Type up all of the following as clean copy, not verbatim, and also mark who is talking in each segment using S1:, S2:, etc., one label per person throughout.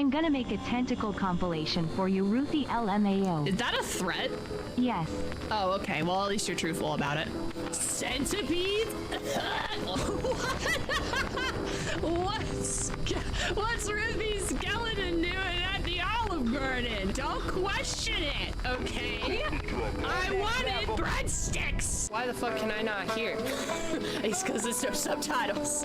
S1: I'm gonna make a tentacle compilation for you, Ruthie LMAO.
S2: Is that a threat?
S1: Yes.
S2: Oh, okay. Well, at least you're truthful about it. Centipede? What's Ruthie Skeleton doing at the Olive Garden? Don't question it, okay? I wanted breadsticks! Why the fuck can I not hear? It's because there's no subtitles.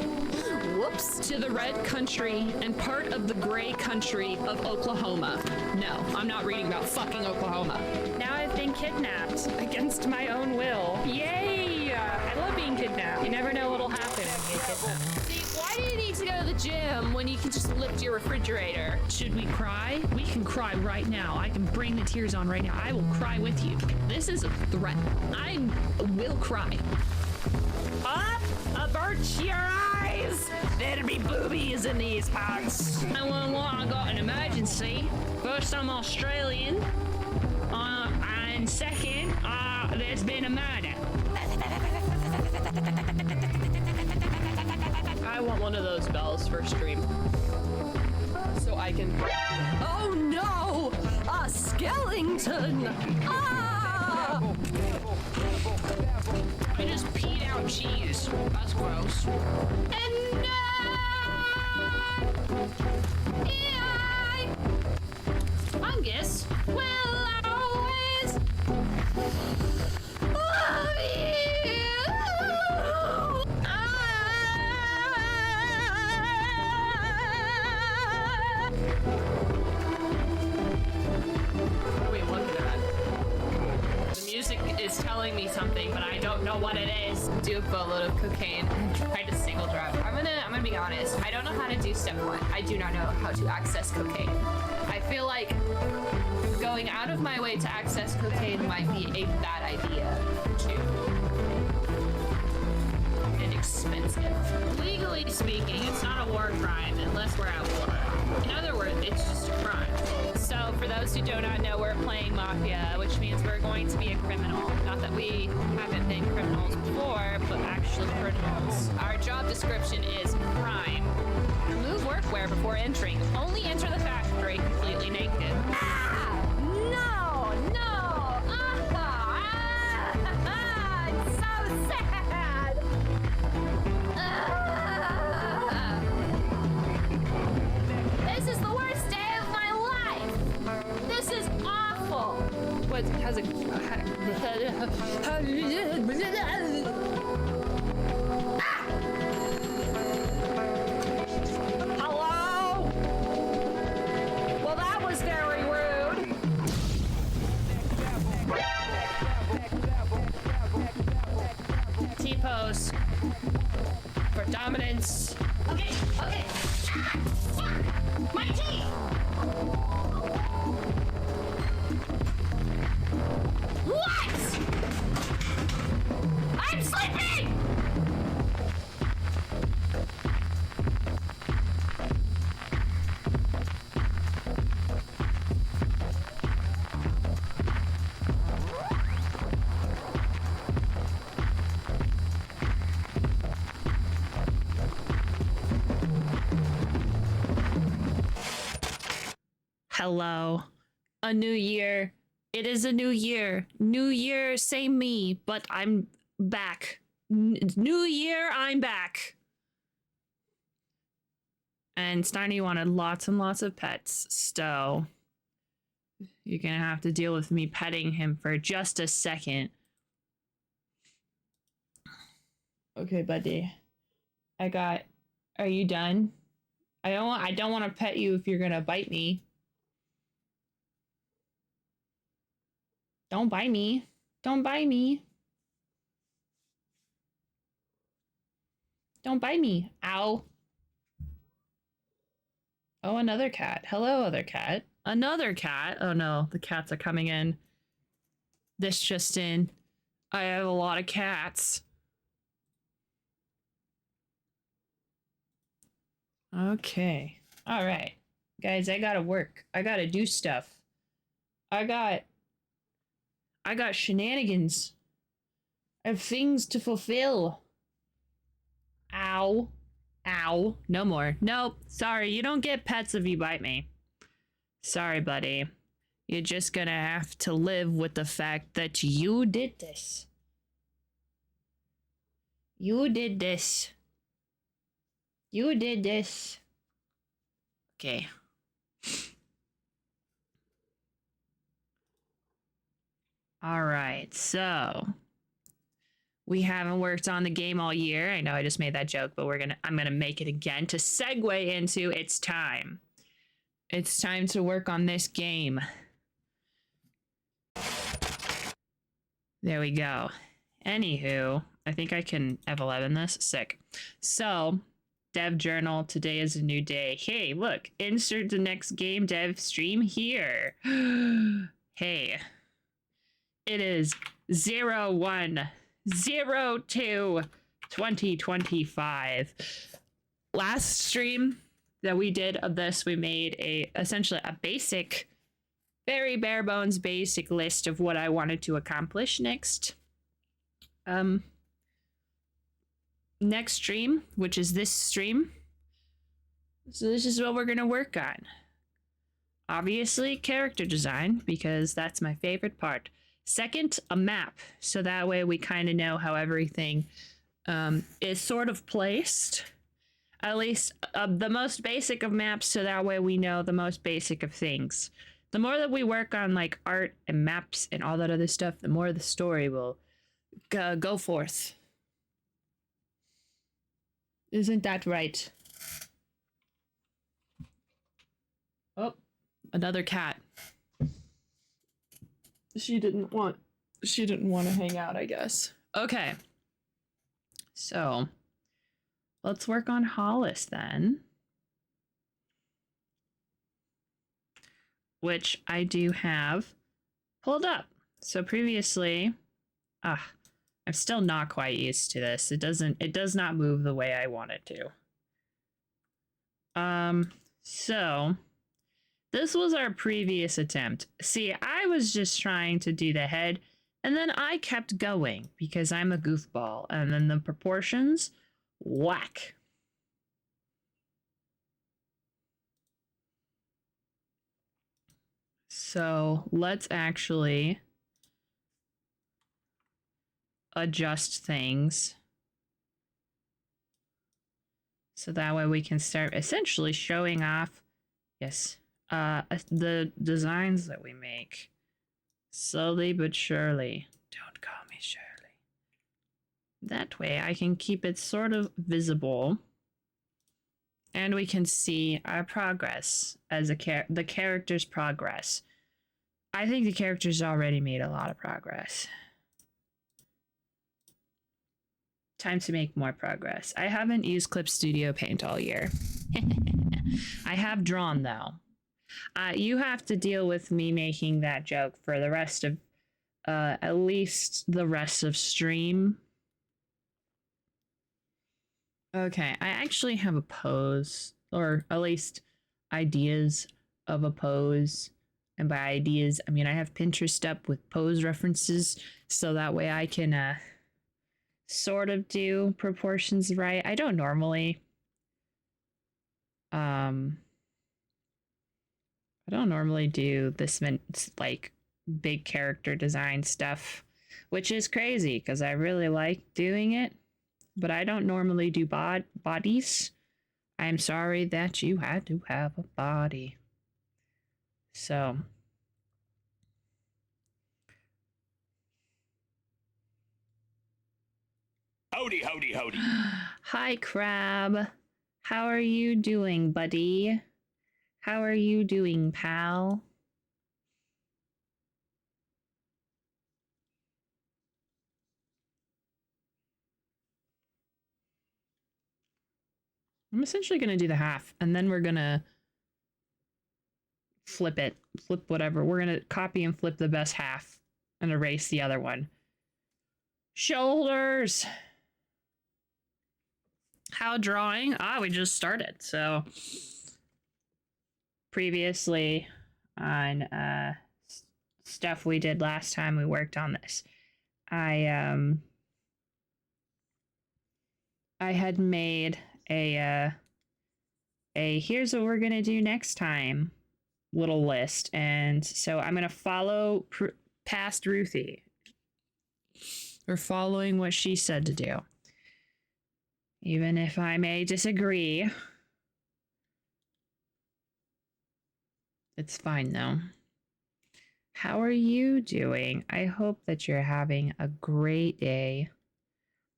S2: Whoops. To the red country and part of the gray country of Oklahoma. No, I'm not reading about fucking Oklahoma.
S3: Now I've been kidnapped against my own will. Yay! I love being kidnapped. You never know what'll happen when you get kidnapped.
S2: See, why do you need to go to the gym when you can just lift your refrigerator? Should we cry? We can cry right now. I can bring the tears on right now. I will cry with you. This is a threat. I will cry. Up! Avert your eyes! There'll be boobies in these parts. 911, I got an emergency. First, I'm Australian. And second, there's been a murder. I want one of those bells for stream. So I can... Oh no! A skeleton! Ah! I just peed out cheese. That's gross. And Fungus will always love you. What are we looking at? The music is telling me something, but I don't know what it is. Do a boatload of cocaine and try to single drop. I'm gonna be honest. I don't know how to do step one. I do not know how to access cocaine. I feel like going out of my way to access cocaine might be a bad idea too. And expensive. Legally speaking, it's not a war crime unless we're at war. In other words, it's just a crime. So for those who do not know, we're playing Mafia, which means we're going to be a criminal. Not that we haven't been criminals before, but actually criminals. Our job description is crime. Remove workwear before entering. Only enter the factory completely naked. Ah! No! No! It's so sad! This is the worst day of my life! This is awful! What has a... Hello? Well, that was very rude. T-pose for dominance. Okay, okay. Fuck! My teeth! What? I'm sleeping! Hello. A new year. It is a new year. New year, same me, but I'm back. New year, I'm back. And Steiny wanted lots and lots of pets, so you're gonna have to deal with me petting him for just a second. Okay, buddy. Are you done? I don't want to pet you if you're gonna bite me. Don't bite me. Don't bite me. Don't bite me. Ow. Oh, another cat. Hello, other cat. Another cat. Oh no, the cats are coming in. This just in. I have a lot of cats. Okay. All right. Guys, I gotta work. I gotta do stuff. I got shenanigans. I have things to fulfill. Ow. Ow. No more. Nope. Sorry, you don't get pets if you bite me. Sorry, buddy. You're just gonna have to live with the fact that you did this. You did this. You did this. Okay. All right, so we haven't worked on the game all year. I know I just made that joke, but I'm gonna make it again to segue into it's time. It's time to work on this game. There we go. Anywho, I think I can F11 this. Sick. So, dev journal, today is a new day. Hey, look, insert the next game dev stream here. Hey. It is 01/02/2025. Last stream that we did of this, we made essentially a basic, very bare bones basic list of what I wanted to accomplish next. Next stream, which is this stream. So this is what we're gonna work on. Obviously, character design, because that's my favorite part. Second, a map, so that way we kind of know how everything is sort of placed. At least the most basic of maps, so that way we know the most basic of things. The more that we work on like art and maps and all that other stuff, the more the story will go forth. Isn't that right? Oh, another cat. She didn't want to hang out, I guess. Okay. So, let's work on Hollis then. Which I do have pulled up. So previously, I'm still not quite used to this. It does not move the way I want it to. So this was our previous attempt. See, I was just trying to do the head, and then I kept going because I'm a goofball, and then the proportions, whack. So let's actually adjust things so that way we can start essentially showing off, yes, the designs that we make slowly but surely. Don't call me Shirley. That way I can keep it sort of visible and we can see our progress as the character's progress. I think the character's already made a lot of progress. Time to make more progress. I haven't used Clip Studio Paint all year. I have drawn though. You have to deal with me making that joke for the rest of, at least the rest of stream. Okay, I actually have a pose, or at least ideas of a pose. And by ideas, I mean I have Pinterest up with pose references, so that way I can sort of do proportions right. I don't normally do this like big character design stuff, which is crazy because I really like doing it, but I don't normally do bodies. I'm sorry that you had to have a body. So
S4: howdy, howdy, howdy.
S2: Hi, Crab. How are you doing, buddy? How are you doing, pal? I'm essentially going to do the half, and then we're going to flip whatever. We're going to copy and flip the best half and erase the other one. Shoulders! How drawing? We just started, so previously on stuff we did last time we worked on this, I had made a here's what we're gonna do next time
S3: little list. And so I'm going to follow past Ruthie. We're following what she said to do. Even if I may disagree. It's fine though. How are you doing? I hope that you're having a great day.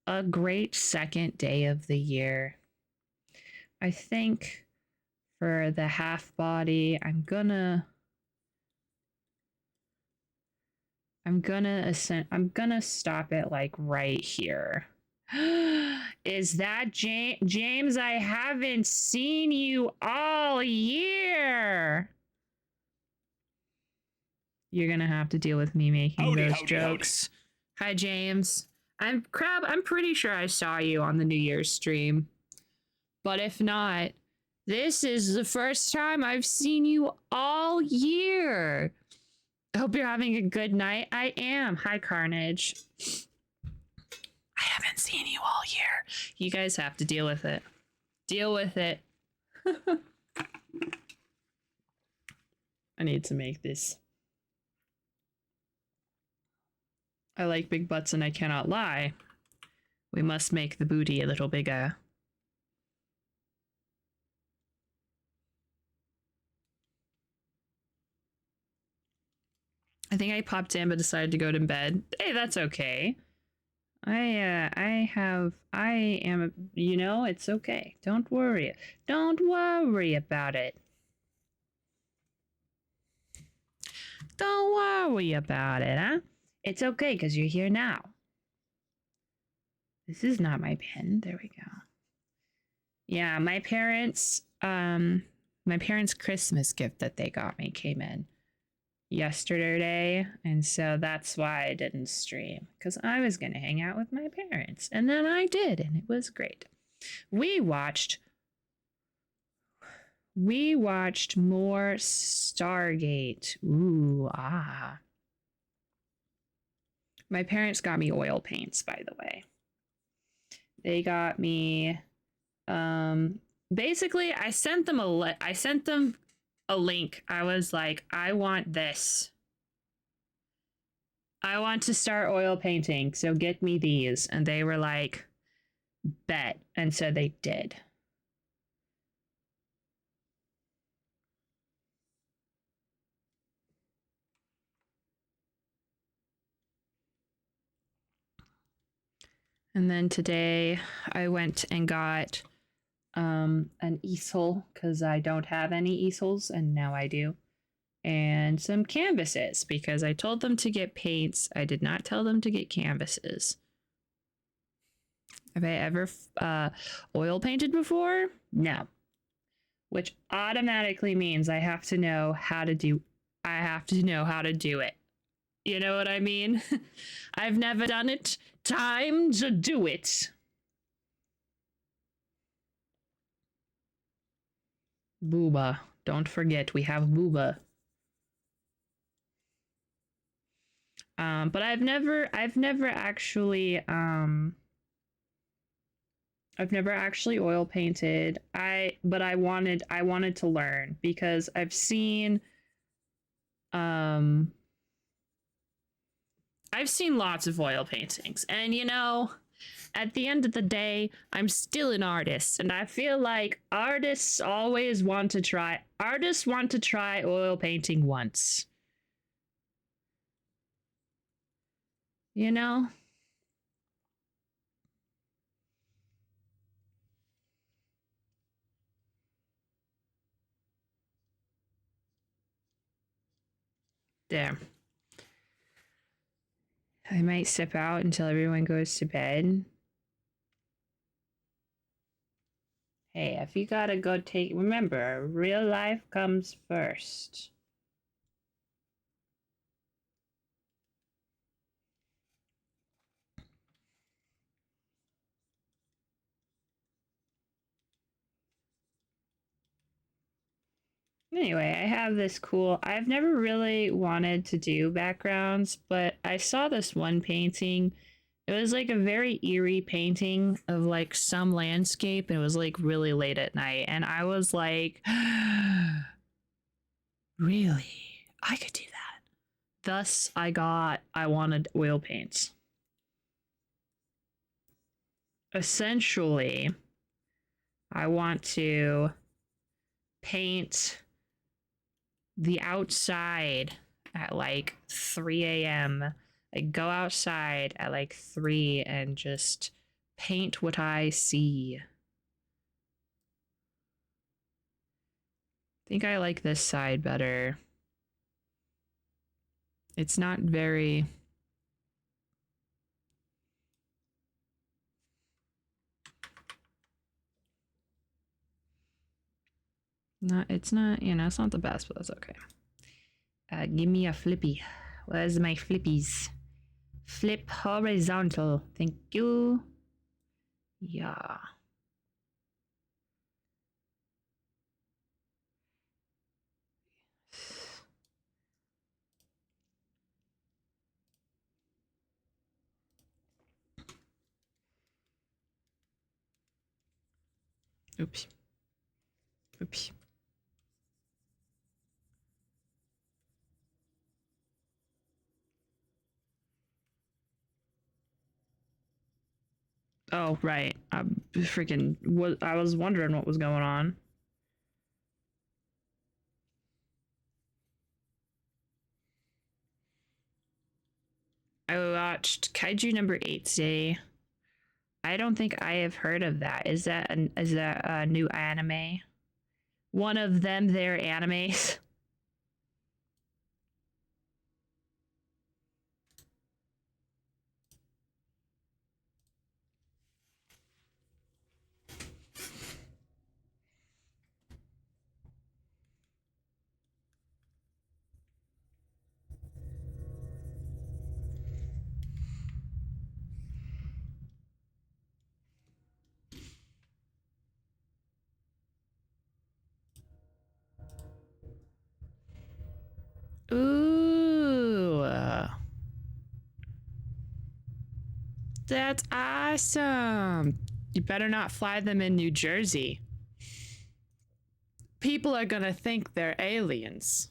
S3: A great second day of the year. I think for the half body, I'm gonna stop it like right here. Is that James? I haven't seen you all year. You're gonna have to deal with me making those jokes. Hi, James. I'm pretty sure I saw you on the New Year's stream. But if not, this is the first time I've seen you all year. I hope you're having a good night. I am. Hi, Carnage. I haven't seen you all year. You guys have to deal with it. Deal with it. I need to make this. I like big butts and I cannot lie. We must make the booty a little bigger. I think I popped in but decided to go to bed. Hey, that's okay. It's okay. Don't worry. Don't worry about it. Don't worry about it, huh? It's okay because you're here now. This is not my pen. There we go. Yeah, my parents' Christmas gift that they got me came in yesterday, and so that's why I didn't stream, because I was gonna hang out with my parents, and then I did, and it was great. We watched more Stargate. Ooh, ah. My parents got me oil paints, by the way. They got me basically I sent them a link. I was like, I want this. I want to start oil painting, so get me these. And they were like, bet. And so they did. And then today I went and got an easel, because I don't have any easels, and now I do. And some canvases, because I told them to get paints. I did not tell them to get canvases. Have I ever oil painted before? No. Which automatically means I have to know how to do it. You know what I mean? I've never done it. Time to do it. Booba. Don't forget, we have Booba. But I've never actually oil painted. But I wanted to learn, because I've seen lots of oil paintings, and at the end of the day, I'm still an artist, and I feel like artists want to try oil painting once. There. I might step out until everyone goes to bed. Hey, if you gotta go remember, real life comes first. Anyway, I have this cool... I've never really wanted to do backgrounds, but I saw this one painting. It was like a very eerie painting of like some landscape. It was like really late at night, and I was like... Really? I could do that. Thus, I wanted oil paints. Essentially, I want to paint the outside at like 3 a.m. I go outside at like 3 and just paint what I see. I think I like this side better. It's not very... it's not, it's not the best, but that's okay. Give me a flippy. Where's my flippies? Flip horizontal. Thank you. Yeah. Oops. Oops. Oh, right. I was wondering what was going on. I watched Kaiju number 8 today. I don't think I have heard of that. Is that a new anime? One of them their animes? Ooh. That's awesome. You better not fly them in New Jersey. People are gonna think they're aliens.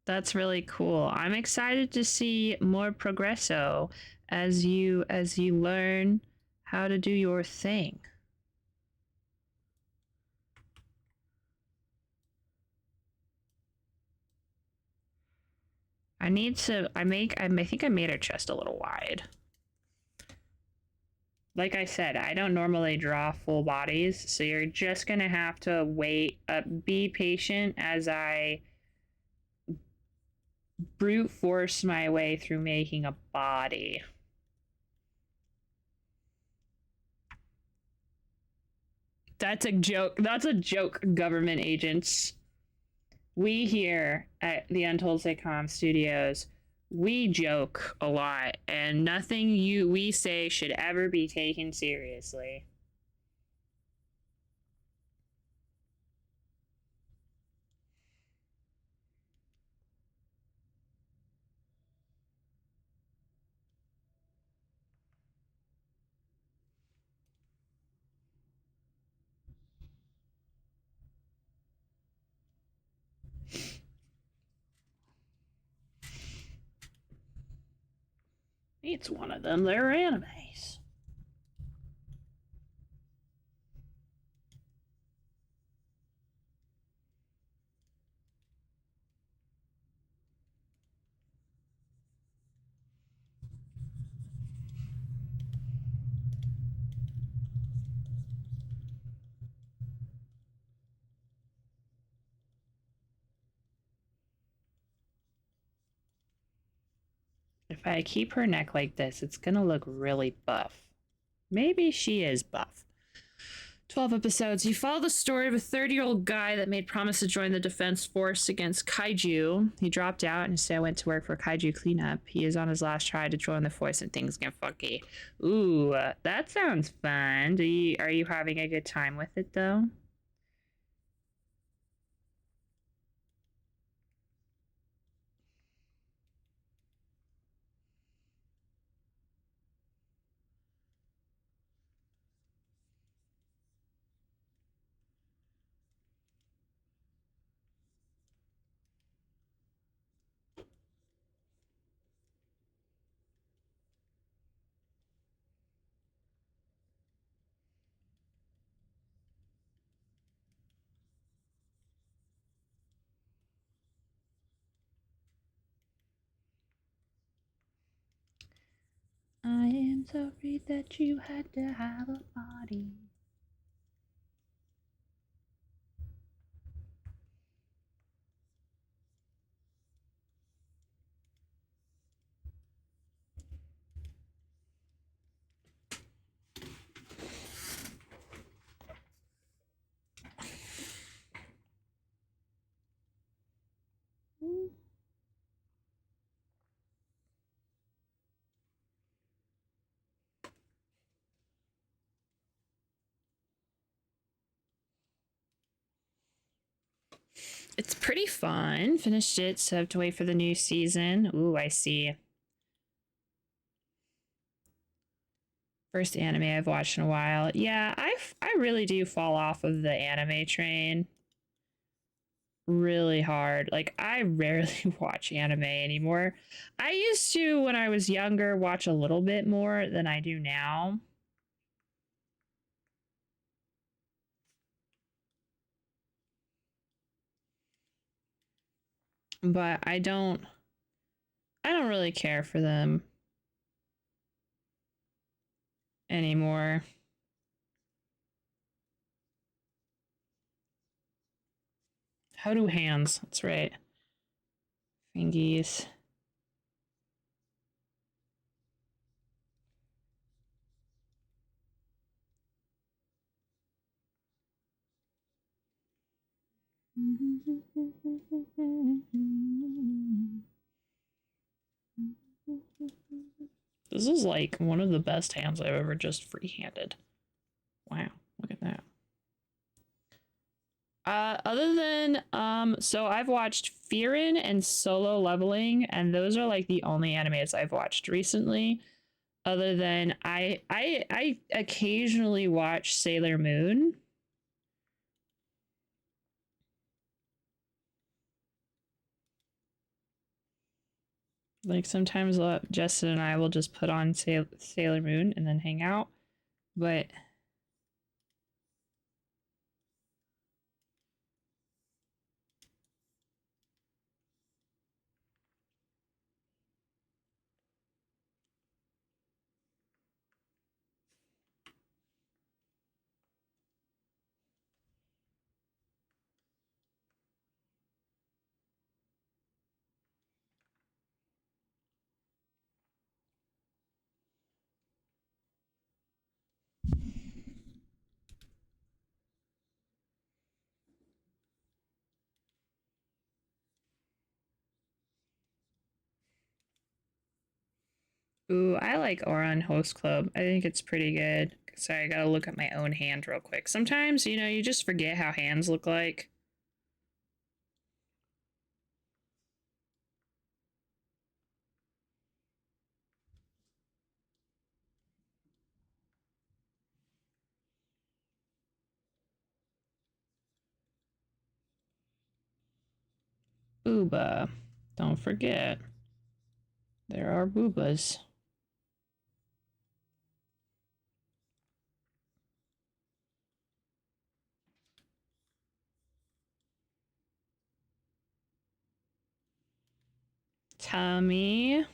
S3: That's really cool. I'm excited to see more progresso as you learn how to do your thing. I think I made her chest a little wide. Like I said, I don't normally draw full bodies, so you're just gonna have to wait, be patient as I brute force my way through making a body. That's a joke. That's a joke, government agents. We here at the Untold Sitcom Studios, we joke a lot, and nothing we say should ever be taken seriously. It's one of them, they're animes. If I keep her neck like this, it's gonna look really buff. Maybe she is buff. 12 episodes. You follow the story of a 30-year-old guy that made promise to join the defense force against kaiju. He dropped out and instead went to work for kaiju cleanup. He is on his last try to join the force and things get funky. Ooh, that sounds fun. Are you having a good time with it, though? sorry that you had to have a body. It's pretty fun. Finished it, so I have to wait for the new season. Ooh, I see. First anime I've watched in a while. Yeah, I really do fall off of the anime train really hard. Like, I rarely watch anime anymore. I used to, when I was younger, watch a little bit more than I do now. But I don't really care for them anymore. How do hands? That's right. Fingies. This is like one of the best hands I've ever just free-handed. Wow, look at that. Other than so I've watched Fearin' and Solo Leveling, and those are like the only animes I've watched recently. Other than I occasionally watch Sailor Moon. Like sometimes Justin and I will just put on Sailor Moon and then hang out, but ooh, I like Oran Host Club. I think it's pretty good. Sorry, I gotta look at my own hand real quick. Sometimes, you know, you just forget how hands look like. Booba. Don't forget. There are boobas. Tummy.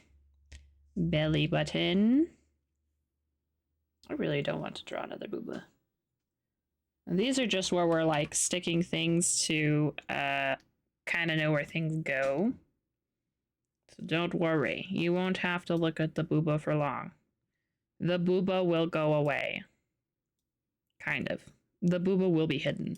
S3: Belly button. I really don't want to draw another booba. And these are just where we're like sticking things to kind of know where things go. So don't worry. You won't have to look at the booba for long. The booba will go away. Kind of. The booba will be hidden.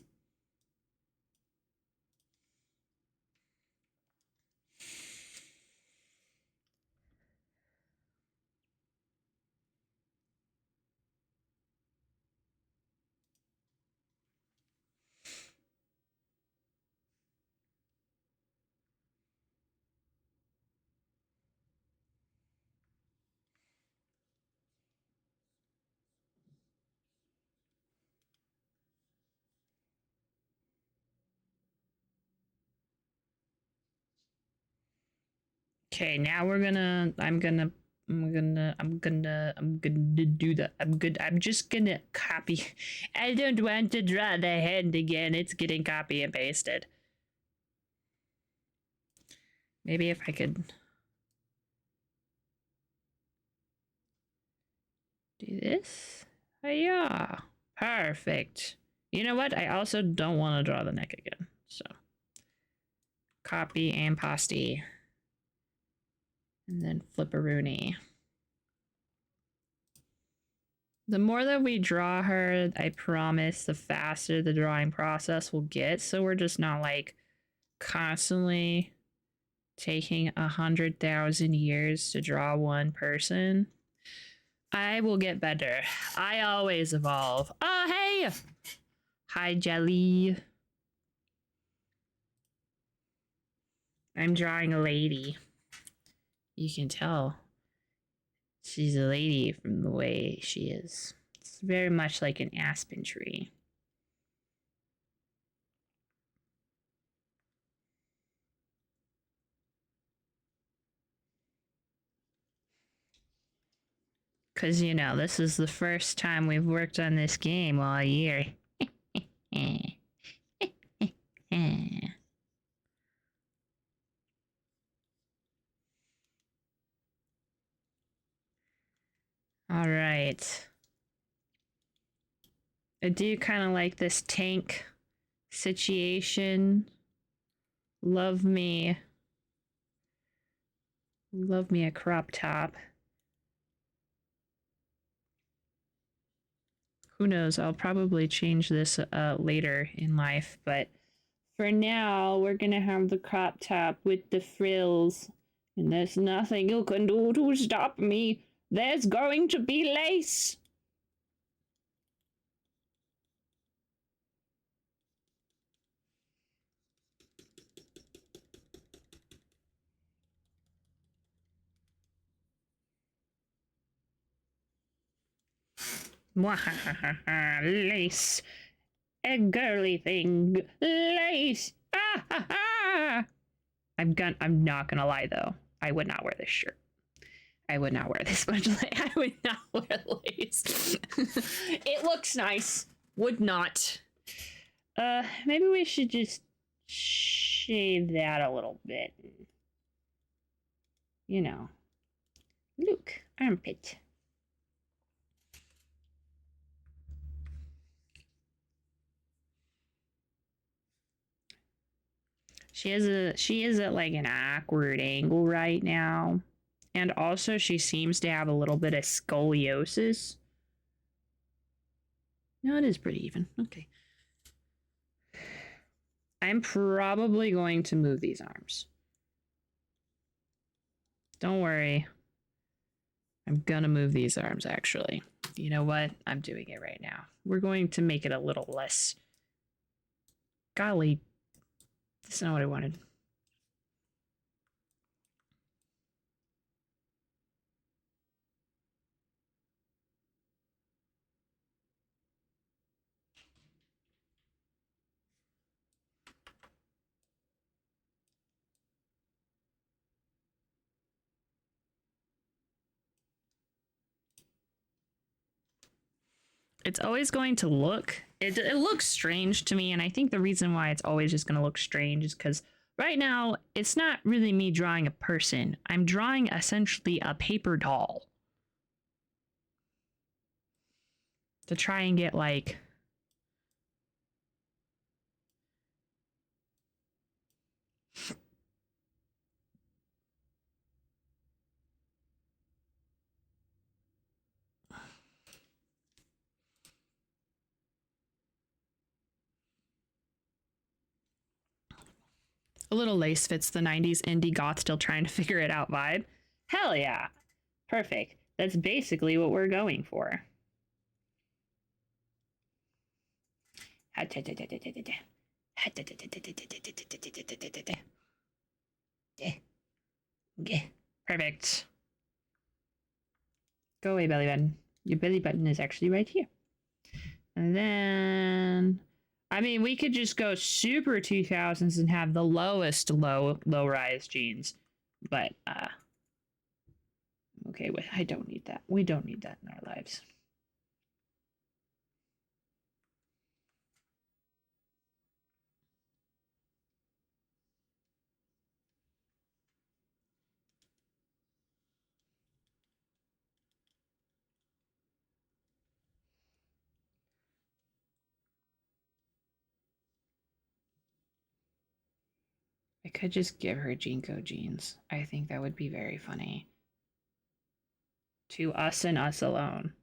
S3: Okay, now we're gonna, I'm gonna do that. I'm just gonna copy. I don't want to draw the hand again. It's getting copy and pasted. Maybe if I could. Do this. Yeah. Perfect. You know what? I also don't want to draw the neck again. So copy and pasty. And then flipperoonie. The more that we draw her, I promise the faster the drawing process will get. So we're just not like constantly taking 100,000 years to draw one person. I will get better. I always evolve. Oh, hey! Hi, Jelly. I'm drawing a lady. You can tell she's a lady from the way she is. It's very much like an aspen tree. Because, you know, this is the first time we've worked on this game all year. All right. I do kind of like this tank situation. Love me a crop top. Who knows? I'll probably change this later in life, but for now, we're gonna have the crop top with the frills. And there's nothing you can do to stop me. There's going to be lace. Lace. A girly thing. Lace. Ah, ha, ha. I'm not gonna lie though. I would not wear this shirt. I would not wear this much lace. I would not wear lace. It looks nice. Would not. Maybe we should just shave that a little bit. You know. Look, armpit. She is at like an awkward angle right now. And also she seems to have a little bit of scoliosis. No, it is pretty even. Okay. I'm probably going to move these arms. Don't worry. I'm gonna move these arms actually. You know what? I'm doing it right now. We're going to make it a little less. Golly. That's not what I wanted. It's always going to look, it looks strange to me, and I think the reason why it's always just going to look strange is because right now, it's not really me drawing a person. I'm drawing essentially a paper doll. To try and get like... A little lace fits the 90s indie goth still trying to figure it out vibe. Hell yeah. Perfect. That's basically what we're going for. Okay. Perfect. Go away, belly button. Your belly button is actually right here. And then... I mean, we could just go super 2000s and have the lowest low-rise jeans. But, okay, I don't need that. We don't need that in our lives. could just give her Jinko jeans. I think that would be very funny. To us and us alone.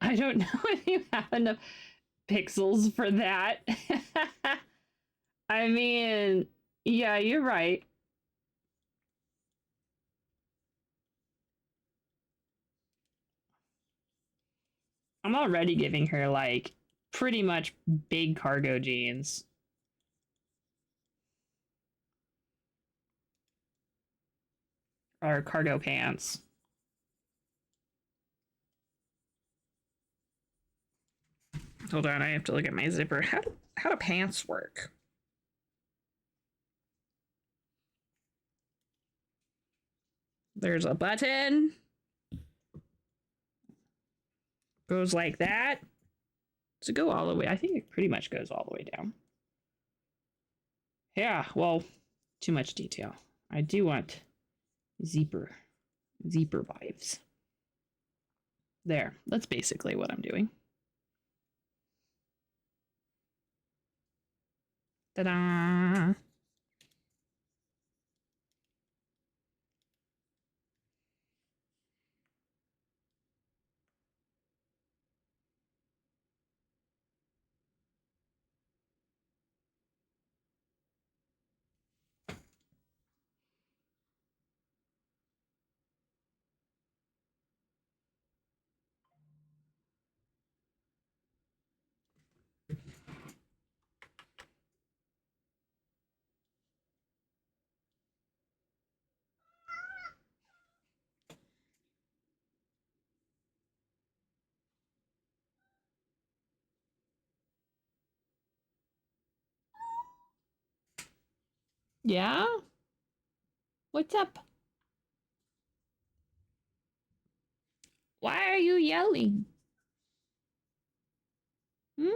S3: I don't know if you have enough pixels for that. I mean, yeah, you're right. I'm already giving her like pretty much big cargo jeans. Or cargo pants. Hold on, I have to look at my zipper. How do pants work? There's a button. Goes like that. Does it go all the way? I think it pretty much goes all the way down. Yeah, well, too much detail. I do want zipper vibes. There, that's basically what I'm doing. Ta-da! Yeah? What's up? Why are you yelling? Hmm?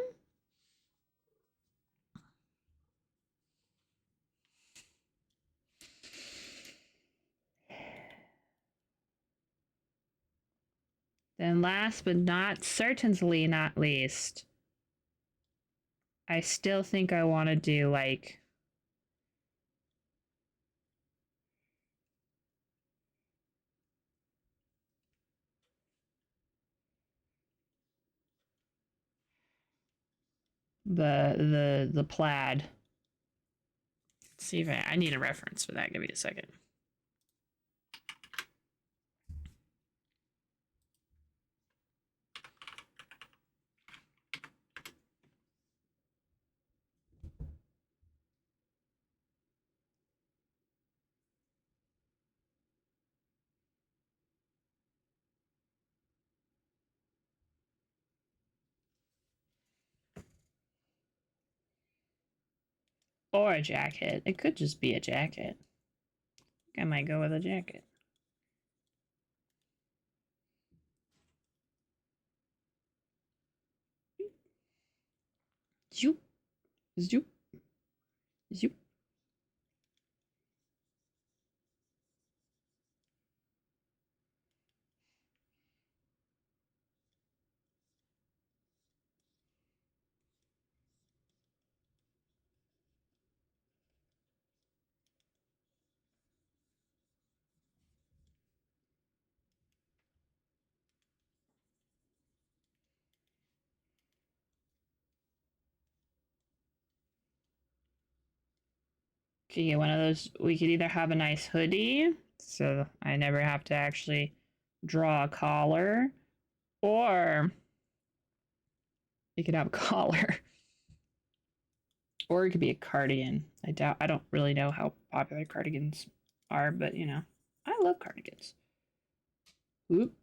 S3: Then last but not certainly not least, I still think I want to do like the plaid. Let's see if I need a reference for that. Give me a second. Or a jacket. It could just be a jacket. I might go with a jacket. Zoop. Zoop. Zoop. Could get one of those. We could either have a nice hoodie, so I never have to actually draw a collar, or you could have a collar. Or it could be a cardigan. I don't really know how popular cardigans are, but you know, I love cardigans. Oop.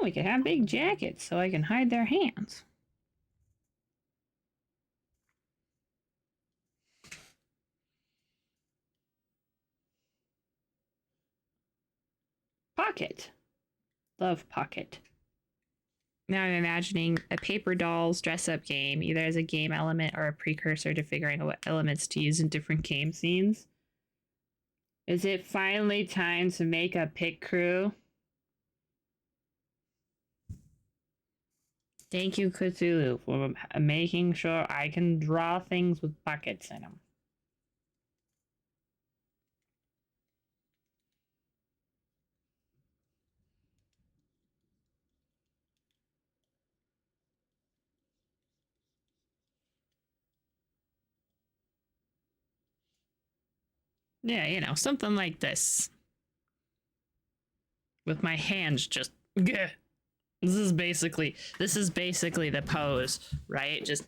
S3: we could have big jackets so I can hide their hands. Pocket. Love Pocket. Now I'm imagining a paper dolls dress-up game, either as a game element or a precursor to figuring out what elements to use in different game scenes. Is it finally time to make a pit crew? Thank you, Cthulhu, for making sure I can draw things with buckets in them. Yeah, you know, something like this. With my hands just... Gah. This is basically the pose, right? Just...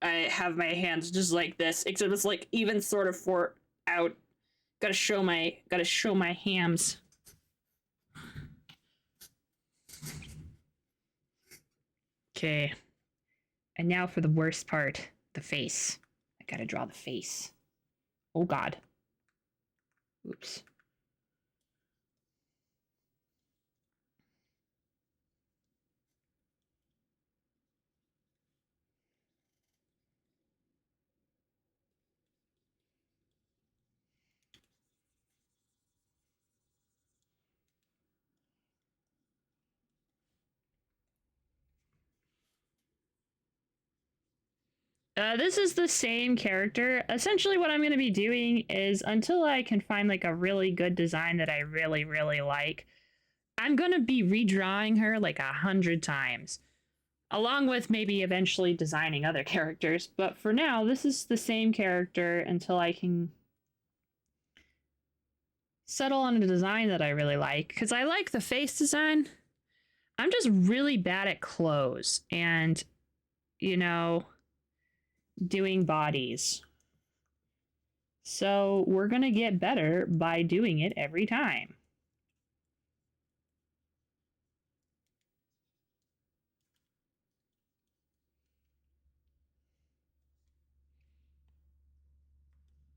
S3: I have my hands just like this, except it's like even sort of for out. Gotta show my hams. Okay. And now for the worst part, the face. I gotta draw the face. Oh god. Oops. This is the same character. Essentially what I'm going to be doing is, until I can find like a really good design that I really, really like, I'm going to be redrawing her like 100 times. Along with maybe eventually designing other characters. But for now, this is the same character until I can settle on a design that I really like. Because I like the face design. I'm just really bad at clothes and, you know, doing bodies. So we're going to get better by doing it every time.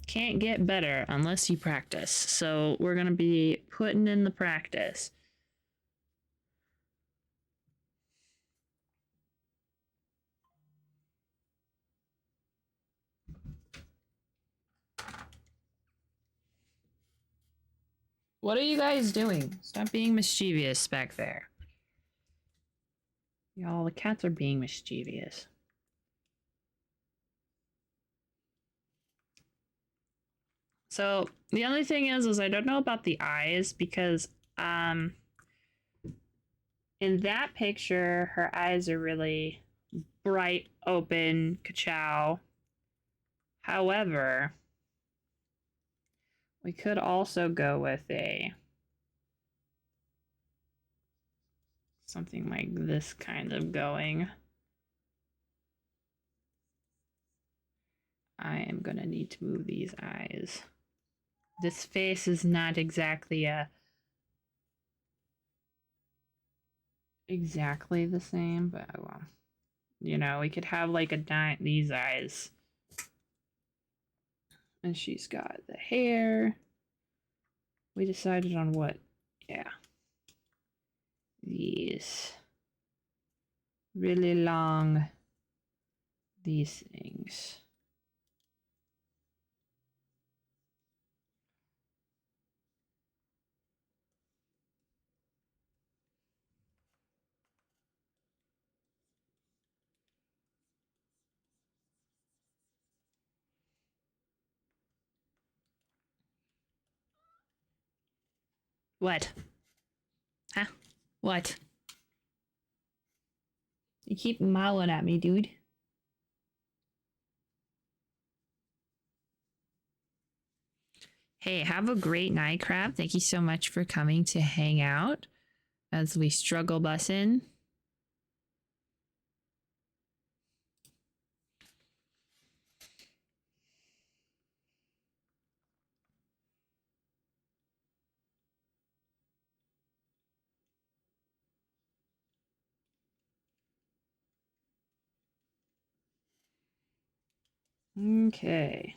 S3: Can't get better unless you practice. So we're going to be putting in the practice. What are you guys doing? Stop being mischievous back there. Y'all, the cats are being mischievous. So the only thing is I don't know about the eyes because in that picture her eyes are really bright, open, ka-chow. However, we could also go with something like this kind of going. I am gonna need to move these eyes. This face is not exactly exactly the same, but well, you know, we could have like these eyes. And she's got the hair. We decided on what? Yeah. These. Really long. These things. What? Huh? What? You keep mowing at me, dude. Hey, have a great night, Crab. Thank you so much for coming to hang out as we struggle bus in. Okay.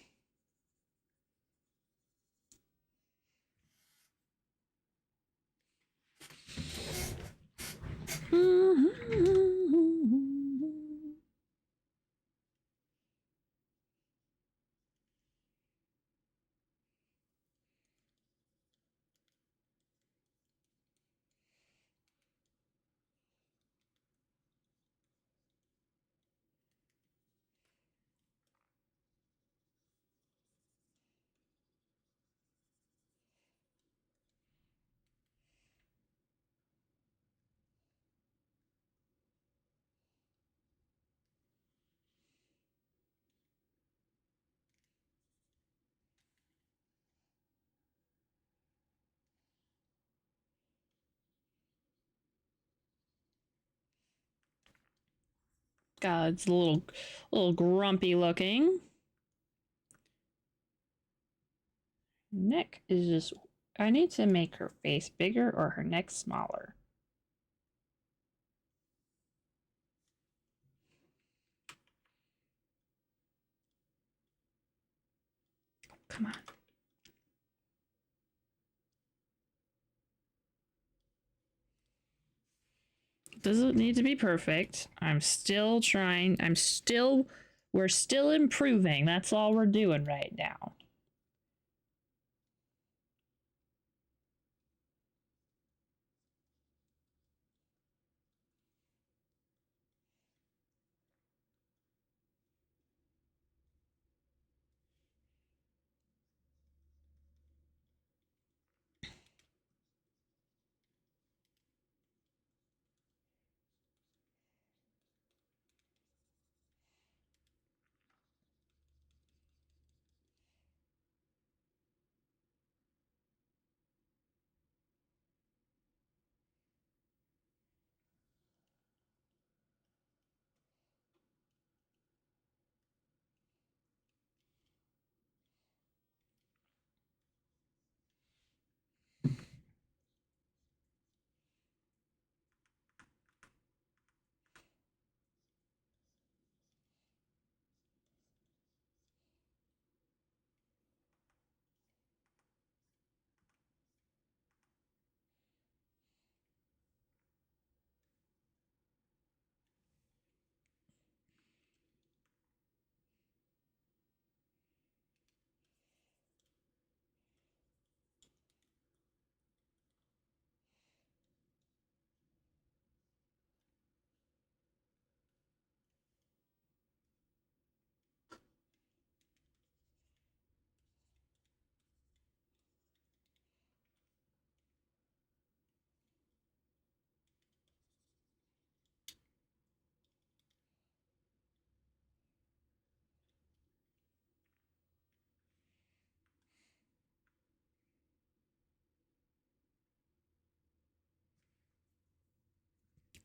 S3: God, it's a little grumpy looking. Neck is just. I need to make her face bigger or her neck smaller. Come on. Doesn't need to be perfect. I'm still trying. We're still improving. That's all we're doing right now.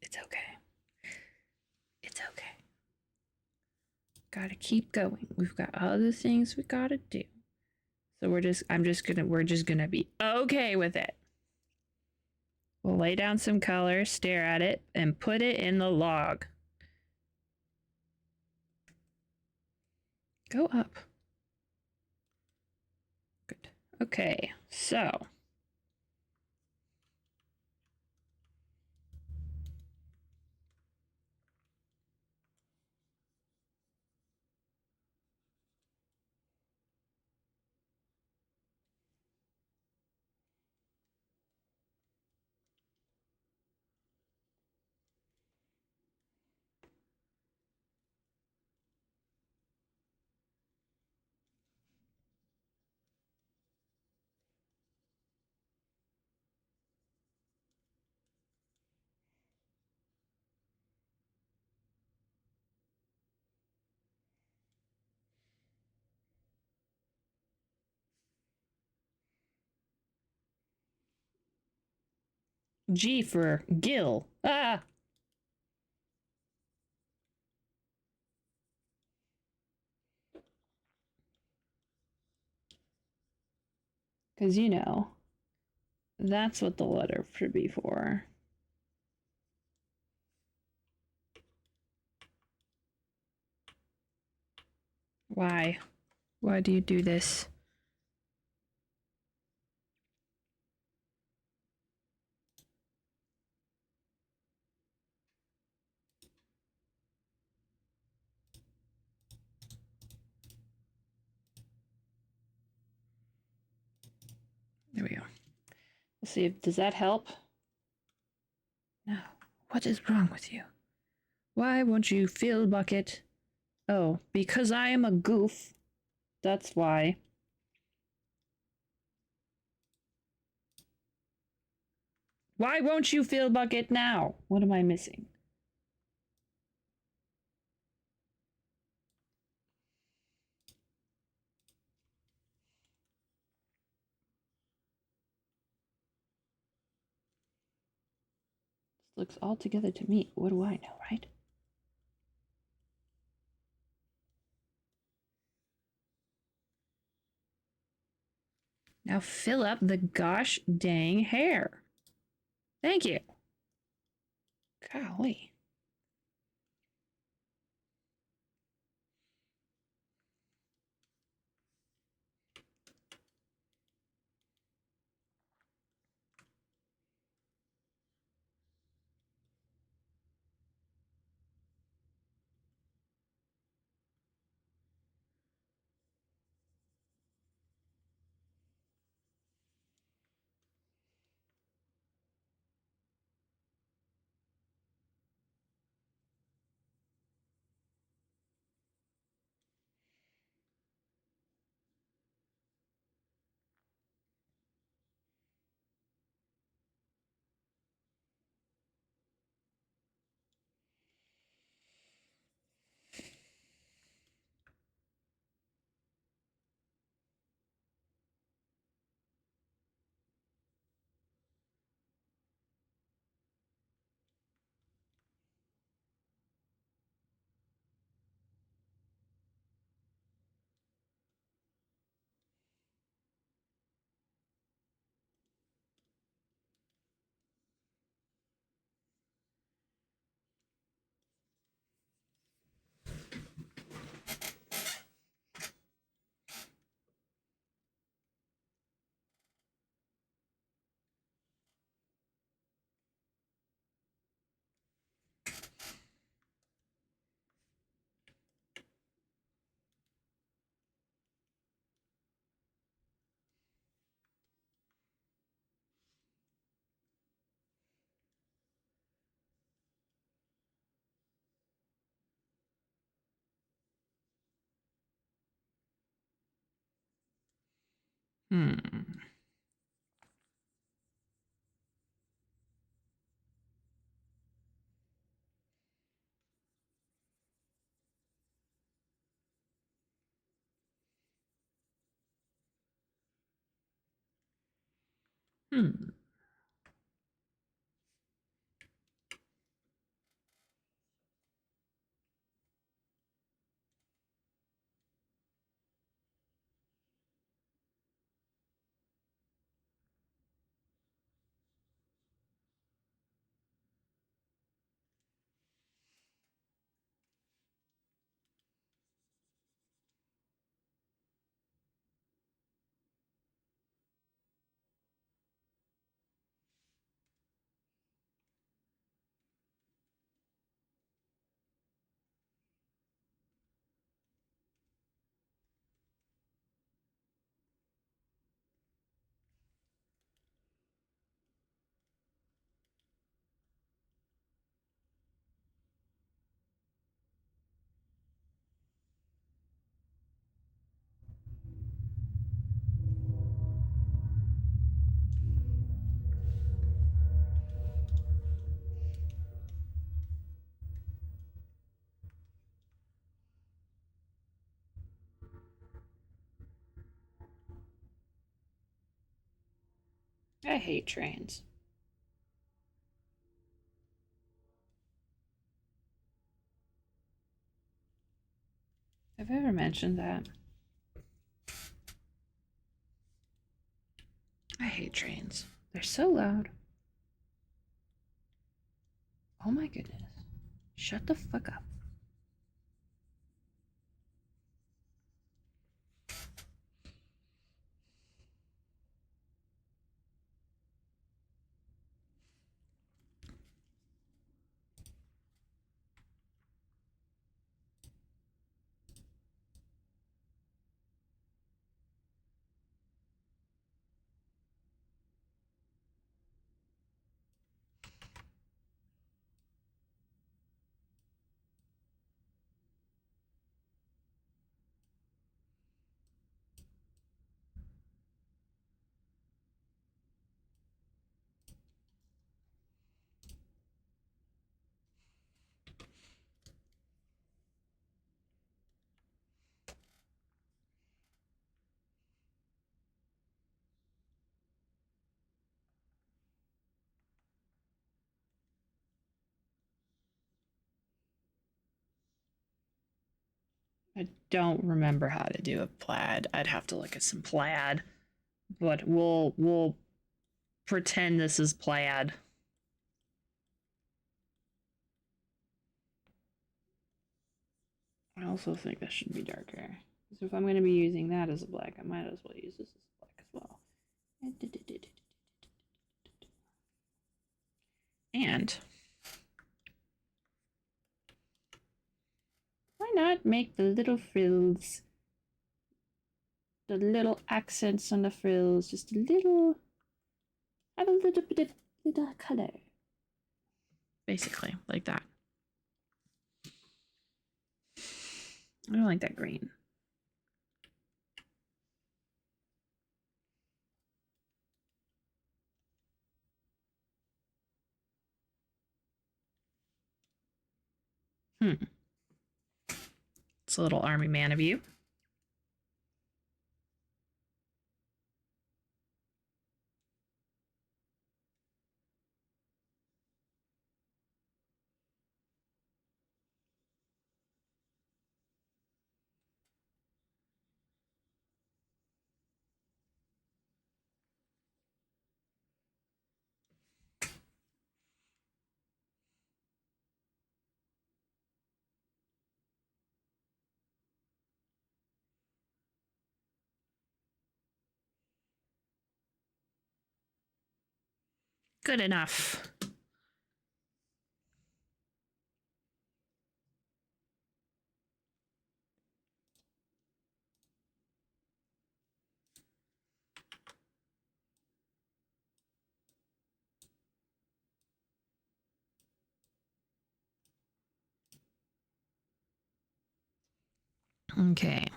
S3: It's okay. It's okay. Gotta keep going. We've got other things we gotta do. So we're just gonna be okay with it. We'll lay down some color, stare at it, and put it in the log. Go up. Good. Okay, so. G for Gil. Ah! Because, you know, that's what the letter should be for. Why? Why do you do this? There we go. Let's see if does that help? No. What is wrong with you? Why won't you fill the bucket? Oh, because I am a goof. That's why. Why won't you fill bucket now? What am I missing? This looks all together to me. What do I know, right? Now fill up the gosh dang hair. Thank you. Golly. Hmm. Hmm. I hate trains. Have I ever mentioned that? I hate trains. They're so loud. Oh my goodness. Shut the fuck up. I don't remember how to do a plaid. I'd have to look at some plaid. But we'll pretend this is plaid. I also think this should be darker. So if I'm going to be using that as a black, I might as well use this as black as well. And why not make the little frills, the little accents on the frills, just a little, have a little bit of little color. Basically, like that. I don't like that green. It's a little army man of you. Good enough. Okay.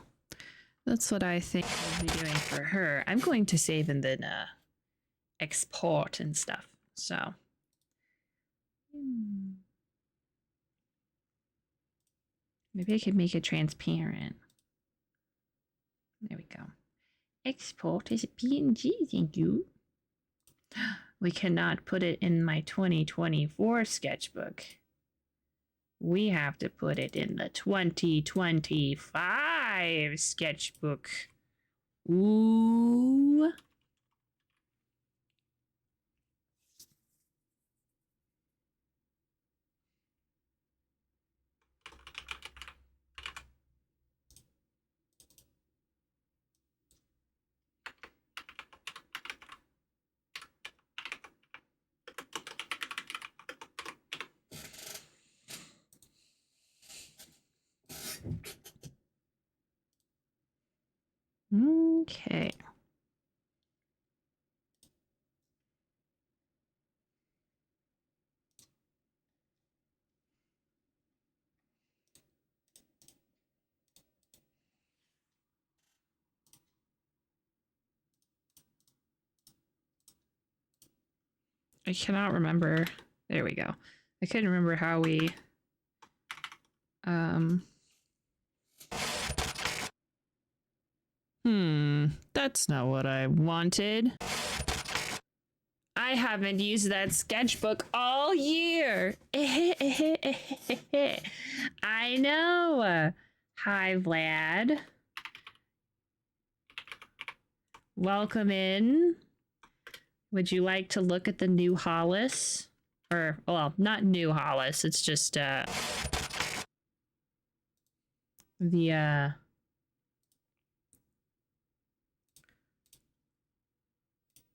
S3: That's what I think I'll be doing for her. I'm going to save and then export and stuff. So. Maybe I could make it transparent. There we go. Export as a PNG, thank you. We cannot put it in my 2024 sketchbook. We have to put it in the 2025 sketchbook. Ooh. Okay. I cannot remember. There we go. I couldn't remember how we that's not what I wanted. I haven't used that sketchbook all year. I know. Hi, Vlad. Welcome in. Would you like to look at the new Hollis? Or, well, not new Hollis. It's just,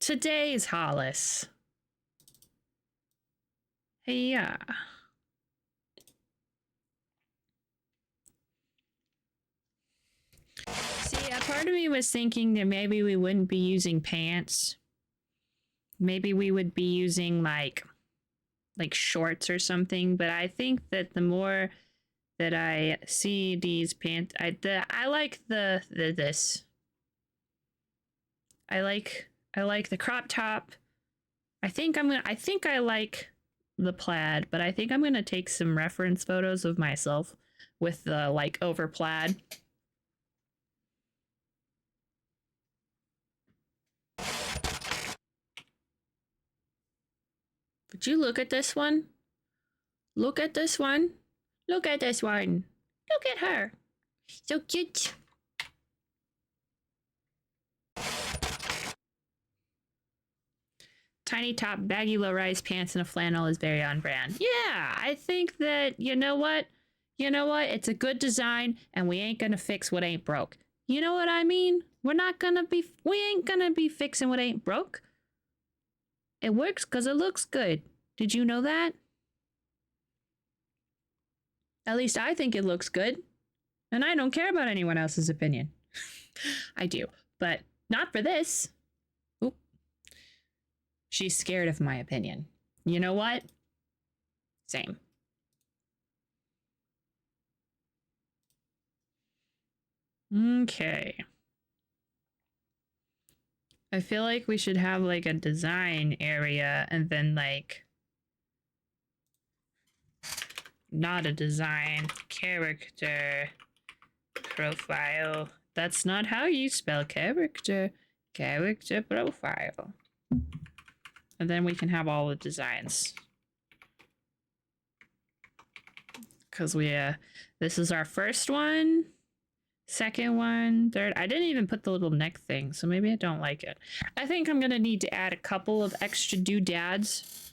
S3: today's Hollis. Yeah. See, a part of me was thinking that maybe we wouldn't be using pants. Maybe we would be using like shorts or something, but I think that the more that I see these pants, I like this. I like the crop top. I think I like the plaid, but I think I'm gonna take some reference photos of myself with the like over plaid. Would you look at this one? Look at this one. Look at this one. Look at her. So cute. Tiny top, baggy low-rise pants, and a flannel is very on brand. Yeah, I think that, you know what? You know what? It's a good design, and we ain't gonna fix what ain't broke. You know what I mean? We ain't gonna be fixing what ain't broke. It works because it looks good. Did you know that? At least I think it looks good. And I don't care about anyone else's opinion. I do, but not for this. Oop. She's scared of my opinion. You know what? Same. Okay. I feel like we should have like a design area and then like not a design character profile. That's not how you spell character. Character profile. And then we can have all the designs. Because this is our first one. Second one, third. I didn't even put the little neck thing, so maybe I don't like it. I think I'm gonna need to add a couple of extra doodads.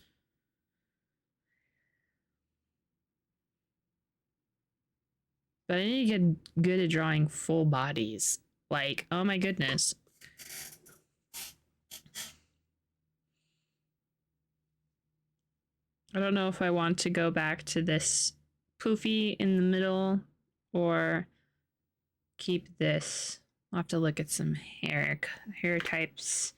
S3: But I need to get good at drawing full bodies. Like, oh my goodness. I don't know if I want to go back to this poofy in the middle or keep this. I'll have to look at some hair types.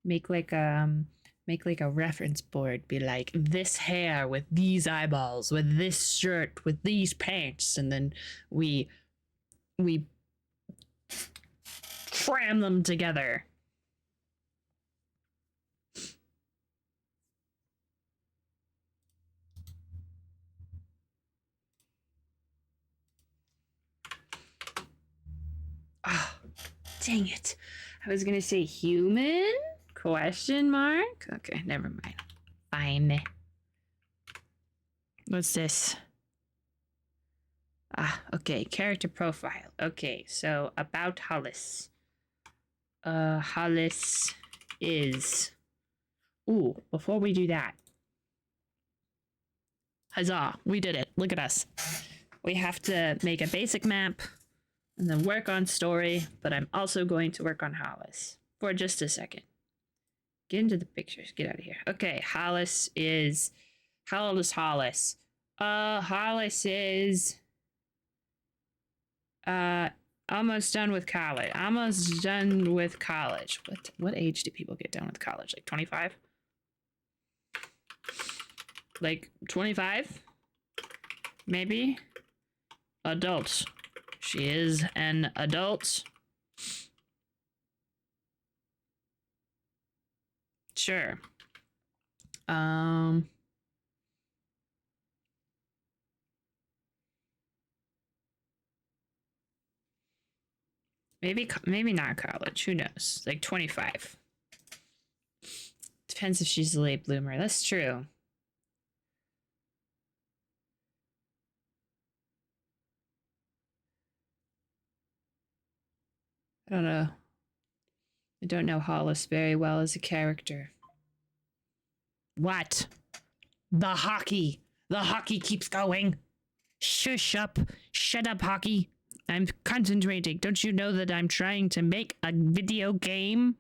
S3: Make like a reference board. Be like this hair with these eyeballs, with this shirt, with these pants, and then we cram them together. Oh, dang it. I was gonna say human? Question mark? Okay, never mind. Fine. What's this? Ah, okay, character profile. Okay, so about Hollis. Hollis is... Ooh, before we do that. Huzzah, we did it. Look at us. We have to make a basic map and then work on story, but I'm also going to work on Hollis for just a second. Get into the pictures. Get out of here. Okay, Hollis is... How old is Hollis? Hollis is... almost done with college. Almost done with college. What age do people get done with college? Like 25? Like 25? Maybe? Adult. She is an adult. Sure. Maybe not college. Who knows? Like 25. Depends if she's a late bloomer. That's true. I don't know. I don't know Hollis very well as a character. What? The hockey. The hockey keeps going. Shush up. Shut up, hockey. I'm concentrating. Don't you know that I'm trying to make a video game?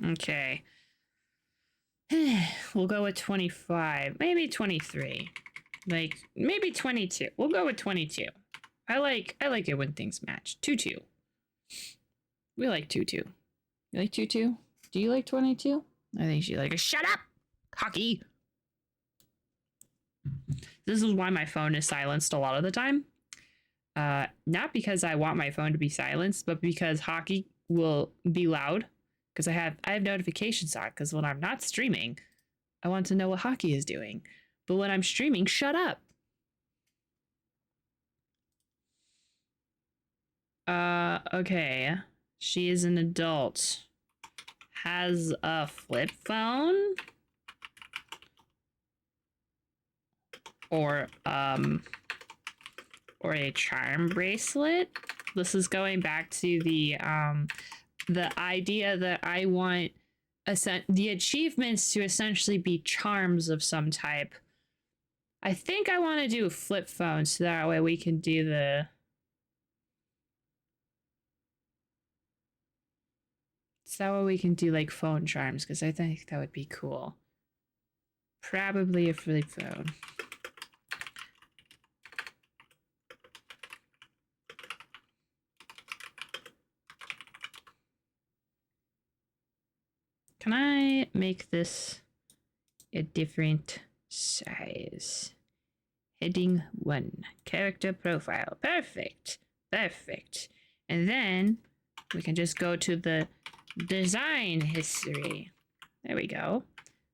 S3: Okay. We'll go with 25. Maybe 23. Like, maybe 22. We'll go with 22. I like it when things match. 2-2. We like 2-2. You like 2-2? Do you like 22? I think she like, shut up, hockey. This is why my phone is silenced a lot of the time. Not because I want my phone to be silenced, but because hockey will be loud. Because I have notifications on. Because when I'm not streaming, I want to know what hockey is doing. But when I'm streaming, shut up. Okay. She is an adult. Has a flip phone? Or a charm bracelet? This is going back to the idea that I want the achievements to essentially be charms of some type. I think I want to do a flip phone so that way we can do the... So that way we can do like phone charms, because I think that would be cool. Probably a flip phone. Can I make this a different size? Heading 1. Character profile. Perfect. Perfect. And then we can just go to the design history. There we go.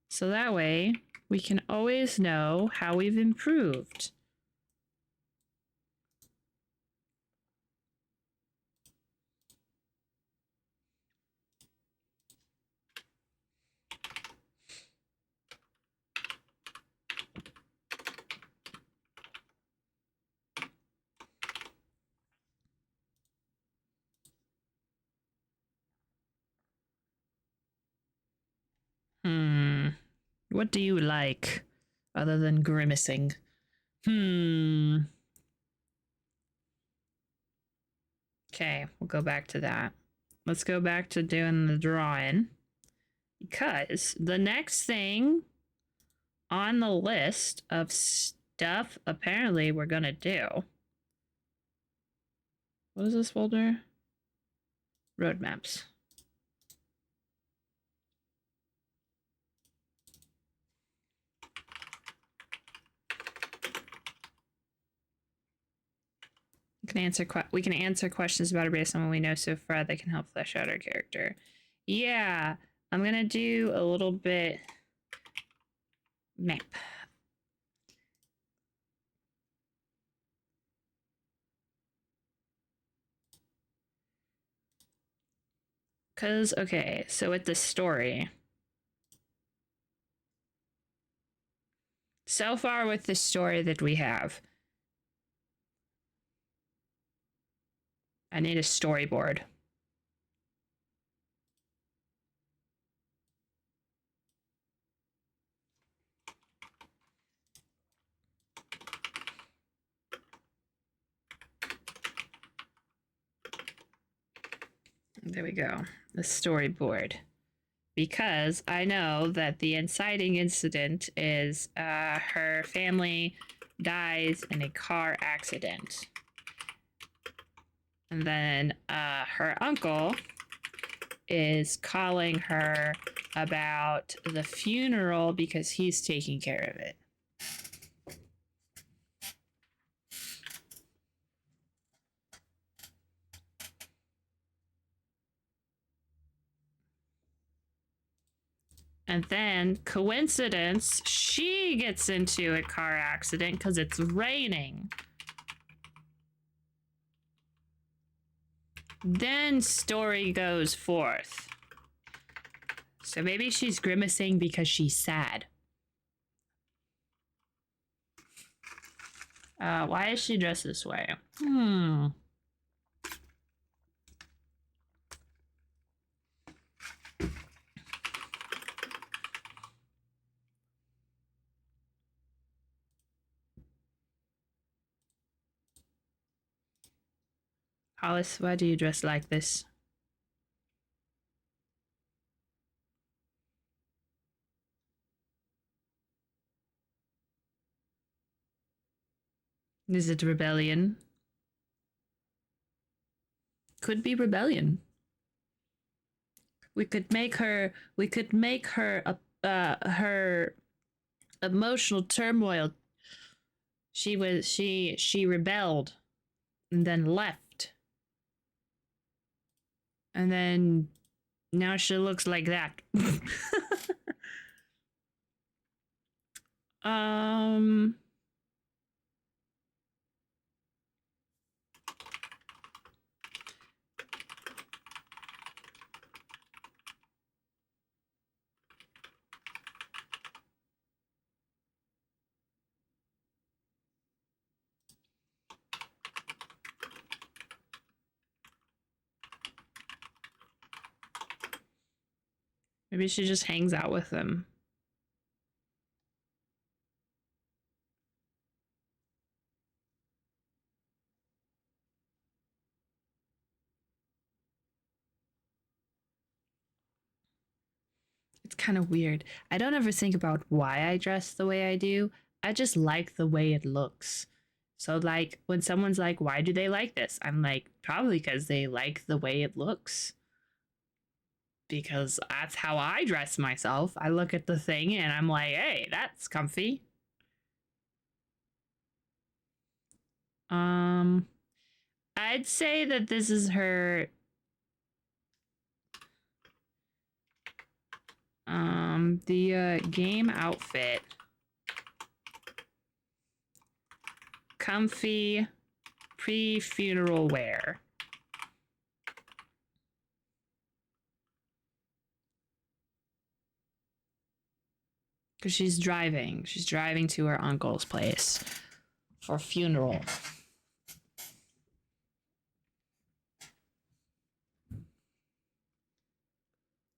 S3: So that way we can always know how we've improved. What do you like other than grimacing? Okay, we'll go back to that. Let's go back to doing the drawing. Because the next thing on the list of stuff apparently we're gonna do. What is this folder? Roadmaps. We can answer questions about her based on what we know so far that can help flesh out our character. Yeah, I'm gonna do a little bit map. Cause okay, so with the story. So far with the story that we have, I need a storyboard. There we go. The storyboard. Because I know that the inciting incident is her family dies in a car accident. And then her uncle is calling her about the funeral because he's taking care of it. And then, coincidence, she gets into a car accident because it's raining. Then story goes forth. So maybe she's grimacing because she's sad. Why is she dressed this way? Hollis, why do you dress like this? Is it rebellion? Could be rebellion. We could make her her emotional turmoil. She rebelled and then left. And then now she looks like that. Maybe she just hangs out with them. It's kind of weird. I don't ever think about why I dress the way I do. I just like the way it looks. So, like, when someone's like, why do they like this? I'm like, probably because they like the way it looks. Because that's how I dress myself. I look at the thing and I'm like, hey, that's comfy. I'd say that this is her the game outfit. Comfy pre-funeral wear. Because she's driving. She's driving to her uncle's place for funeral.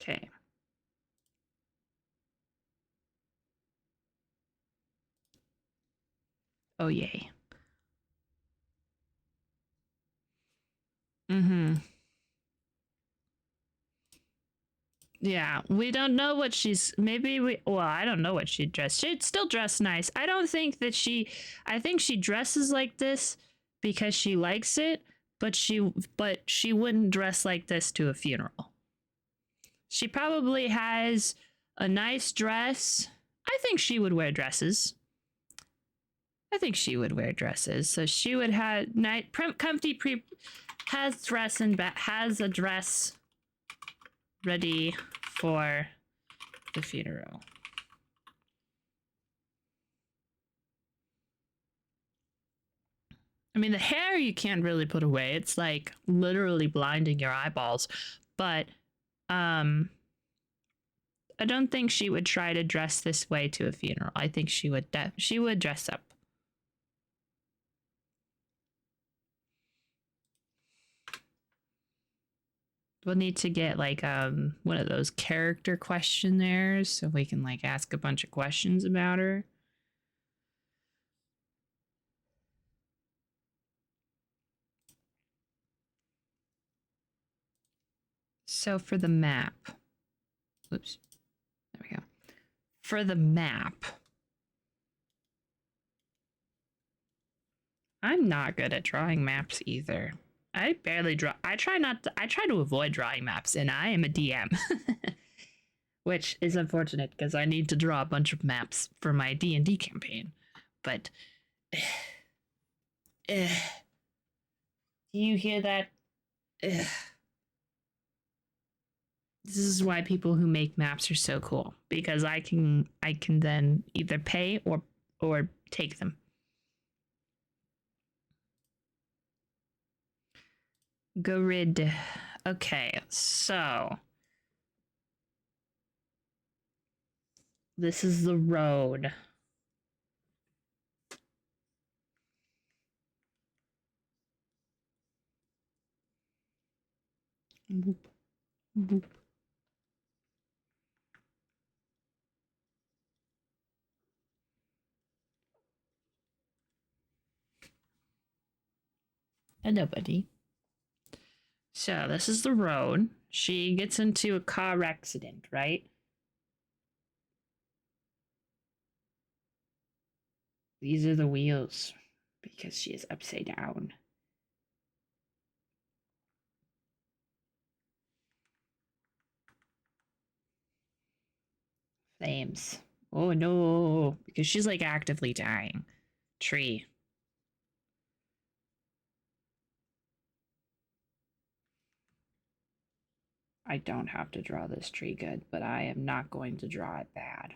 S3: Okay. Oh, yay. Mm-hmm. Yeah, we don't know what she's... Well, I don't know what she'd dress. She'd still dress nice. I don't think that I think she dresses like this because she likes it, but she wouldn't dress like this to a funeral. She probably has a nice dress. I think she would wear dresses. So she would have comfy has a dress ready for the funeral. I mean, the hair you can't really put away. It's like literally blinding your eyeballs. But I don't think she would try to dress this way to a funeral. I think she would dress up. We'll need to get like one of those character questionnaires so we can like ask a bunch of questions about her. So for the map, oops, there we go. For the map, I'm not good at drawing maps either. I barely draw. I try to avoid drawing maps, and I am a DM. Which is unfortunate because I need to draw a bunch of maps for my D&D campaign. But do you hear that? This is why people who make maps are so cool, because I can then either pay or take them. Grid. Okay, so this is the road. Boop, boop. Hello, buddy. So this is the road. She gets into a car accident, right? These are the wheels because she is upside down. Flames. Oh no, because she's like actively dying. Tree. I don't have to draw this tree good, but I am not going to draw it bad.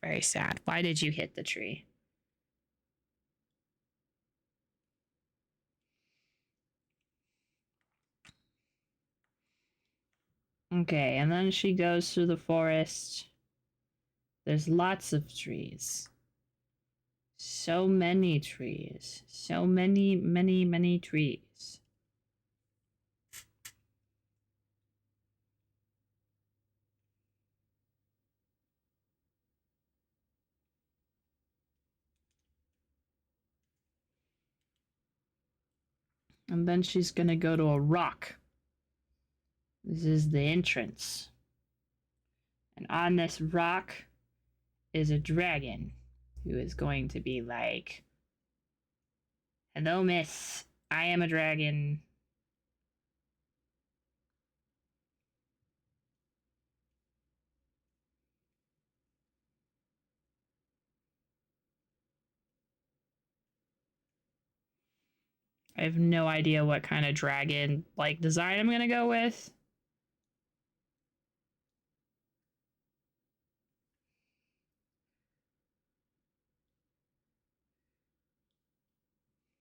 S3: Very sad. Why did you hit the tree? Okay, and then she goes through the forest. There's lots of trees. So many trees. So many, many, many trees. And then she's gonna go to a rock. This is the entrance. And on this rock is a dragon who is going to be like, "Hello, miss. I am a dragon." I have no idea what kind of dragon like design I'm gonna go with.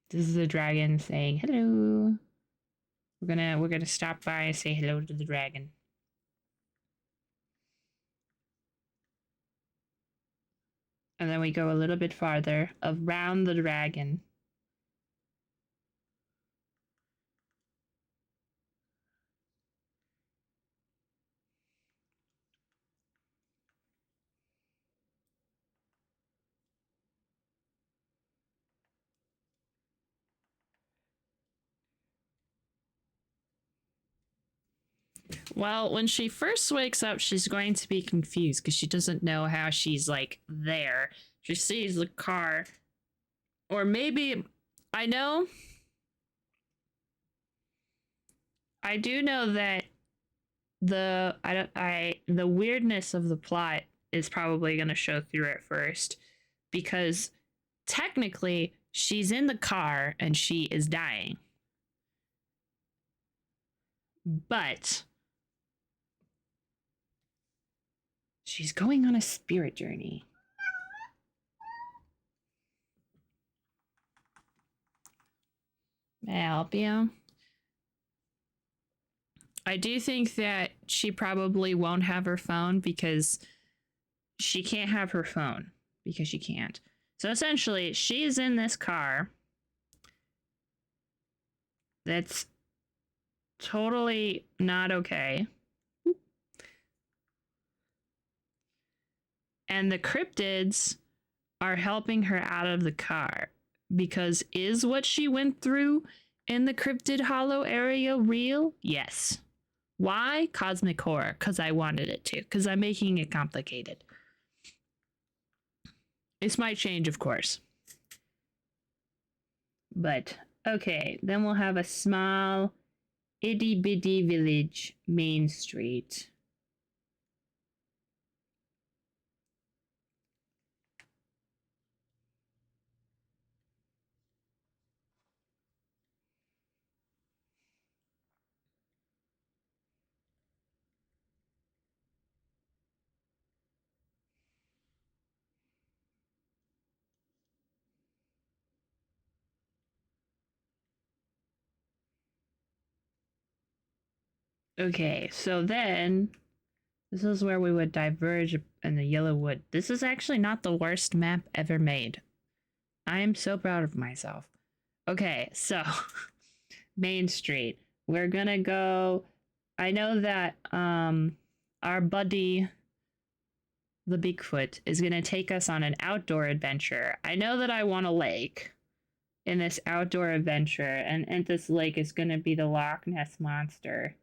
S3: This is a dragon saying hello. We're gonna stop by and say hello to the dragon. And then we go a little bit farther around the dragon. Well, when she first wakes up, she's going to be confused because she doesn't know how she's like there. She sees the car. Or maybe I do know that the weirdness of the plot is probably going to show through at first because technically she's in the car and she is dying. But she's going on a spirit journey. May I help you? I do think that she probably won't have her phone because she can't have her phone because she can't. So essentially, she's in this car that's totally not okay. And the cryptids are helping her out of the car because is what she went through in the cryptid hollow area real? Yes. Why? Cosmic horror. Because I wanted it to. Because I'm making it complicated. This might change, of course. But, okay. Then we'll have a small, itty-bitty village, Main Street. Okay, so then this is where we would diverge in the yellow wood. This is actually not the worst map ever made. I am so proud of myself. Okay, so Main Street. We're gonna go. I know that our buddy the Bigfoot is gonna take us on an outdoor adventure. I know that I want a lake in this outdoor adventure, and this lake is gonna be the Loch Ness Monster.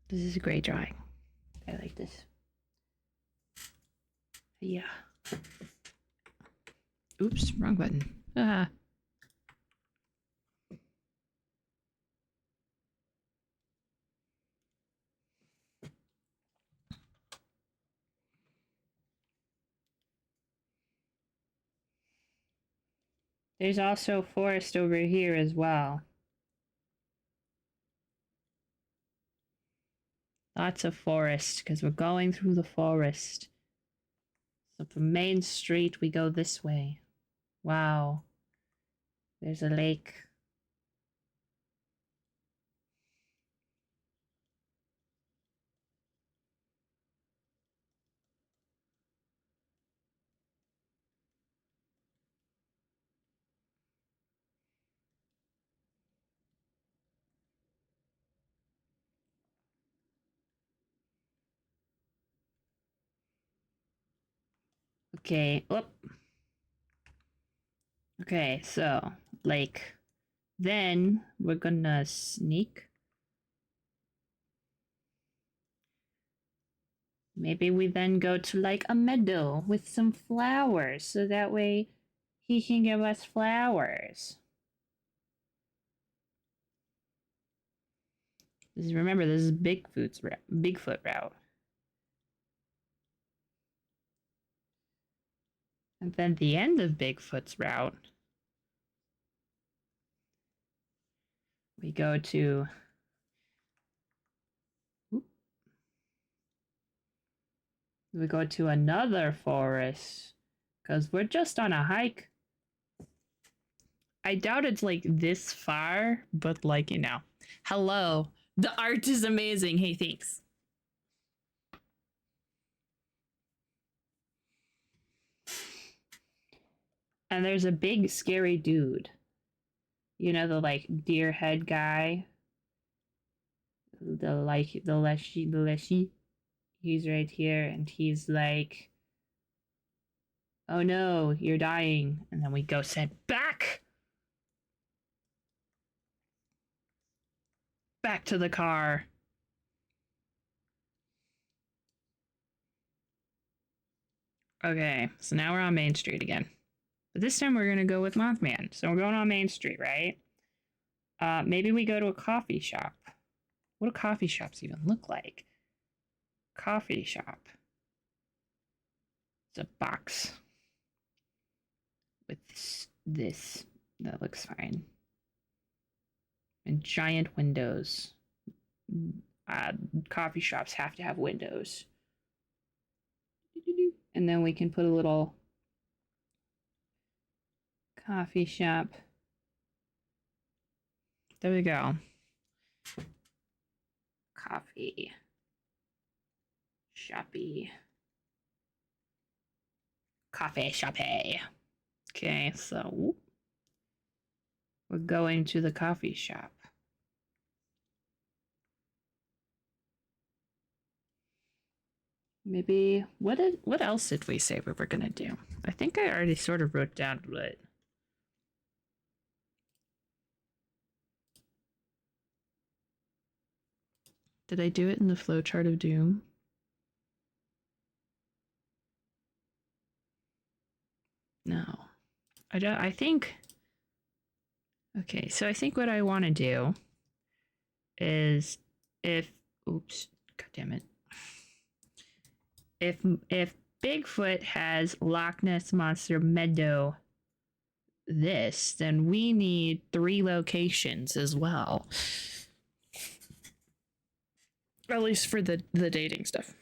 S3: This is a great drawing. I like this. Yeah. Oops, wrong button. Ah. There's also forest over here as well. Lots of forest, because we're going through the forest. So from Main Street, we go this way. Wow. There's a lake. Okay. Oh. Okay, so, like, then we're gonna sneak. Maybe we then go to, like, a meadow with some flowers, so that way he can give us flowers. Remember, this is Bigfoot route. And then the end of Bigfoot's route, we go to another forest because we're just on a hike. I doubt it's like this far, but like, hello, the art is amazing. Hey, thanks. And there's a big scary dude. The like deer head guy. The leshy. He's right here and he's like, oh no, you're dying. And then we go sent back to the car. Okay, so now we're on Main Street again. But this time we're going to go with Mothman. So we're going on Main Street, right? Maybe we go to a coffee shop. What do coffee shops even look like? Coffee shop. It's a box. With this. That looks fine. And giant windows. Coffee shops have to have windows. And then we can put a little coffee shop. There we go. Coffee. Shoppy. Coffee shoppy. Okay, so we're going to the coffee shop. Maybe what else did we say we were gonna do? I think I already sort of wrote down what. Did I do it in the flowchart of doom? No. I think. Okay, so I think what I want to do is oops, god damn it. If Bigfoot has Loch Ness Monster Meadow then we need 3 locations as well. At least for the dating stuff.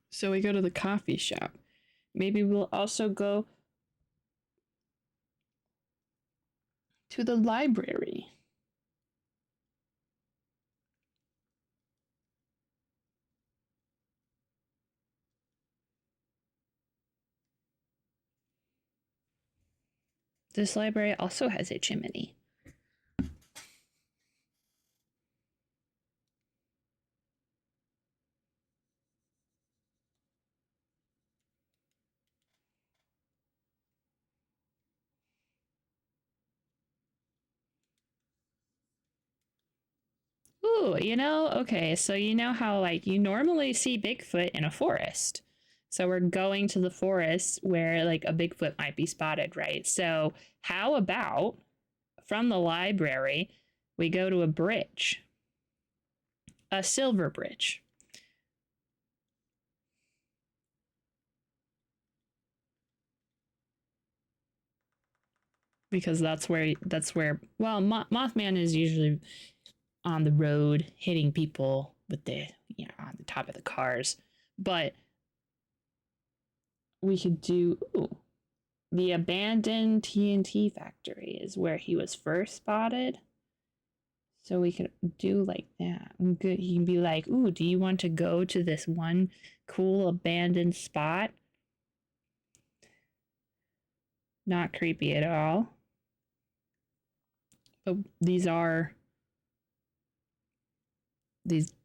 S3: So we go to the coffee shop. Maybe we'll also go to the library. This library also has a chimney. Ooh, okay, so how like you normally see Bigfoot in a forest. So we're going to the forest where like a Bigfoot might be spotted, right? So how about from the library, we go to a bridge, a silver bridge. Because that's where well, Mothman is usually on the road hitting people with the on the top of the cars, but we could do the abandoned TNT factory is where he was first spotted, so we could do like that. He can be like, ooh, do you want to go to this one cool abandoned spot? Not creepy at all, but these are these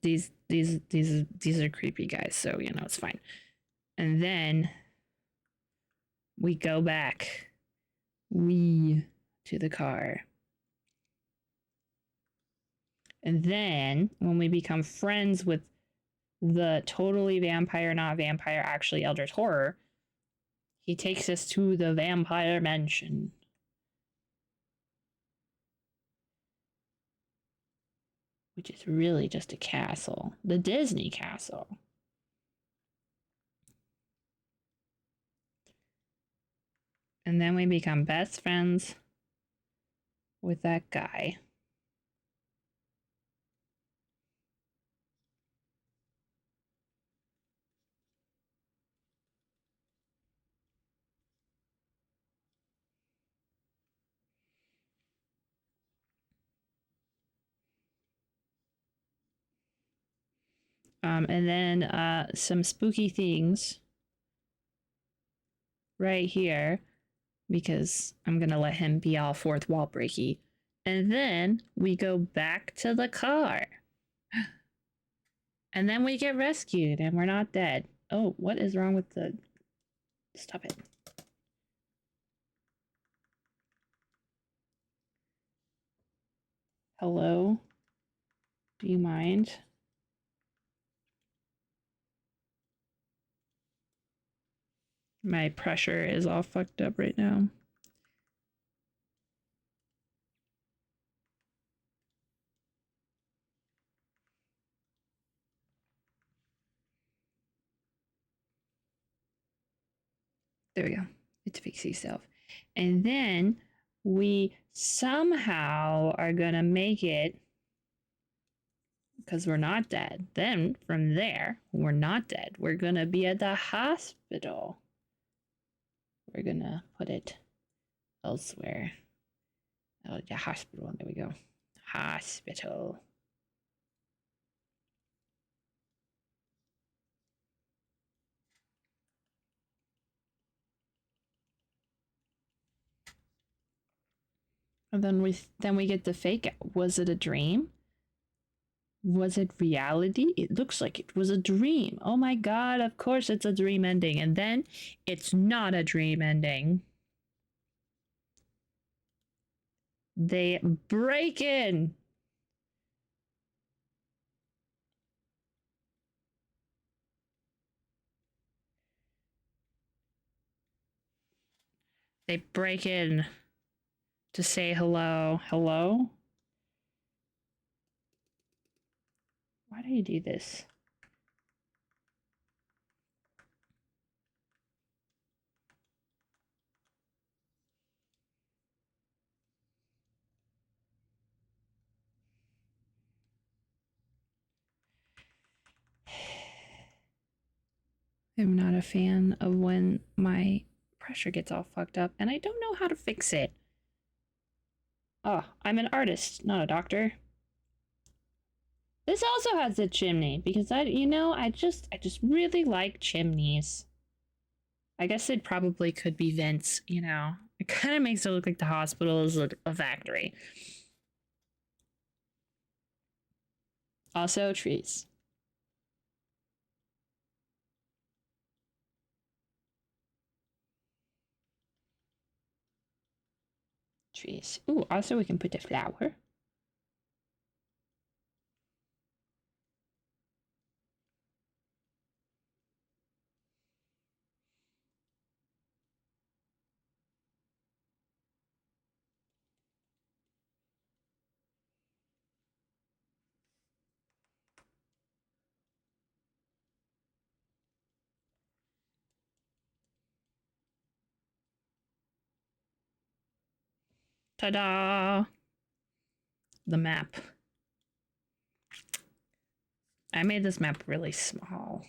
S3: are creepy guys, so you know it's fine. And then we go back to the car. And then when we become friends with the totally vampire, not vampire, actually Eldritch Horror, he takes us to the vampire mansion. Which is really just a castle. The Disney castle. And then we become best friends with that guy. And then some spooky things right here, because I'm gonna let him be all fourth wall breaky. And then we go back to the car. And then we get rescued and we're not dead. Oh, what is wrong with the... Stop it. Hello? Do you mind? My pressure is all fucked up right now. There we go. It's fixing itself. And then we somehow are gonna make it, because we're not dead. Then from there, we're not dead. We're gonna be at the hospital. We're gonna put it elsewhere. Oh, the hospital. There we go. Hospital. And then we get the fake out. Was it a dream? Was it reality? It looks like it was a dream. Oh my god, of course it's a dream ending. And then it's not a dream ending. They break in. They break in to say hello. Hello? Why do you do this? I'm not a fan of when my pressure gets all fucked up and I don't know how to fix it. Oh, I'm an artist, not a doctor. This also has a chimney because I just really like chimneys. I guess it probably could be vents, you know. It kind of makes it look like the hospital is a factory. Also, trees. Trees. Ooh, also we can put a flower. Ta-da! The map. I made this map really small.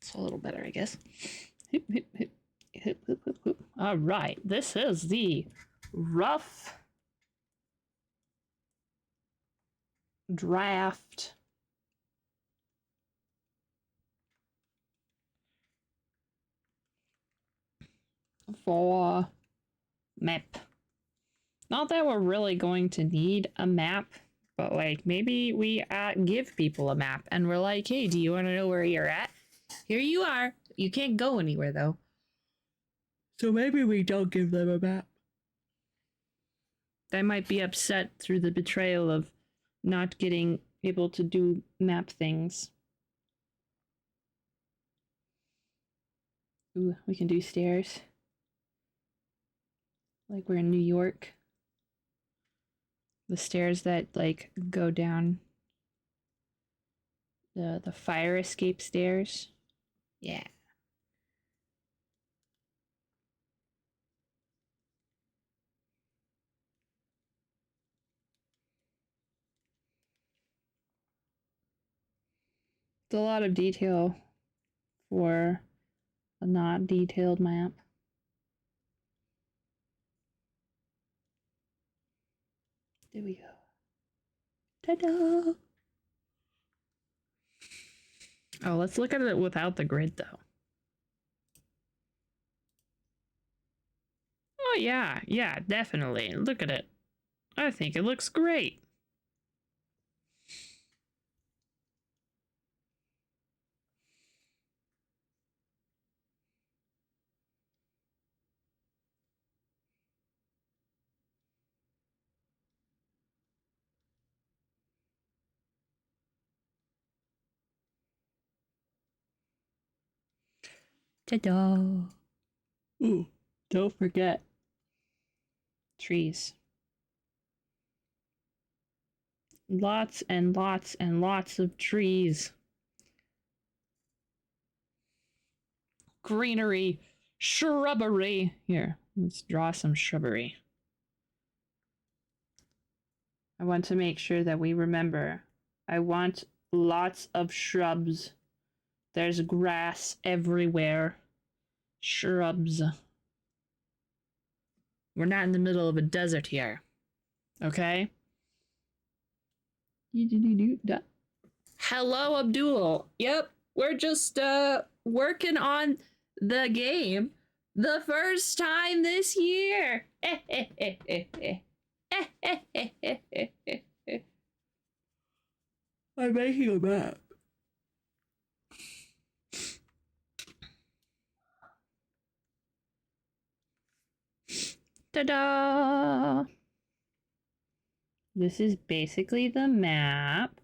S3: It's a little better, I guess. All right, this is the rough draft. For map. Not that we're really going to need a map, but like maybe we give people a map and we're like, hey, do you want to know where you're at? Here you are. You can't go anywhere though. So maybe we don't give them a map. They might be upset through the betrayal of not getting able to do map things. Ooh, we can do stairs. Like we're in New York. The stairs that like go down the fire escape stairs. Yeah. It's a lot of detail for a not detailed map. There we go. Ta-da! Oh, let's look at it without the grid, though. Oh, yeah. Yeah, definitely. Look at it. I think it looks great. Ta-da! Ooh, don't forget. Trees. Lots and lots and lots of trees. Greenery. Shrubbery. Here, let's draw some shrubbery. I want to make sure that we remember. I want lots of shrubs. There's grass everywhere. Shrubs. We're not in the middle of a desert here. Okay? Hello, Abdul. Yep, we're just working on the game the first time this year. I'm making a map. Ta-da! This is basically the map.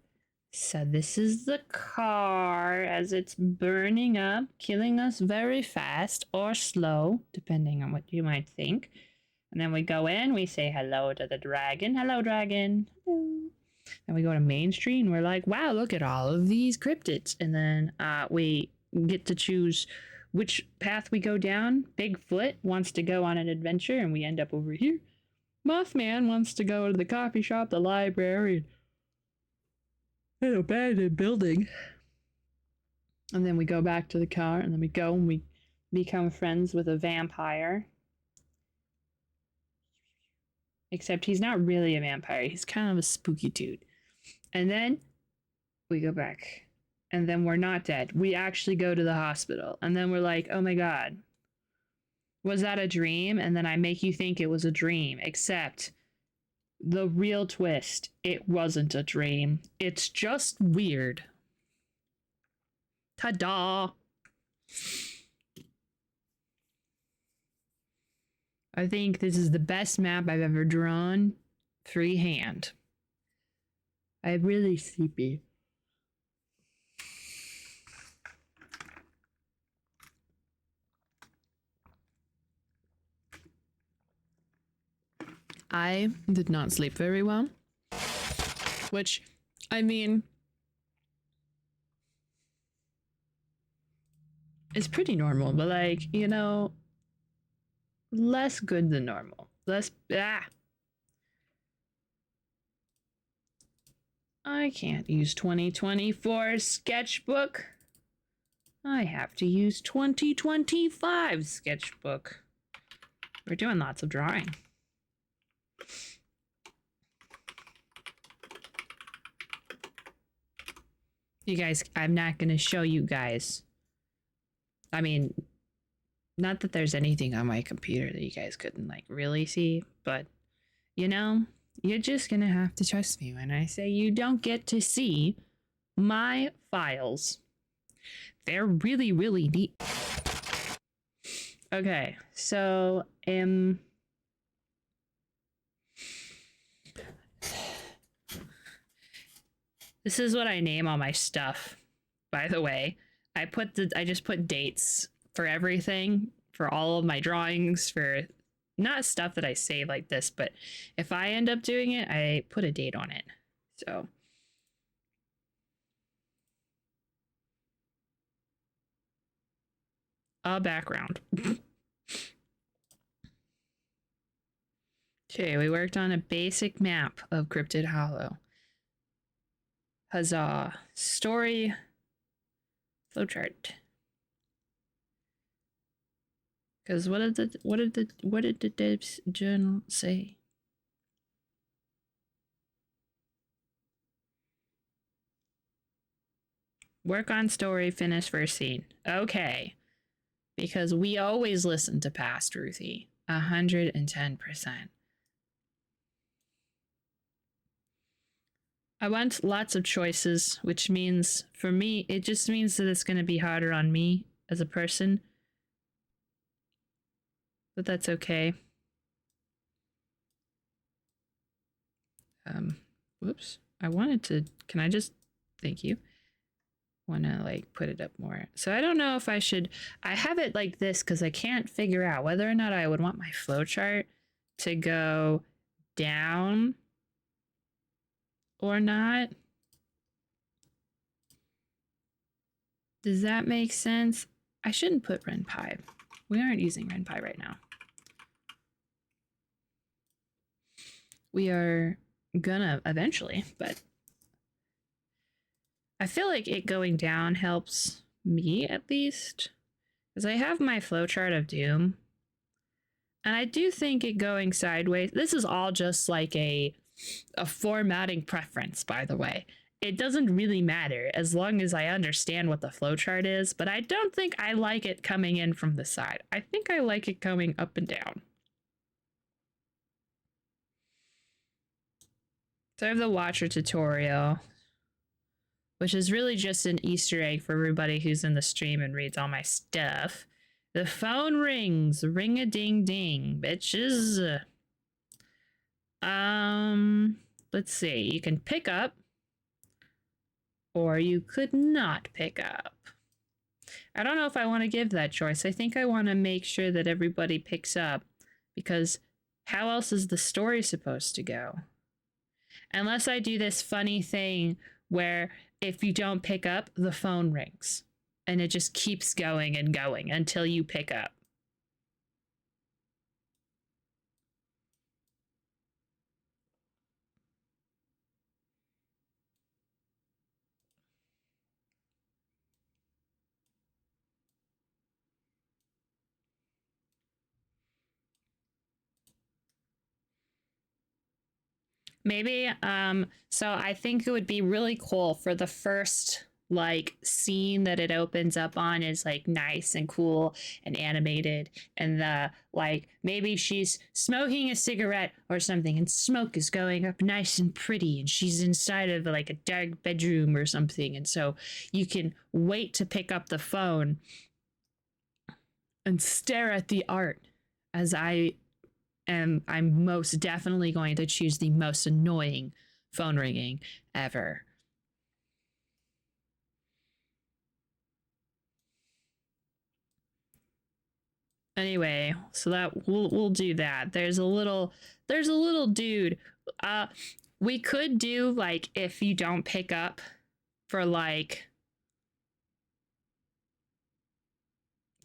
S3: So this is the car as it's burning up, killing us very fast or slow, depending on what you might think. And then we go in, we say hello to the dragon. Hello, dragon. Hello. And we go to Main Street and we're like, wow, look at all of these cryptids. And then we get to choose which path we go down. Bigfoot wants to go on an adventure and we end up over here. Mothman wants to go to the coffee shop, the library, an abandoned building. And then we go back to the car and then we go and we become friends with a vampire. Except he's not really a vampire. He's kind of a spooky dude. And then we go back. And then we're not dead. We actually go to the hospital. And then we're like, oh my God. Was that a dream? And then I make you think it was a dream. Except the real twist, it wasn't a dream. It's just weird. Ta-da! I think this is the best map I've ever drawn freehand. I'm really sleepy. I did not sleep very well. Which, I mean, is pretty normal, but like, you know, less good than normal. I can't use 2024 sketchbook. I have to use 2025 sketchbook. We're doing lots of drawing. You guys, I'm not going to show you guys. I mean, not that there's anything on my computer that you guys couldn't like really see, but you know, you're just going to have to trust me when I say you don't get to see my files. They're really, really neat. Okay, so this is what I name all my stuff, by the way. I just put dates for everything, for all of my drawings, for not stuff that I save like this, but if I end up doing it, I put a date on it. So a background. Okay, we worked on a basic map of Cryptid Hollow. Huzzah. Story flowchart. Because what did the devs journal say? Work on story, finish first scene. Okay. Because we always listen to past Ruthie. 110%. I want lots of choices, which means, for me, it just means that it's going to be harder on me as a person. But that's okay. Whoops. I wanted to, can I just, thank you. Want to like put it up more. So I don't know if I should, I have it like this because I can't figure out whether or not I would want my flowchart to go down or not. Does that make sense? I shouldn't put RenPy. We aren't using RenPy right now. We are gonna eventually, but I feel like it going down helps me at least, because I have my flowchart of doom, and I do think it going sideways. This is all just like a formatting preference, by the way. It doesn't really matter as long as I understand what the flowchart is, but I don't think I like it coming in from the side. I think I like it going up and down. So I have the watcher tutorial, which is really just an Easter egg for everybody who's in the stream and reads all my stuff. The phone rings, ring-a-ding-ding, bitches. Let's see, you can pick up, or you could not pick up. I don't know if I want to give that choice. I think I want to make sure that everybody picks up, because how else is the story supposed to go? Unless I do this funny thing where if you don't pick up, the phone rings. And it just keeps going and going until you pick up. Maybe, so I think it would be really cool for the first like scene that it opens up on is like nice and cool and animated, and the like maybe she's smoking a cigarette or something and smoke is going up nice and pretty and she's inside of like a dark bedroom or something, and so you can wait to pick up the phone and stare at the art as I'm most definitely going to choose the most annoying phone ringing ever. Anyway, so that we'll do that. There's a little dude. We could do like if you don't pick up for like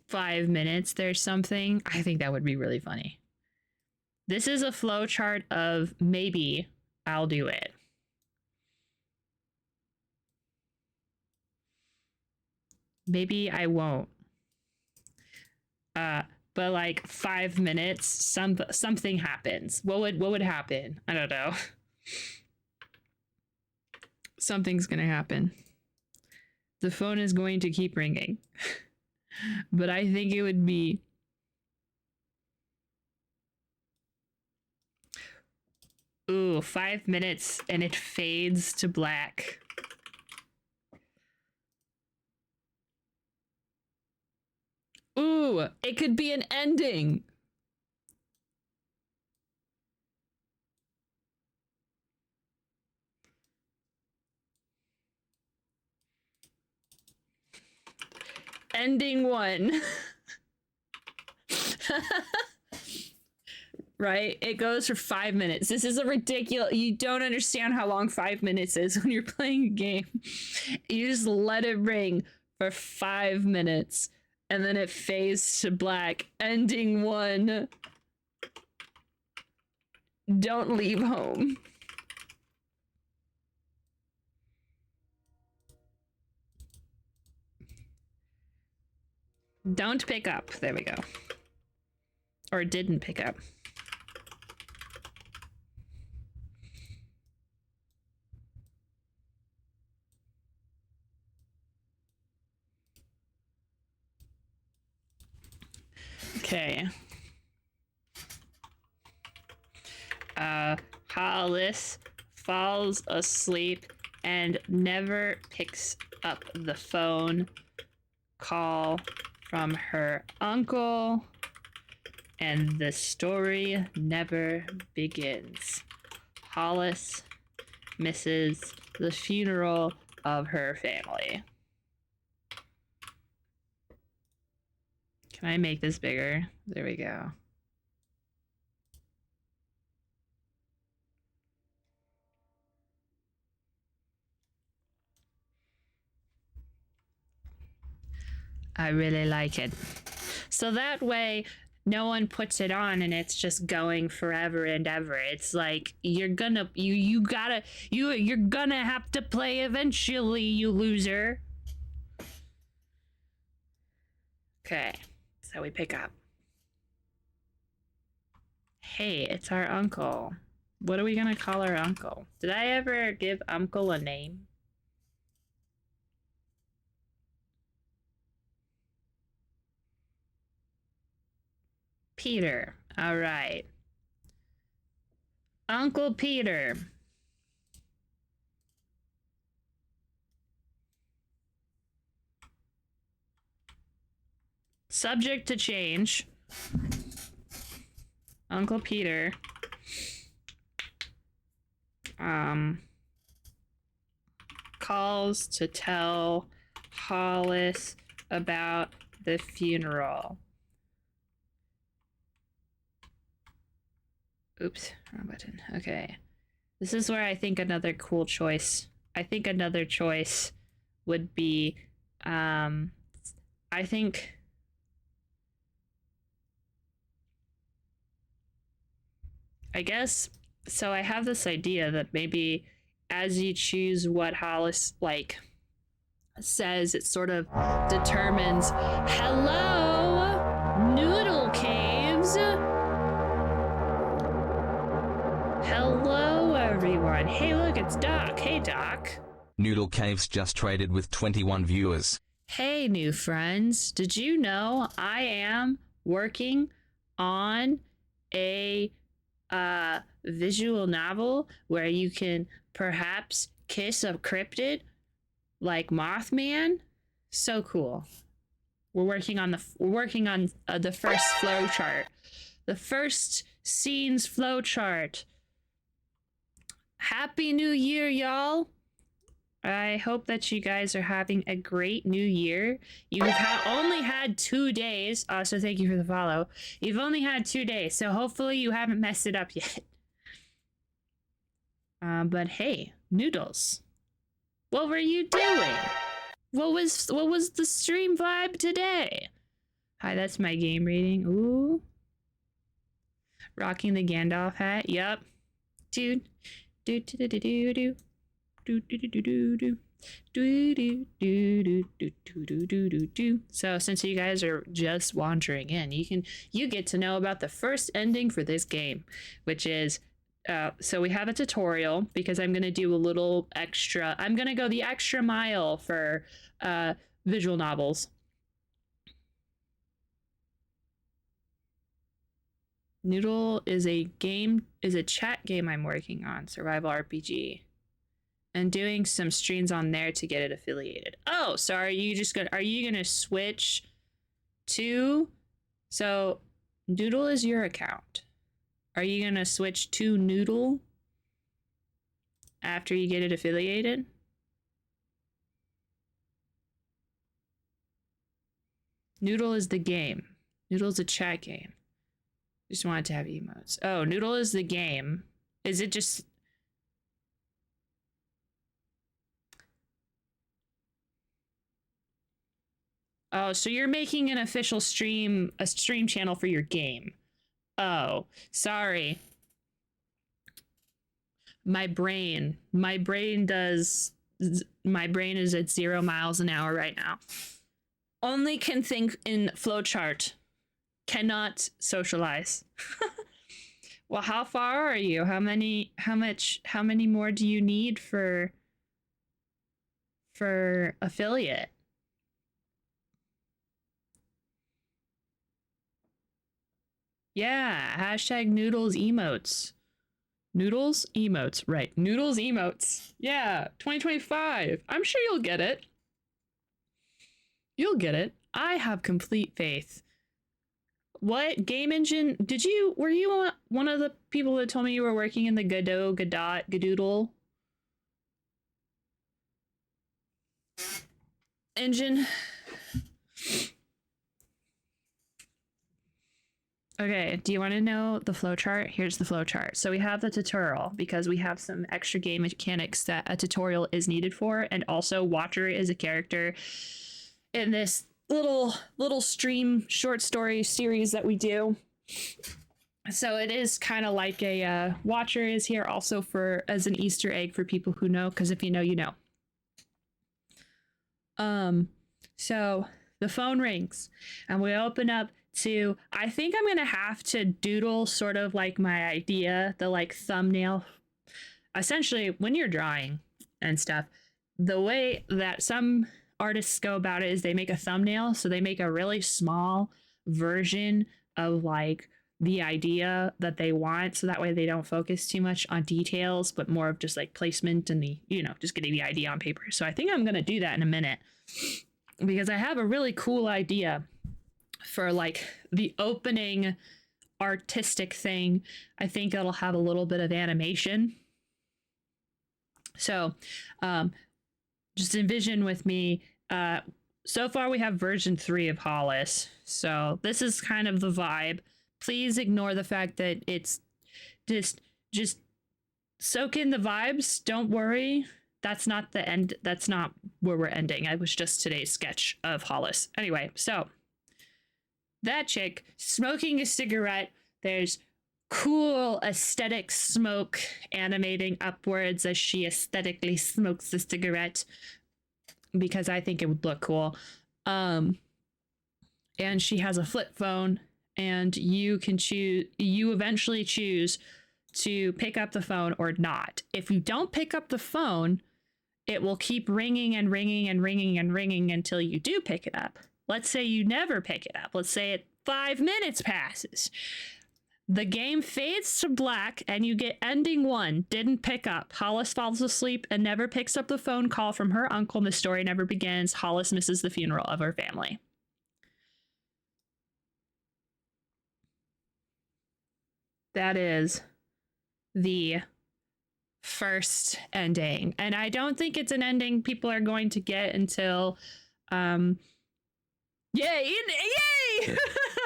S3: 5 minutes, there's something. I think that would be really funny. This is a flowchart of maybe I'll do it. Maybe I won't. But like 5 minutes, something happens. What would happen? I don't know. Something's gonna happen. The phone is going to keep ringing. But I think it would be... Ooh, 5 minutes and it fades to black. Ooh, it could be an ending. Ending 1. Right? It goes for 5 minutes. This is a ridiculous... You don't understand how long 5 minutes is when you're playing a game. You just let it ring for 5 minutes. And then it fades to black. Ending 1. Don't leave home. Don't pick up. There we go. Or didn't pick up. Okay. Hollis falls asleep and never picks up the phone call from her uncle, and the story never begins. Hollis misses the funeral of her family. Can I make this bigger? There we go. I really like it. So that way, no one puts it on and it's just going forever and ever. It's like you're gonna have to play eventually, you loser. Okay, so we pick up. Hey, it's our uncle. What are we gonna call our uncle? Did I ever give uncle a name? Peter. All right. Uncle Peter. Subject to change. Uncle Peter. Calls to tell Hollis about the funeral. Oops, wrong button. Okay. This is where I think another cool choice. I think another choice would be, I guess, so I have this idea that maybe as you choose what Hollis, like, says, it sort of determines, hello, Noodle Caves. Hello, everyone. Hey, look, it's Doc. Hey, Doc.
S5: Noodle Caves just traded with 21 viewers.
S3: Hey, new friends. Did you know I am working on a visual novel where you can perhaps kiss a cryptid like Mothman? So cool. We're working on the first flow chart. The first scenes flow chart. Happy New Year, y'all. I hope that you guys are having a great new year. You've only had 2 days. So thank you for the follow. You've only had 2 days, so hopefully you haven't messed it up yet. But hey, Noodles, what were you doing? What was the stream vibe today? Hi, that's my game rating. Ooh. Rocking the Gandalf hat. Yep. Dude. Do do do do do do. Do do do do do do. Do do do do do do do do do. So since you guys are just wandering in, you get to know about the first ending for this game, which is So we have a tutorial because I'm going to do a little extra. I'm going to go the extra mile for visual novels. Noodle is a chat game I'm working on, survival RPG. And doing some streams on there to get it affiliated. Oh, so are you gonna switch to, so Noodle is your account. Are you gonna switch to Noodle after you get it affiliated? Noodle is the game. Noodle's a chat game. Just wanted to have emotes. Oh, Noodle is the game. Is it just... Oh, so you're making an official a stream channel for your game. Oh, sorry. My brain is at 0 miles an hour right now. Only can think in flowchart. Cannot socialize. Well, how far are you? How many more do you need for affiliate? Yeah, hashtag noodles emotes. Noodles emotes, right. Noodles emotes. Yeah, 2025. I'm sure you'll get it. You'll get it. I have complete faith. What game engine were you one of the people that told me you were working in the Gadoodle engine? Okay, do you want to know the flowchart? Here's the flowchart. So we have the tutorial because we have some extra game mechanics that a tutorial is needed for, and also Watcher is a character in this little stream short story series that we do. So it is kind of like a Watcher is here also as an Easter egg for people who know, because if you know, you know. So the phone rings and we open up to, I think I'm gonna have to doodle sort of like my idea, the like thumbnail. Essentially, when you're drawing and stuff, the way that some artists go about it is they make a thumbnail, so they make a really small version of like the idea that they want, so that way they don't focus too much on details but more of just like placement and the, just getting the idea on paper. So I think I'm gonna do that in a minute because I have a really cool idea for like the opening artistic thing. I think it'll have a little bit of animation. So just envision with me. So far we have version 3 of Hollis. So this is kind of the vibe. Please ignore the fact that it's just soak in the vibes. Don't worry. That's not the end. That's not where we're ending. It was just today's sketch of Hollis. Anyway, so that chick smoking a cigarette. There's cool aesthetic smoke animating upwards as she aesthetically smokes the cigarette because I think it would look cool. And she has a flip phone, and you eventually choose to pick up the phone or not. If you don't pick up the phone, it will keep ringing and ringing and ringing and ringing until you do pick it up. Let's say you never pick it up. Let's say 5 minutes passes. The game fades to black and you get ending 1, didn't pick up. Hollis falls asleep and never picks up the phone call from her uncle, and the story never begins. Hollis misses the funeral of her family. That is the first ending. And I don't think it's an ending people are going to get until yay!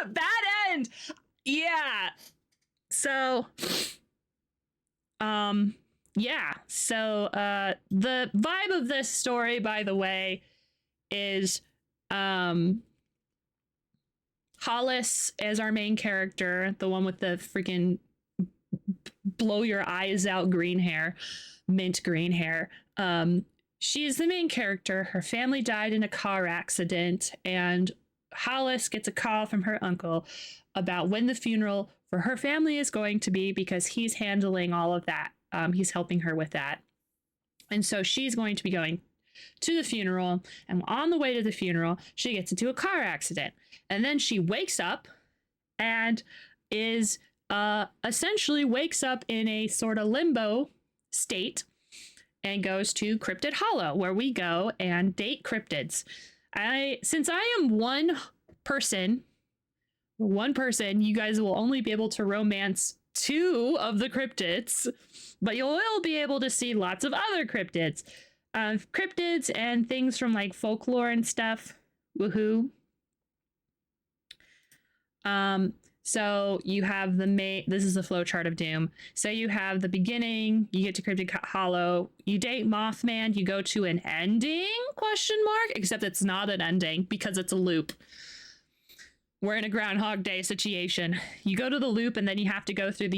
S3: Bad end. Yeah. So yeah. So the vibe of this story, by the way, is Hollis as our main character, the one with the freaking blow your eyes out green hair, mint green hair. She's the main character. Her family died in a car accident, and Hollis gets a call from her uncle about when the funeral for her family is going to be, because he's handling all of that. He's helping her with that. And so she's going to be going to the funeral, and on the way to the funeral, she gets into a car accident. And then she wakes up and is essentially wakes up in a sort of limbo state and goes to Cryptid Hollow, where we go and date cryptids. Since I am one person, you guys will only be able to romance 2 of the cryptids, but you will be able to see lots of other cryptids. Cryptids and things from like folklore and stuff. Woohoo. So you have this is the flowchart of doom. So you have the beginning, you get to Cryptid Hollow, you date Mothman, you go to an ending, ? Except it's not an ending because it's a loop. We're in a Groundhog Day situation. You go to the loop and then you have to go through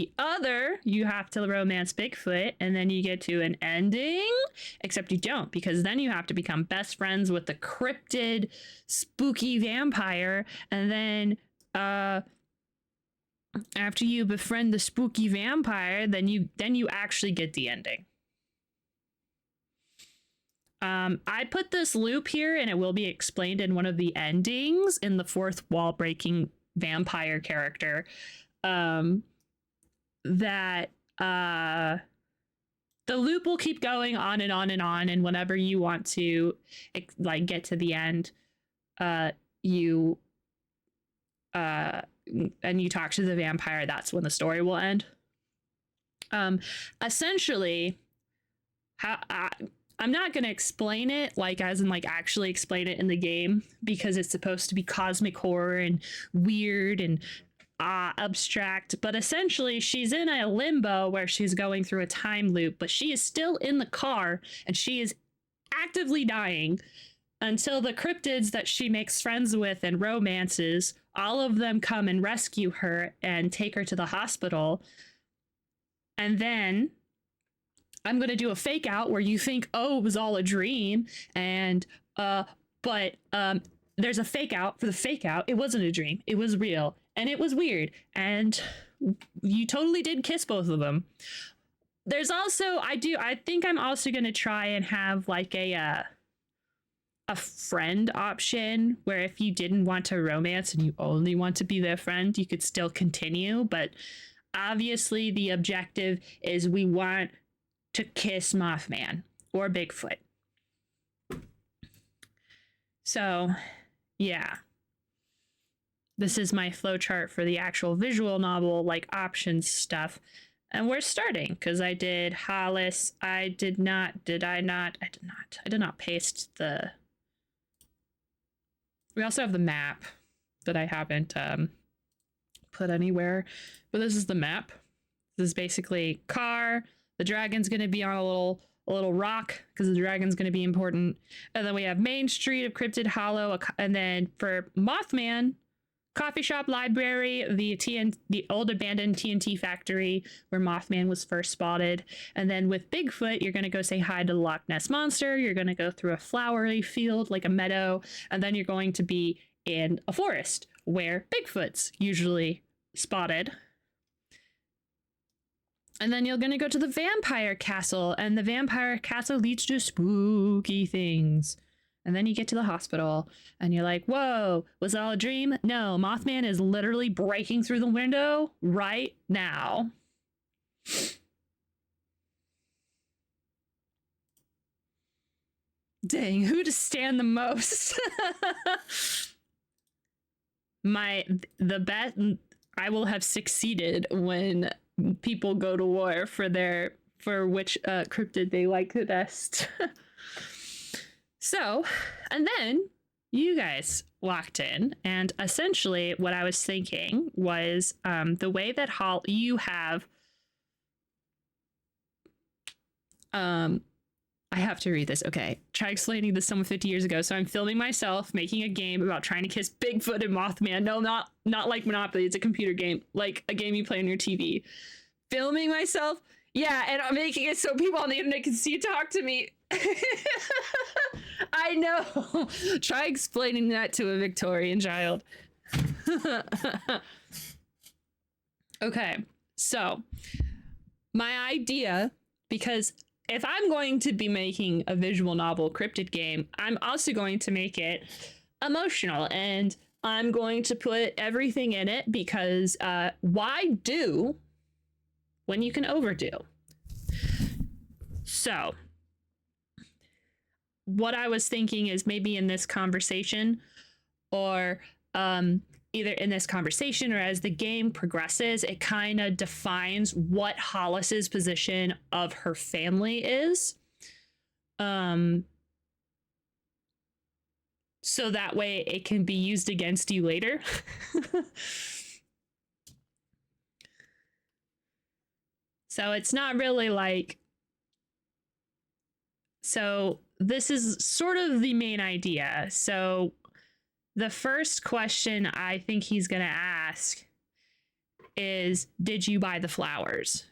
S3: you have to romance Bigfoot, and then you get to an ending, except you don't, because then you have to become best friends with the cryptid spooky vampire, and then after you befriend the spooky vampire, then you actually get the ending. I put this loop here, and it will be explained in one of the endings in the 4th wall breaking vampire character. That the loop will keep going on and on and on, and whenever you want to like get to the end, you and you talk to the vampire, that's when the story will end. Essentially, I'm not going to explain it like as in like actually explain it in the game, because it's supposed to be cosmic horror and weird and abstract, but essentially she's in a limbo where she's going through a time loop, but she is still in the car and she is actively dying until the cryptids that she makes friends with and romances, all of them come and rescue her and take her to the hospital. And then I'm going to do a fake out where you think, oh, it was all a dream. And, but there's a fake out for the fake out. It wasn't a dream. It was real. And it was weird. And you totally did kiss both of them. There's also, I think I'm also going to try and have like a friend option where if you didn't want to romance and you only want to be their friend, you could still continue. But obviously the objective is we want to kiss Mothman or Bigfoot. So yeah, this is my flowchart for the actual visual novel, like options stuff. And we're starting because I did Hollis. I did not paste the. We also have the map that I haven't put anywhere, but this is the map. This is basically car. The dragon's going to be on a little rock because the dragon's going to be important. And then we have Main Street of Cryptid Hollow. And then for Mothman, coffee shop, library, the old abandoned TNT factory where Mothman was first spotted. And then with Bigfoot, you're going to go say hi to the Loch Ness Monster. You're going to go through a flowery field like a meadow. And then you're going to be in a forest where Bigfoot's usually spotted. And then you're going to go to the vampire castle, and the vampire castle leads to spooky things. And then you get to the hospital and you're like, whoa, was it all a dream? No, Mothman is literally breaking through the window right now. Dang, who to stand the most? The bet I will have succeeded when people go to war for which cryptid they like the best. So, and then you guys locked in, and essentially what I was thinking was the way that you have I have to read this. Okay. Try explaining this to someone 50 years ago. So I'm filming myself making a game about trying to kiss Bigfoot and Mothman. No, not like Monopoly. It's a computer game, like a game you play on your TV. Filming myself. Yeah, and I'm making it so people on the internet can see talk to me. I know. Try explaining that to a Victorian child. Okay, so my idea, because if I'm going to be making a visual novel cryptid game, I'm also going to make it emotional, and I'm going to put everything in it because why do when you can overdo? So what I was thinking is maybe in this conversation, or either in this conversation or as the game progresses, it kind of defines what Hollis's position of her family is. So that way it can be used against you later. So it's not really like... So this is sort of the main idea. So the first question I think he's going to ask is, did you buy the flowers?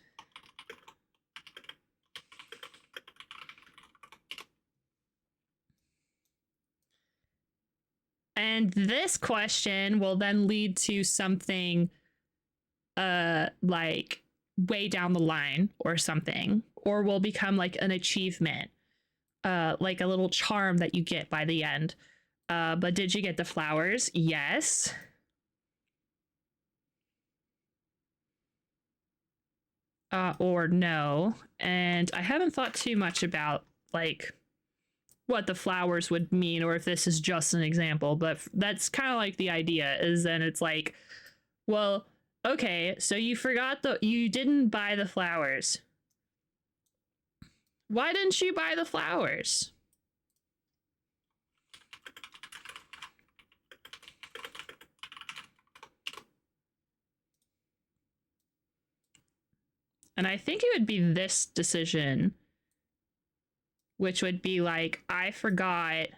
S3: And this question will then lead to something like way down the line or something, or will become like an achievement, like a little charm that you get by the end. But did you get the flowers? Yes. Or no. And I haven't thought too much about like what the flowers would mean, or if this is just an example, but that's kind of like the idea is then it's like, well, okay, so you didn't buy the flowers. Why didn't you buy the flowers? And I think it would be this decision, which would be like, I forgot.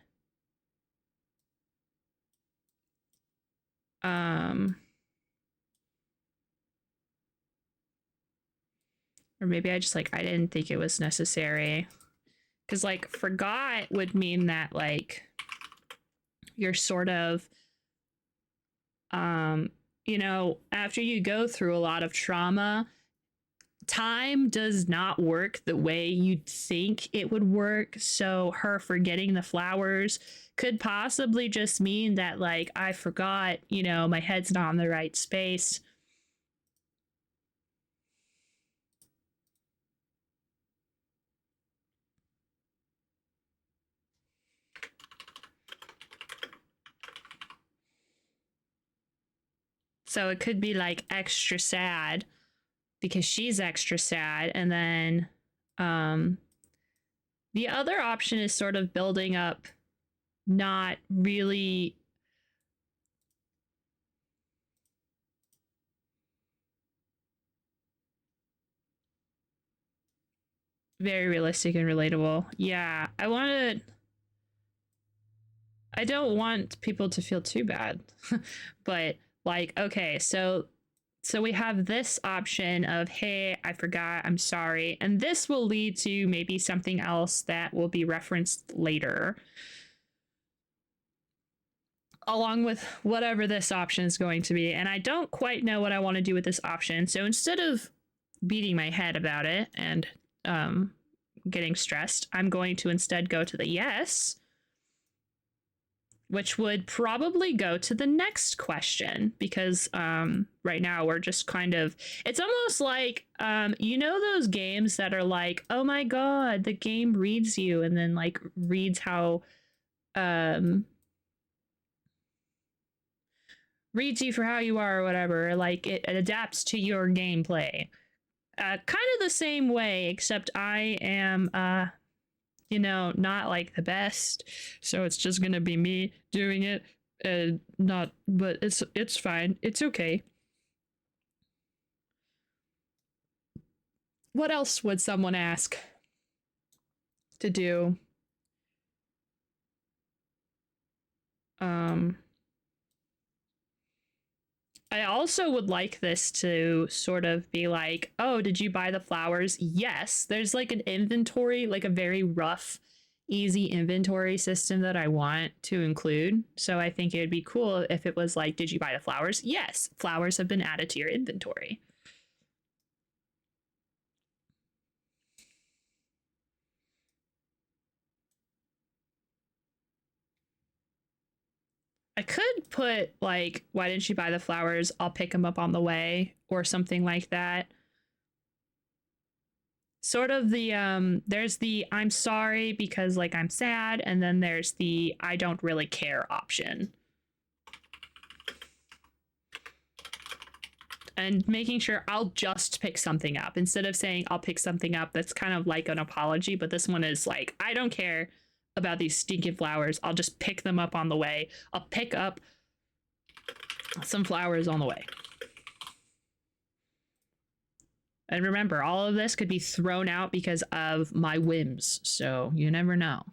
S3: Or maybe I just like, I didn't think it was necessary. Because like forgot would mean that like you're sort of, you know, after you go through a lot of trauma, time does not work the way you'd think it would work. So her forgetting the flowers could possibly just mean that like I forgot, you know, my head's not in the right space. So it could be like extra sad because she's extra sad. And then the other option is sort of building up, not really very realistic and relatable. Yeah, I don't want people to feel too bad. But like, okay, so we have this option of, hey, I forgot, I'm sorry. And this will lead to maybe something else that will be referenced later, along with whatever this option is going to be. And I don't quite know what I want to do with this option. So instead of beating my head about it and getting stressed, I'm going to instead go to the yes, which would probably go to the next question, because right now we're just kind of, it's almost like, you know, those games that are like, oh my god, the game reads you, and then like reads how reads you for how you are or whatever, like it adapts to your gameplay. Kind of the same way, except I am you know, not like the best, so it's just gonna be me doing it. Not, but it's fine. It's okay. What else would someone ask to do? I also would like this to sort of be like, oh, did you buy the flowers? Yes. There's like an inventory, like a very rough, easy inventory system that I want to include. So I think it would be cool if it was like, did you buy the flowers? Yes. Flowers have been added to your inventory. I could put like, why didn't you buy the flowers? I'll pick them up on the way, or something like that. Sort of the there's the I'm sorry because like I'm sad, and then there's the I don't really care option. And making sure I'll just pick something up instead of saying I'll pick something up. That's kind of like an apology, but this one is like, I don't care about these stinking flowers. I'll just pick them up on the way. I'll pick up some flowers on the way. And remember, all of this could be thrown out because of my whims, so you never know.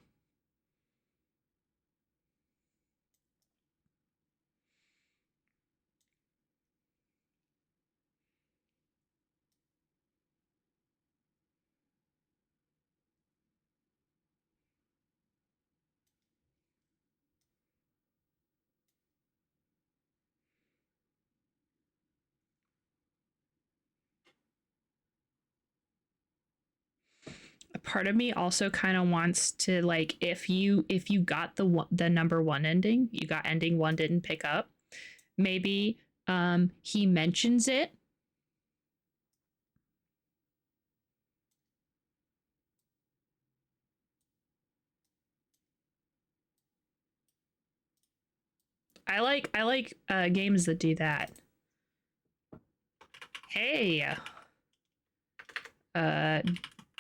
S3: A part of me also kind of wants to, like, if you got the number 1 ending, you got ending 1, didn't pick up, maybe he mentions it. I like games that do that. Hey,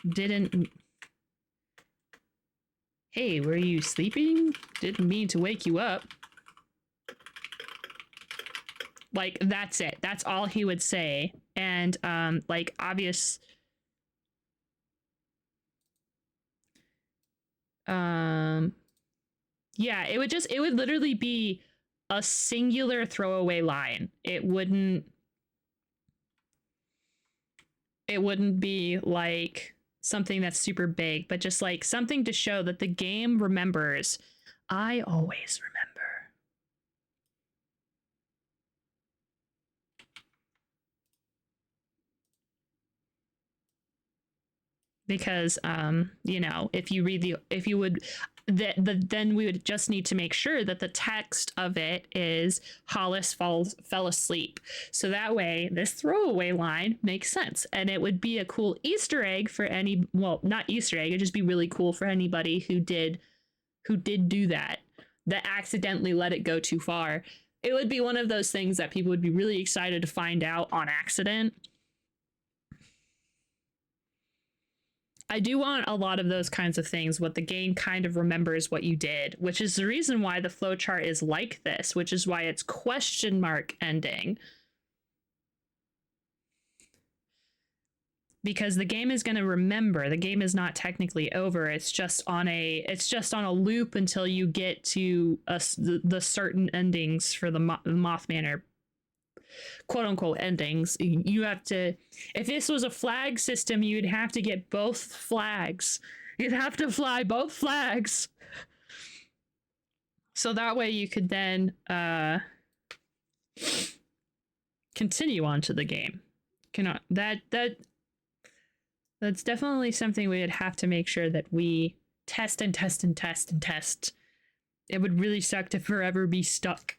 S3: didn't. Hey, were you sleeping? Didn't mean to wake you up. Like, that's it. That's all he would say. And like, obvious. Yeah, it would literally be a singular throwaway line. It wouldn't be like something that's super big, but just like something to show that the game remembers. I always remember. Because you know, then we would just need to make sure that the text of it is Hollis fell asleep, so that way this throwaway line makes sense, and it would be a cool Easter egg for any, well, not Easter egg, it'd just be really cool for anybody who did do that accidentally let it go too far. It would be one of those things that people would be really excited to find out on accident. I do want a lot of those kinds of things, what the game kind of remembers what you did, which is the reason why the flowchart is like this, which is why it's question mark ending. Because the game is going to remember. The game is not technically over. It's just on a loop until you get to the certain endings for the Mothman, or quote unquote endings. You have to, if this was a flag system, you'd have to get both flags. You'd have to fly both flags. So that way you could then continue on to the game. That's definitely something we would have to make sure that we test and test and test and test. It would really suck to forever be stuck.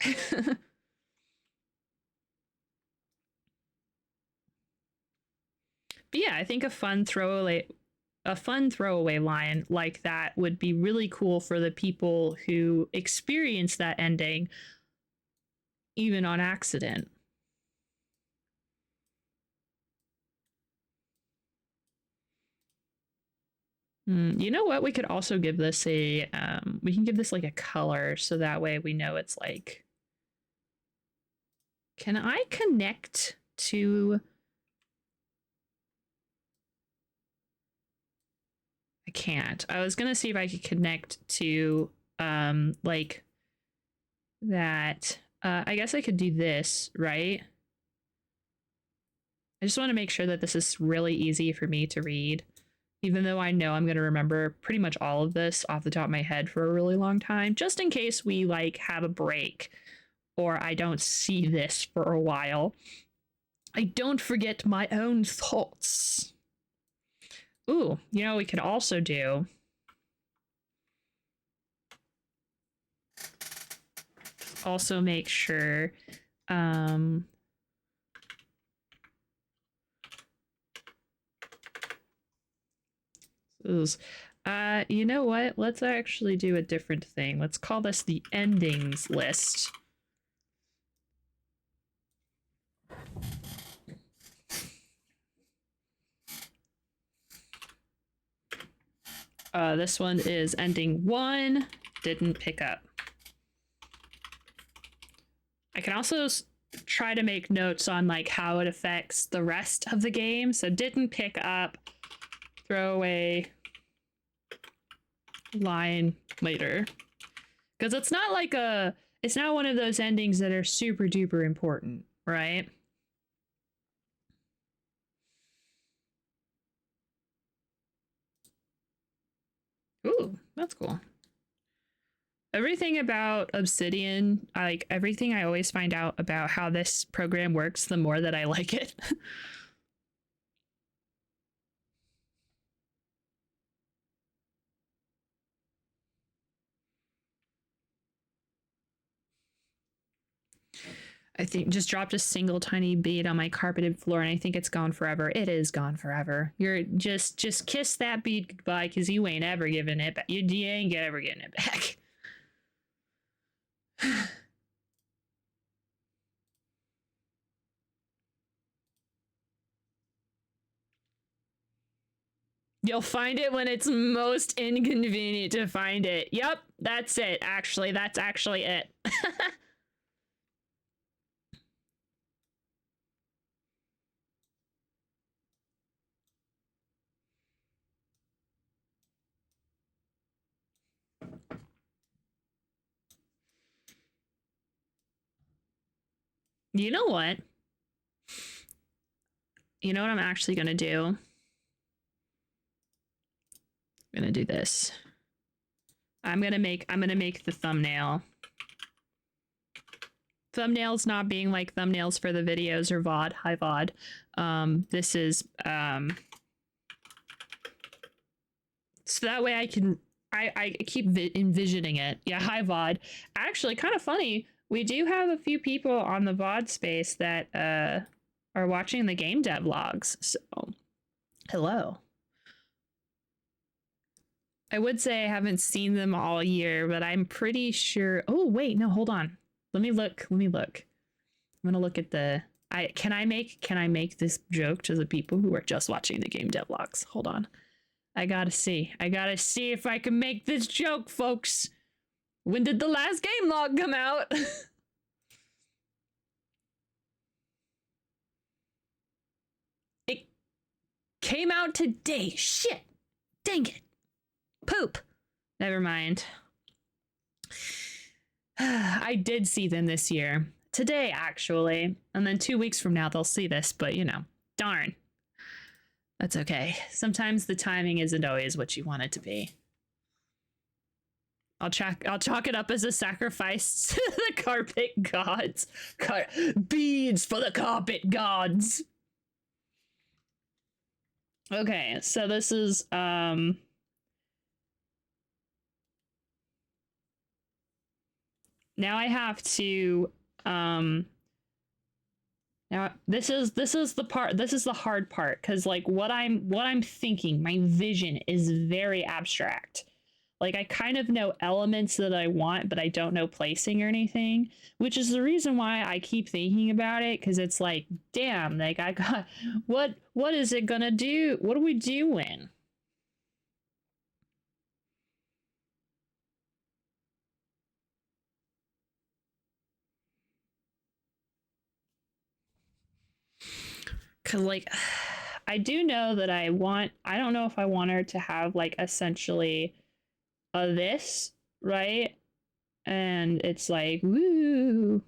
S3: But yeah, I think a fun throwaway line like that would be really cool for the people who experience that ending, even on accident. You know what? We could also give this we can give this like a color, so that way we know it's like. Can I connect to? I can't. I was gonna see if I could connect to like that. I guess I could do this, right? I just want to make sure that this is really easy for me to read, even though I know I'm going to remember pretty much all of this off the top of my head for a really long time, just in case we like have a break or I don't see this for a while. I don't forget my own thoughts. Ooh, you know, we could also do. also make sure you know what? Let's actually do a different thing. Let's call this the endings list. This one is ending 1, didn't pick up. I can also try to make notes on like how it affects the rest of the game. So didn't pick up, throw away line later. Because it's not like it's not one of those endings that are super duper important, right? Ooh, that's cool. Everything about Obsidian, like everything I always find out about how this program works, the more that I like it. I think just dropped a single tiny bead on my carpeted floor and I think it's gone forever. It is gone forever. You're just kiss that bead goodbye because you ain't ever giving it back. You ain't ever getting it back. You'll find it when it's most inconvenient to find it. Yep, that's it. Actually, that's actually it. You know what? You know what I'm actually gonna do? I'm gonna do this. I'm gonna make the thumbnail. Thumbnails not being like thumbnails for the videos or VoD. Hi VoD. This is so that way I can I keep envisioning it. Yeah, hi VoD. Actually, kind of funny. We do have a few people on the VoD space that are watching the game dev logs. So, hello. I would say I haven't seen them all year, but I'm pretty sure. Oh wait, no, hold on. Let me look. I'm gonna look at the. Can I make this joke to the people who are just watching the game dev logs? Hold on. I gotta see if I can make this joke, folks. When did the last game log come out? It came out today. Shit. Dang it. Poop. Never mind. I did see them this year. Today, actually. And then 2 weeks from now, they'll see this, but you know, darn. That's okay. Sometimes the timing isn't always what you want it to be. I'll chalk it up as a sacrifice to the carpet gods. Beads for the carpet gods. Okay, so this is now I have to now this is the hard part because like what I'm thinking, my vision is very abstract. Like I kind of know elements that I want, but I don't know placing or anything, which is the reason why I keep thinking about it, because it's like, damn, like I got what is it gonna do? What are we doing? Cause like I do know that I don't know if I want her to have like essentially this, right? And it's like, woo.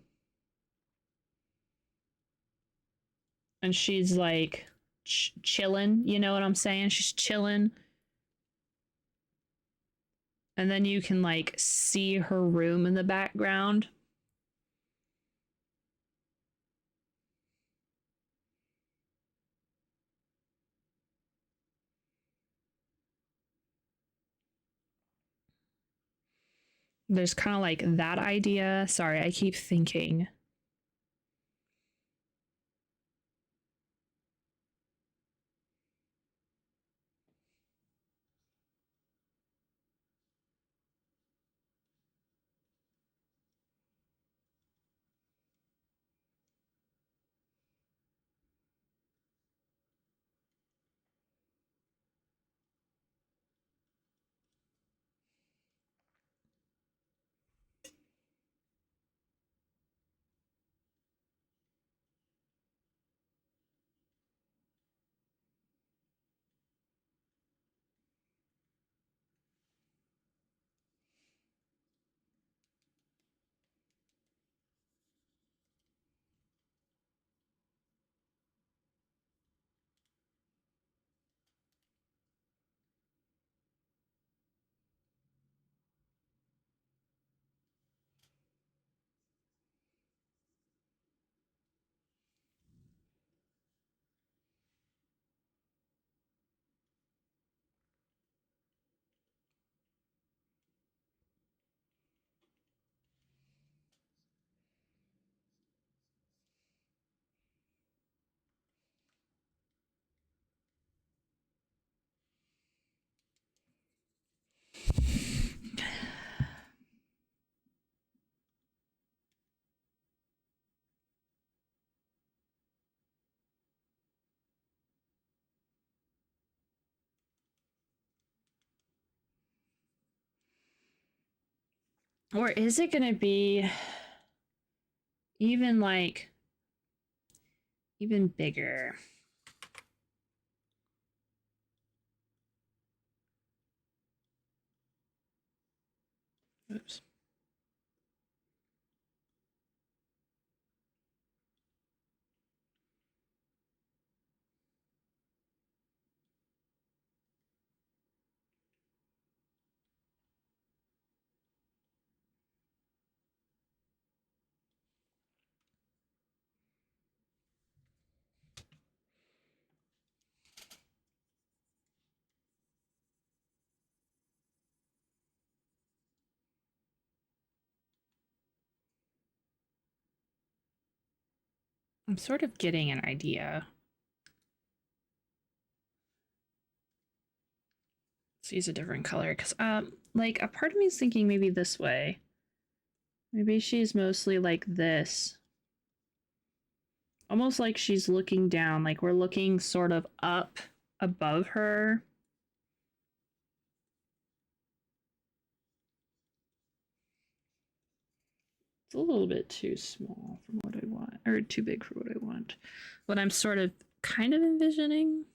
S3: And she's like chilling, you know what I'm saying? She's chilling. And then you can like see her room in the background. There's kind of like that idea. Sorry, I keep thinking. Or is it going to be even like even bigger? Oops. I'm sort of getting an idea. Let's use a different color because like a part of me is thinking maybe this way. Maybe she's mostly like this. Almost like she's looking down, like we're looking sort of up above her. It's a little bit too small from what I want, or too big for what I want. What I'm sort of kind of envisioning.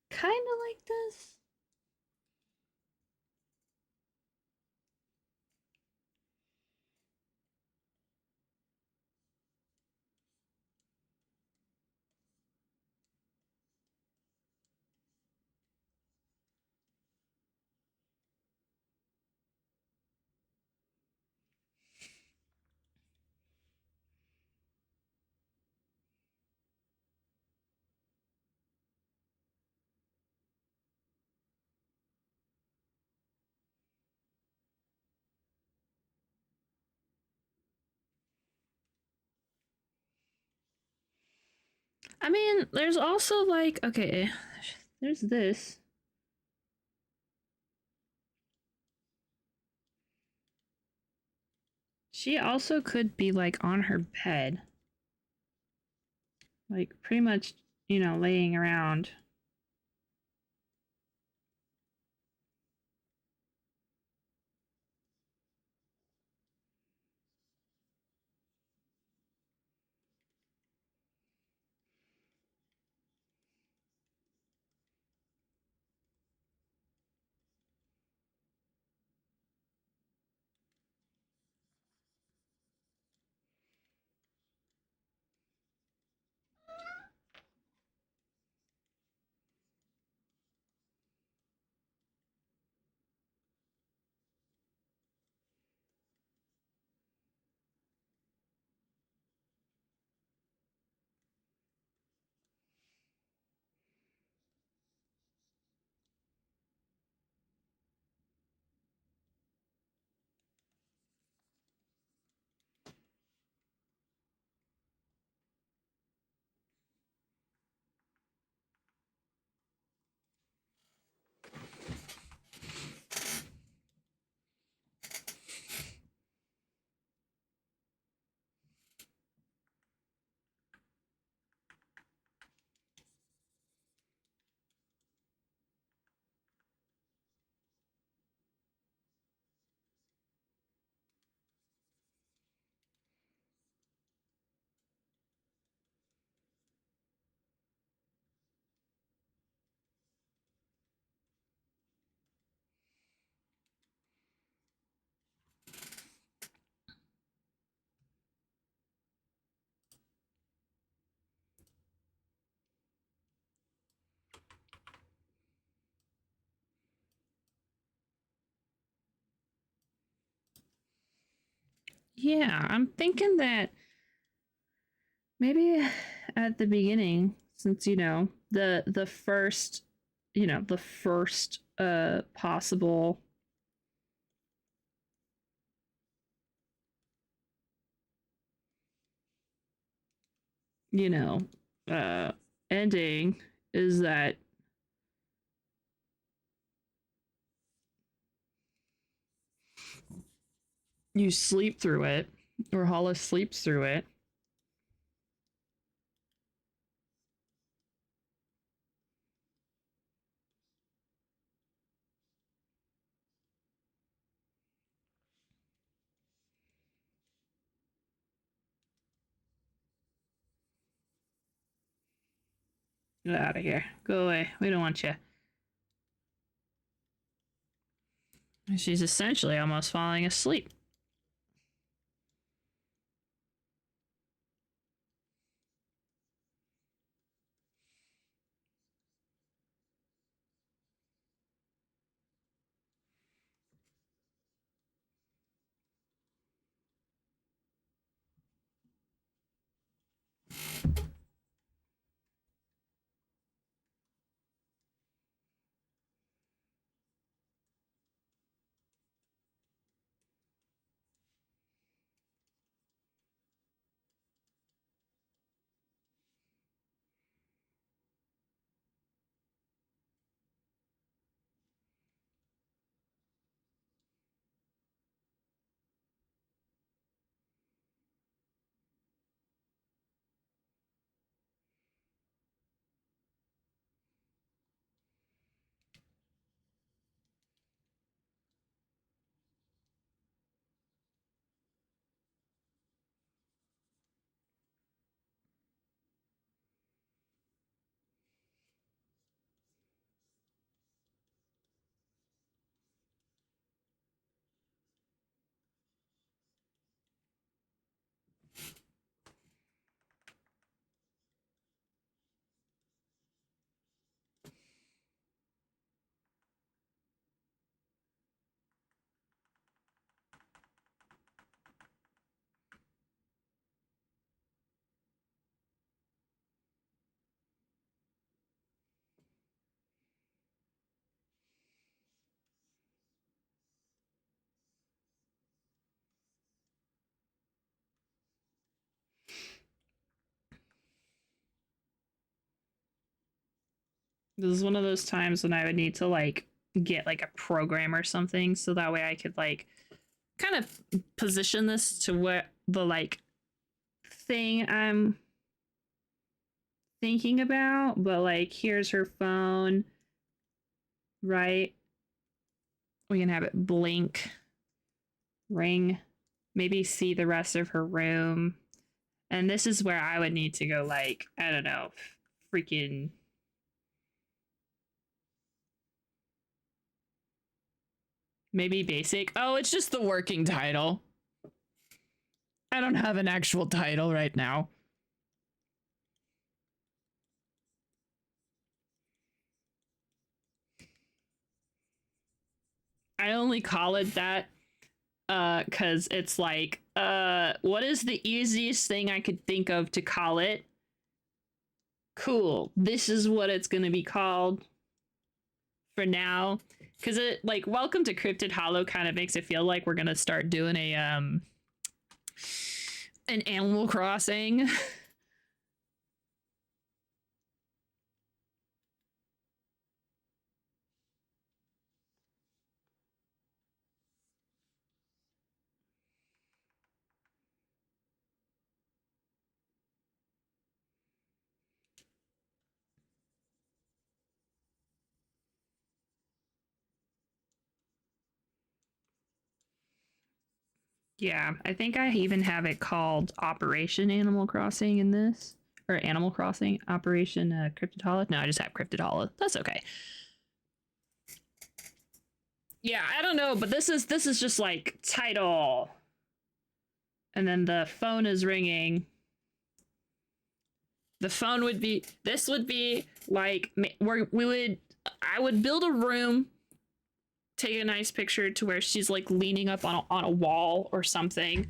S3: Kind of like this. I mean, there's also like, okay, there's this. She also could be like on her bed. Like pretty much, laying around. Yeah, I'm thinking that maybe at the beginning, since the first, the first possible you know uh ending is that you sleep through it, or Hollis sleeps through it. Get out of here. Go away. We don't want you. She's essentially almost falling asleep. This is one of those times when I would need to like get like a program or something so that way I could like kind of position this to what the like thing I'm thinking about. But like, here's her phone, right? We can have it blink, ring, maybe see the rest of her room. And this is where I would need to go like, I don't know, freaking maybe basic. Oh, it's just the working title. I don't have an actual title right now. I only call it that cuz it's like what is the easiest thing I could think of to call it? Cool. This is what it's going to be called for now, cuz it like Welcome to Cryptid Hollow kind of makes it feel like we're going to start doing a an Animal Crossing. Yeah, I think I even have it called Operation Animal Crossing in this, or Animal Crossing Operation Cryptid Hollow. No, I just have Cryptid Hollow. That's okay. Yeah, I don't know, but this is just like title, and then the phone is ringing. The phone would be, this would be like I would build a room, take a nice picture to where she's like leaning up on a wall or something.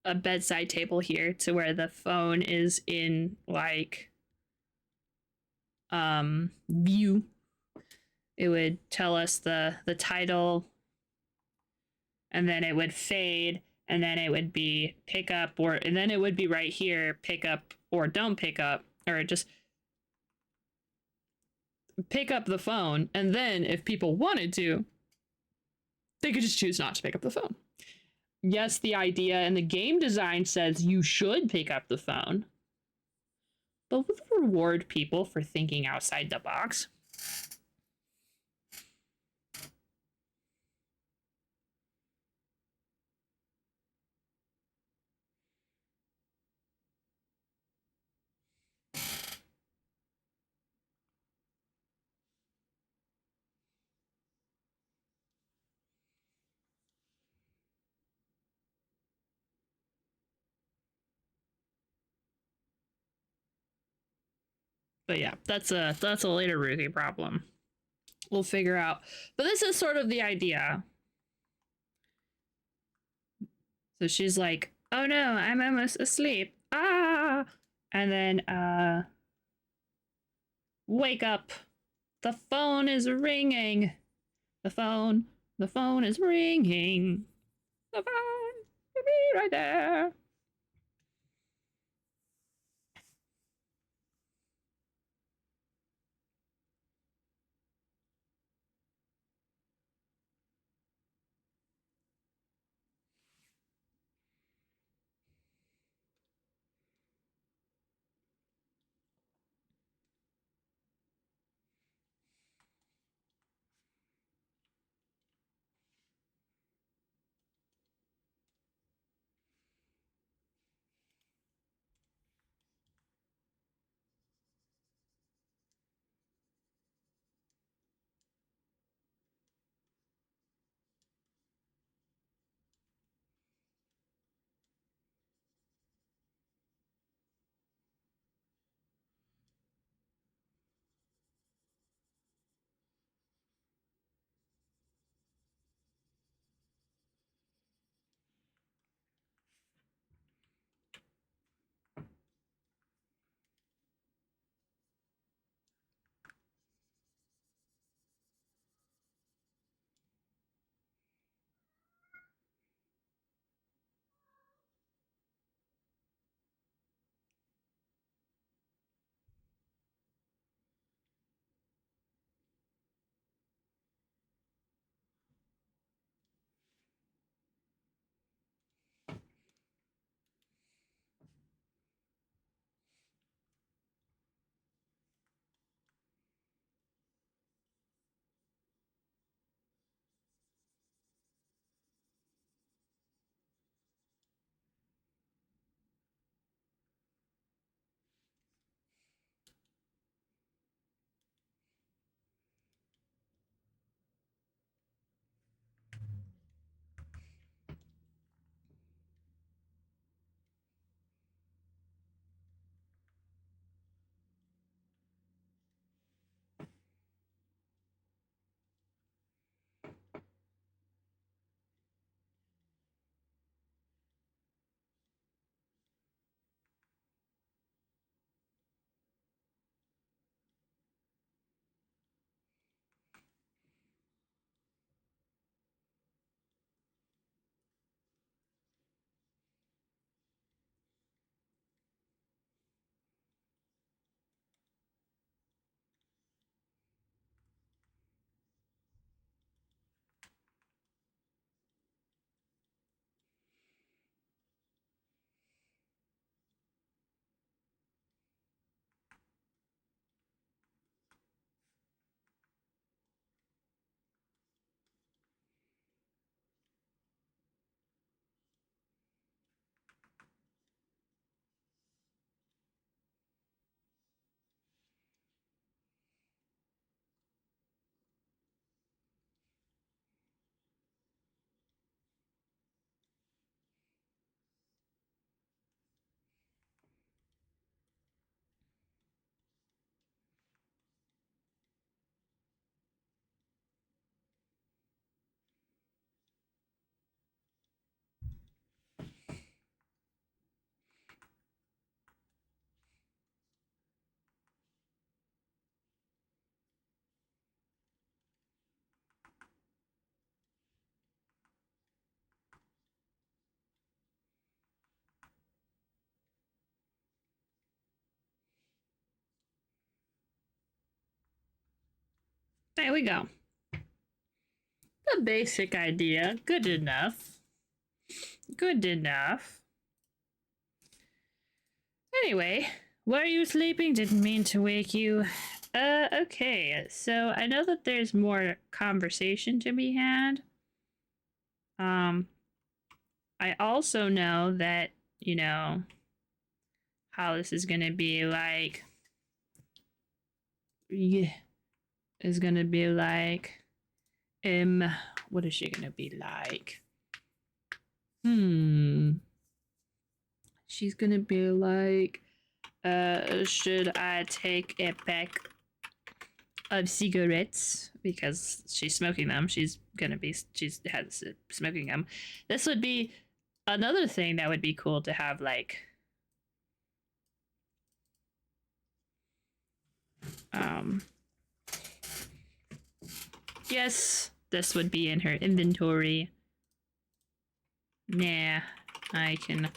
S3: A bedside table here to where the phone is in like view. It would tell us the title, and then it would fade, and then it would be pick up, or and then it would be right here, pick up or don't pick up, or just pick up the phone. And then if people wanted to, they could just choose not to pick up the phone. Yes, the idea and the game design says you should pick up the phone, but we'll reward people for thinking outside the box. But yeah, that's a later Ruthie problem. We'll figure out. But this is sort of the idea. So she's like, "Oh no, I'm almost asleep." Ah! And then wake up. The phone is ringing. The phone is ringing. The phone will be right there. There we go. The basic idea. Good enough. Good enough. Anyway, were you sleeping? Didn't mean to wake you. Okay. So I know that there's more conversation to be had. I also know that, you know, how this is gonna be like. Yeah. Is gonna be like. What is she gonna be like? She's gonna be like, should I take a pack of cigarettes? Because she's smoking them. She's smoking them. This would be another thing that would be cool to have, like, yes, this would be in her inventory. Nah, I can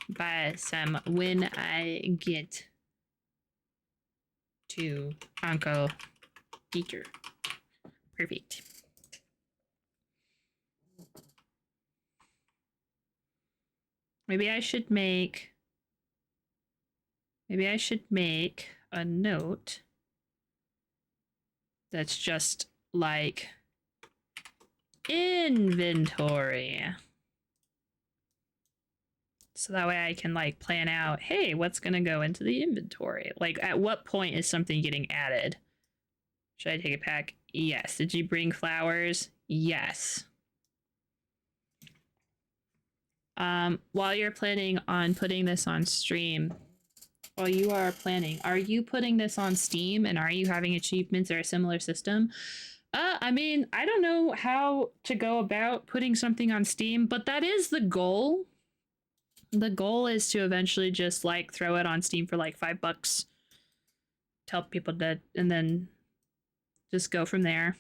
S3: buy some when I get to Uncle Peter. Perfect. Maybe I should make a note that's just like inventory. So that way I can like plan out, hey, what's gonna go into the inventory? Like at what point is something getting added? Should I take a pack? Yes. Did you bring flowers? Yes. While you're planning on putting this on stream, while you are planning, are you putting this on Steam and are you having achievements or a similar system? I mean, I don't know how to go about putting something on Steam, but that is the goal. The goal is to eventually just like throw it on Steam for like $5. Tell people that, and then just go from there.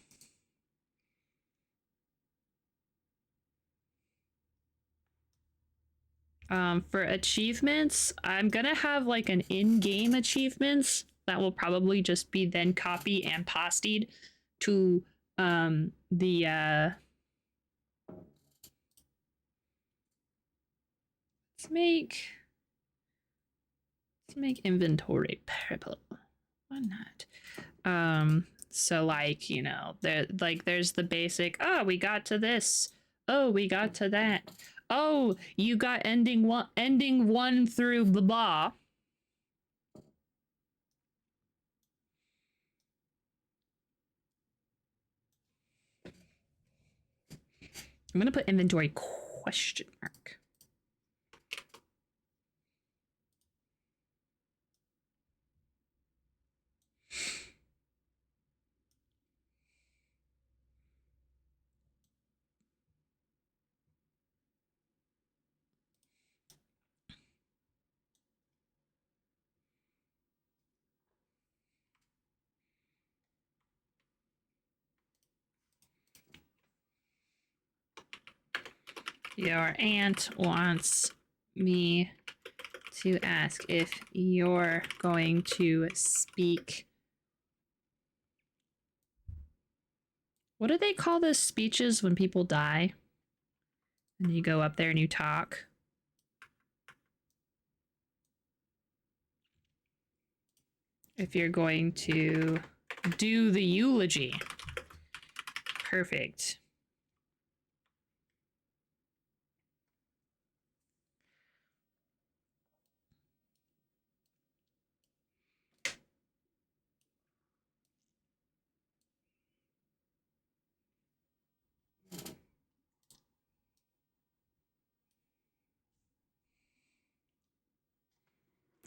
S3: For achievements, I'm gonna have like an in-game achievements that will probably just be then copied and pasted to the let's make inventory purple. Why not? So like, you know, there's the basic, oh, we got to this. Oh, we got to that. Oh, you got ending one through blah blah. I'm gonna put inventory question mark. Your aunt wants me to ask if you're going to speak. What do they call those speeches when people die? And you go up there and you talk. If you're going to do the eulogy. Perfect.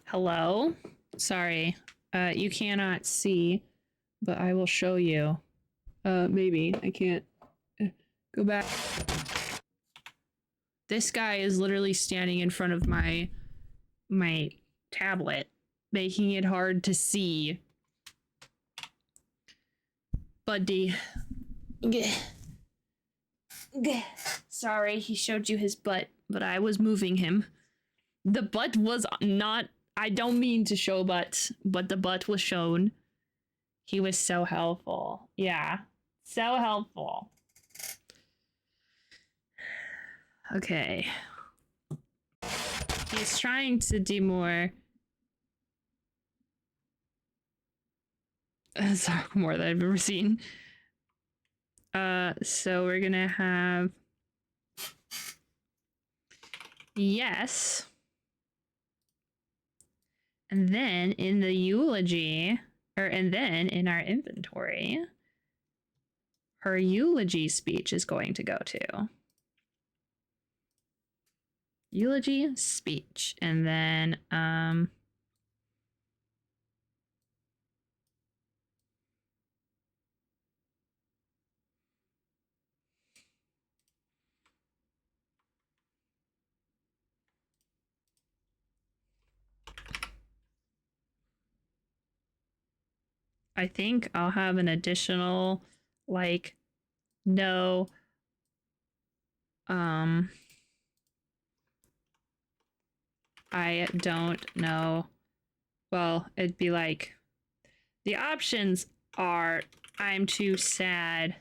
S3: Hello? Sorry. You cannot see, but I will show you. Maybe. I can't. Go back. This guy is literally standing in front of my tablet, making it hard to see. Buddy. Sorry, he showed you his butt, but I was moving him. The butt was not... I don't mean to show butt, but the butt was shown. He was so helpful. Yeah, so helpful. Okay. He's trying to do more. Sorry, more than I've ever seen. So we're gonna have yes. And then in the eulogy, and then in our inventory, her eulogy speech is going to go to. Eulogy speech. And then, I think I'll have an additional, like, no, I don't know. Well, it'd be like, the options are, I'm too sad.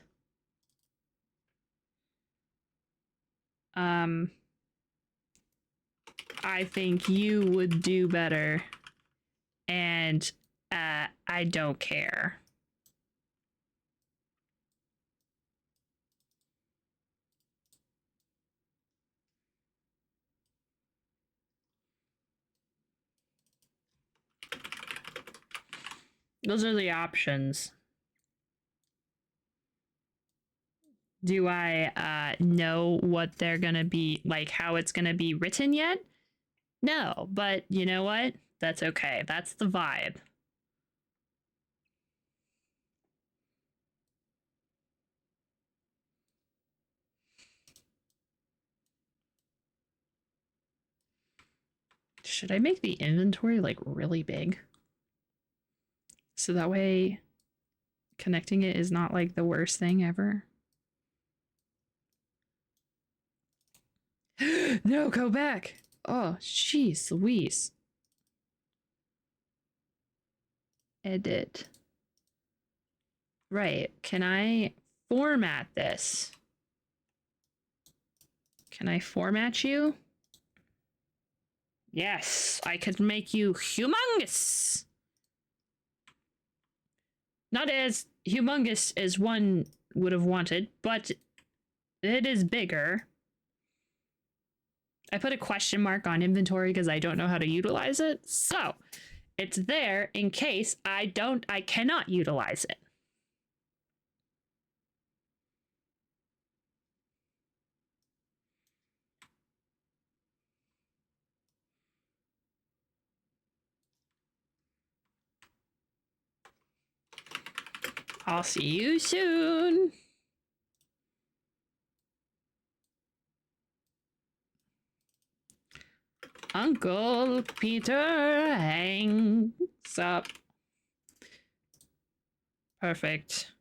S3: I think you would do better. And, I don't care. Those are the options. Do I know what they're gonna be, like how it's gonna be written yet? No, but you know what? That's okay. That's the vibe. Should I make the inventory like really big? So that way connecting it is not like the worst thing ever. No, go back. Oh, jeez, Louise. Edit. Right. Can I format this? Can I format you? Yes, I could make you humongous. Not as humongous as one would have wanted, but it is bigger. I put a question mark on inventory because I don't know how to utilize it. So it's there in case I cannot utilize it. I'll see you soon. Uncle Peter hangs up. Perfect.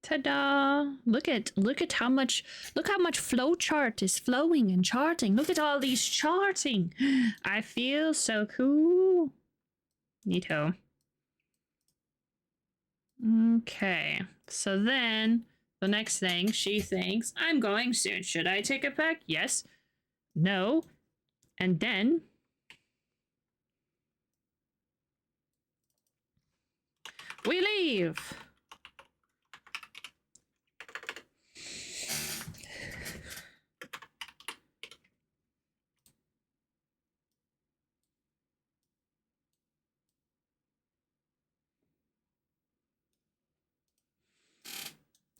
S3: Ta-da! Look at how much flowchart is flowing and charting. Look at all these charting. I feel so cool. Neato. Okay. So then the next thing she thinks, I'm going soon. Should I take it back? Yes. No. And then we leave.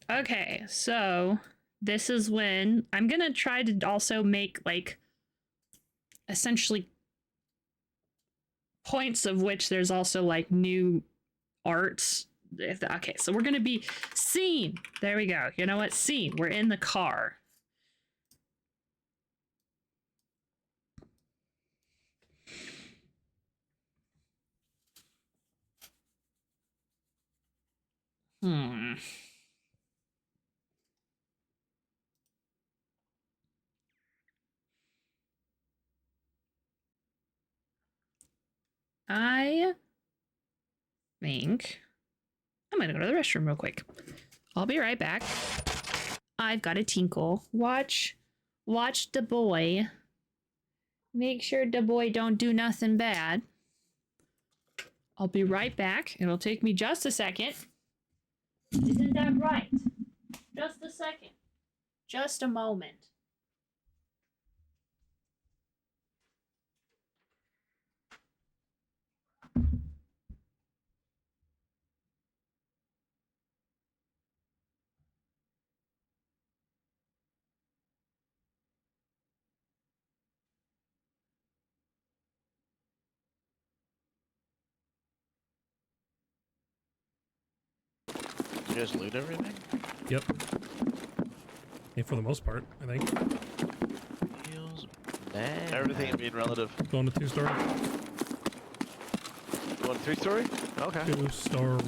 S3: Okay, so this is when I'm gonna try to also make like essentially points of which there's also like new arts. Okay, so we're gonna be scene. There we go. You know what? Scene. We're in the car. I think I'm gonna go to the restroom real quick. I'll be right back. I've got a tinkle. Watch the boy. Make sure the boy don't do nothing bad. I'll be right back. It'll take me just a second. Isn't that right? Just a second. Just a moment.
S6: You guys loot everything?
S7: Yep. Yeah, for the most part, I think.
S6: Feels bad. Everything being relative.
S7: Going to 2-story.
S6: Going 3-story? Okay.
S7: 2-story.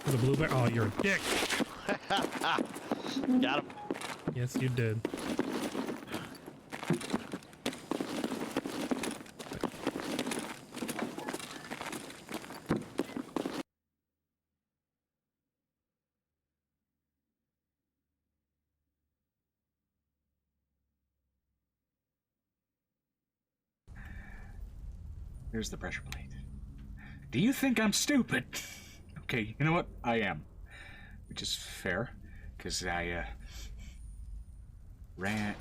S7: For the blue bear. Oh, you're a dick.
S6: Got him.
S7: Yes, you did.
S8: Here's the pressure plate. Do you think I'm stupid? Okay, you know what? I am. Which is fair, because I, ran...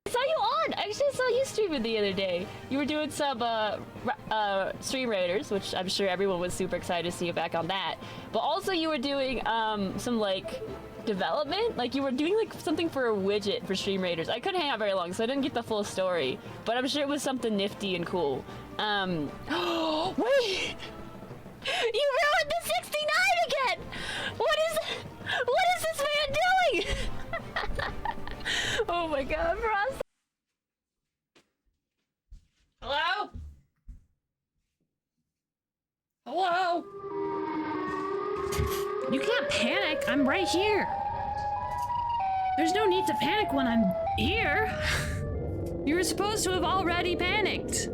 S9: I saw you on! I actually saw you streaming the other day. You were doing some Stream Raiders, which I'm sure everyone was super excited to see you back on that. But also you were doing some like development, like you were doing like something for a widget for Stream Raiders. I couldn't hang out very long, so I didn't get the full story. But I'm sure it was something nifty and cool. Wait! You ruined the 69 again! What is this man doing? Oh my god, Ross.
S3: Hello? Hello? You can't panic. I'm right here. There's no need to panic when I'm here. You were supposed to have already panicked.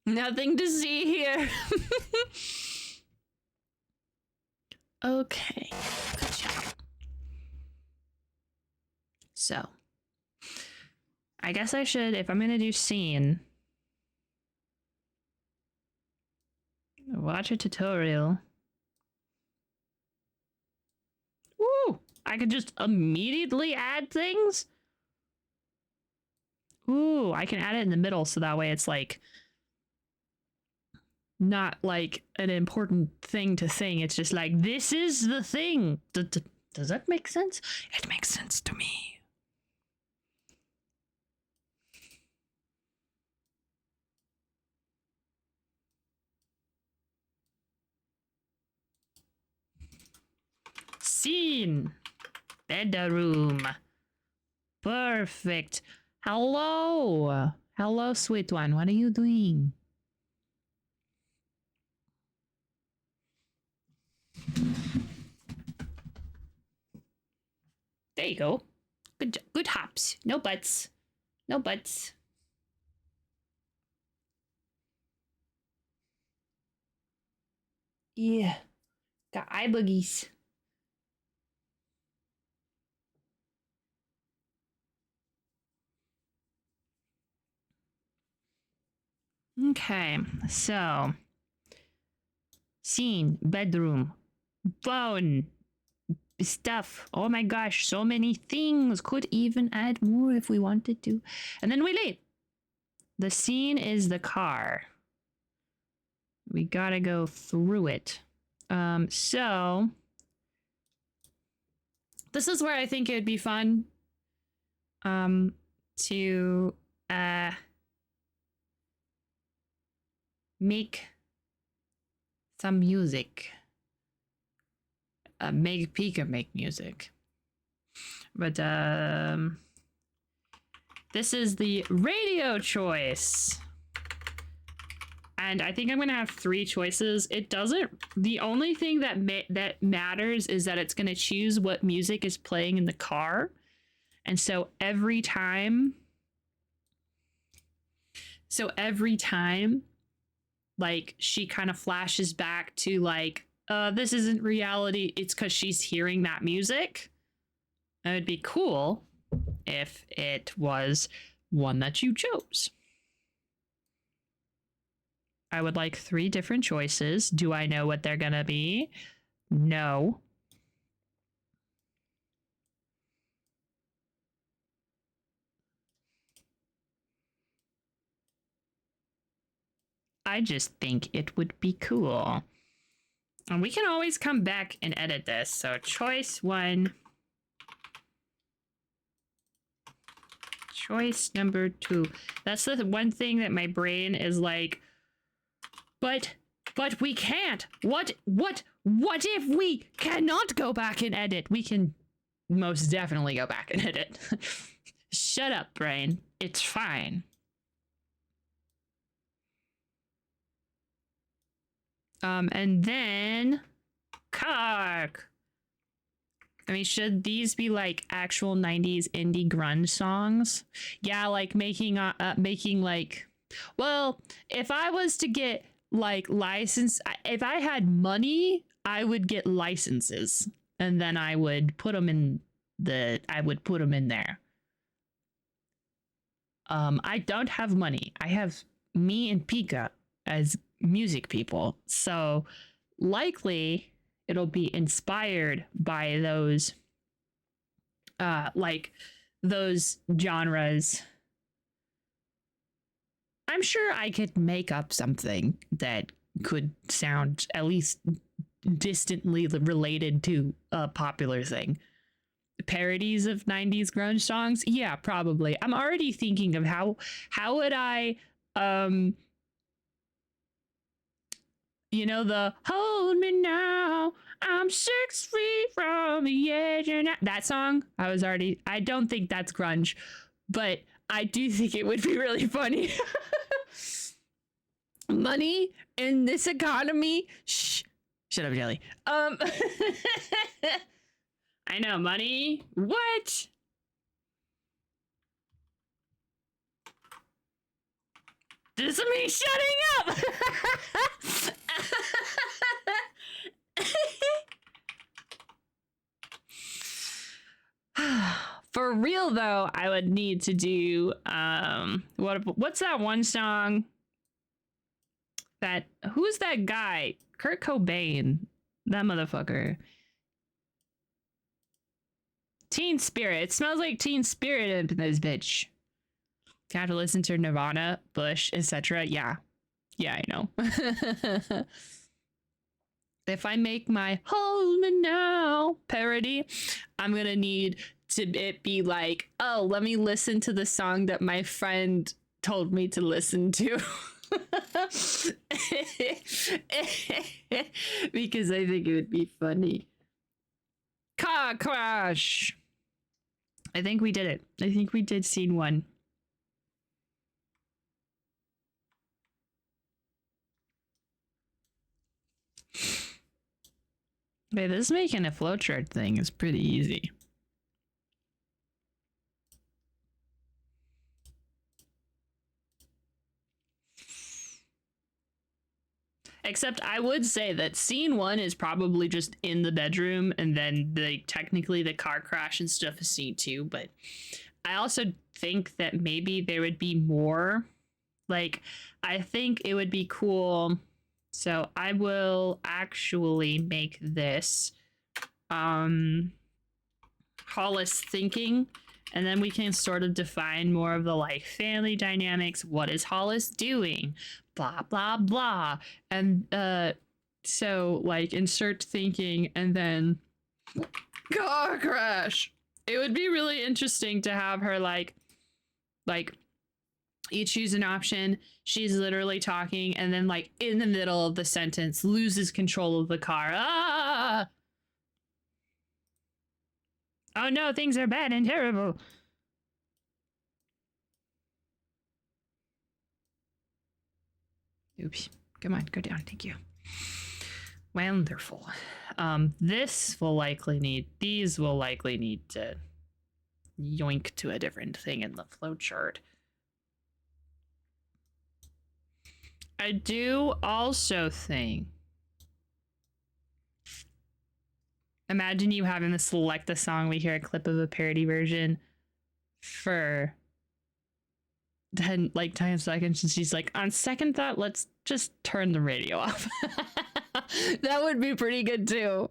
S3: Nothing to see here. Okay, good job. So, I guess I should, if I'm gonna do scene, watch a tutorial. Woo! I could just immediately add things? Ooh, I can add it in the middle so that way it's like not like an important thing to sing. It's just like, this is the thing. Does that make sense? It makes sense to me. Scene. Bedroom. Perfect. Hello. Hello, sweet one. What are you doing? There you go. Good hops. No butts. No butts. Yeah. Got eye boogies. Okay, so scene, bedroom, phone, stuff. Oh my gosh, so many things. Could even add more if we wanted to. And then we leave. The scene is the car. We gotta go through it. So this is where I think it would be fun to make some music. Make Pika make music. But this is the radio choice. And I think I'm gonna have 3 choices. It doesn't. The only thing that matters is that it's gonna choose what music is playing in the car, and so every time, like she kind of flashes back to like, this isn't reality. It's because she's hearing that music. It would be cool if it was one that you chose. I would like 3 different choices. Do I know what they're gonna be? No. I just think it would be cool. And we can always come back and edit this. So choice 1. Choice number 2. That's the one thing that my brain is like, but we can't. What if we cannot go back and edit? We can most definitely go back and edit. Shut up, brain. It's fine. And then Kark. I mean, should these be like actual 90s indie grunge songs? Yeah, like making like, well, if I was to get like if I had money, I would get licenses and then I would put them in there. I don't have money. I have me and Pika as music people. So likely it'll be inspired by those like those genres. I'm sure I could make up something that could sound at least distantly related to a popular thing. Parodies of 90s grunge songs? Yeah, probably. I'm already thinking of how would I you know, the hold me now, I'm 6 feet from the edge. And that song, I don't think that's grunge, but I do think it would be really funny. Money in this economy. Shh. Shut up, Jelly. I know, money. What? This is me shutting up. For real though, I would need to do what's that one song that who's that guy? Kurt Cobain. That motherfucker. Teen Spirit. It smells like Teen Spirit in this bitch. Have to listen to Nirvana, Bush, etc. Yeah, I know. If I make my Hold Me Now parody, I'm gonna need it be like, oh, let me listen to the song that my friend told me to listen to. Because I think it would be funny. Car crash. I think we did it. I think we did scene 1. Okay, this making a flowchart thing is pretty easy. Except I would say that scene 1 is probably just in the bedroom, and then technically the car crash and stuff is scene 2, but I also think that maybe there would be more. Like, I think it would be cool. So I will actually make this Hollis thinking, and then we can sort of define more of the like family dynamics. What is Hollis doing? Blah blah blah. And so like insert thinking and then car crash. It would be really interesting to have her like you choose an option, she's literally talking, and then like in the middle of the sentence loses control of the car. Ah! Oh no, things are bad and terrible. Oops. Come on, go down. Thank you. Wonderful. These will likely need to yoink to a different thing in the flowchart. I do also think, imagine you having to select a song, we hear a clip of a parody version for 10 seconds, and she's like, on second thought, let's just turn the radio off. That would be pretty good too.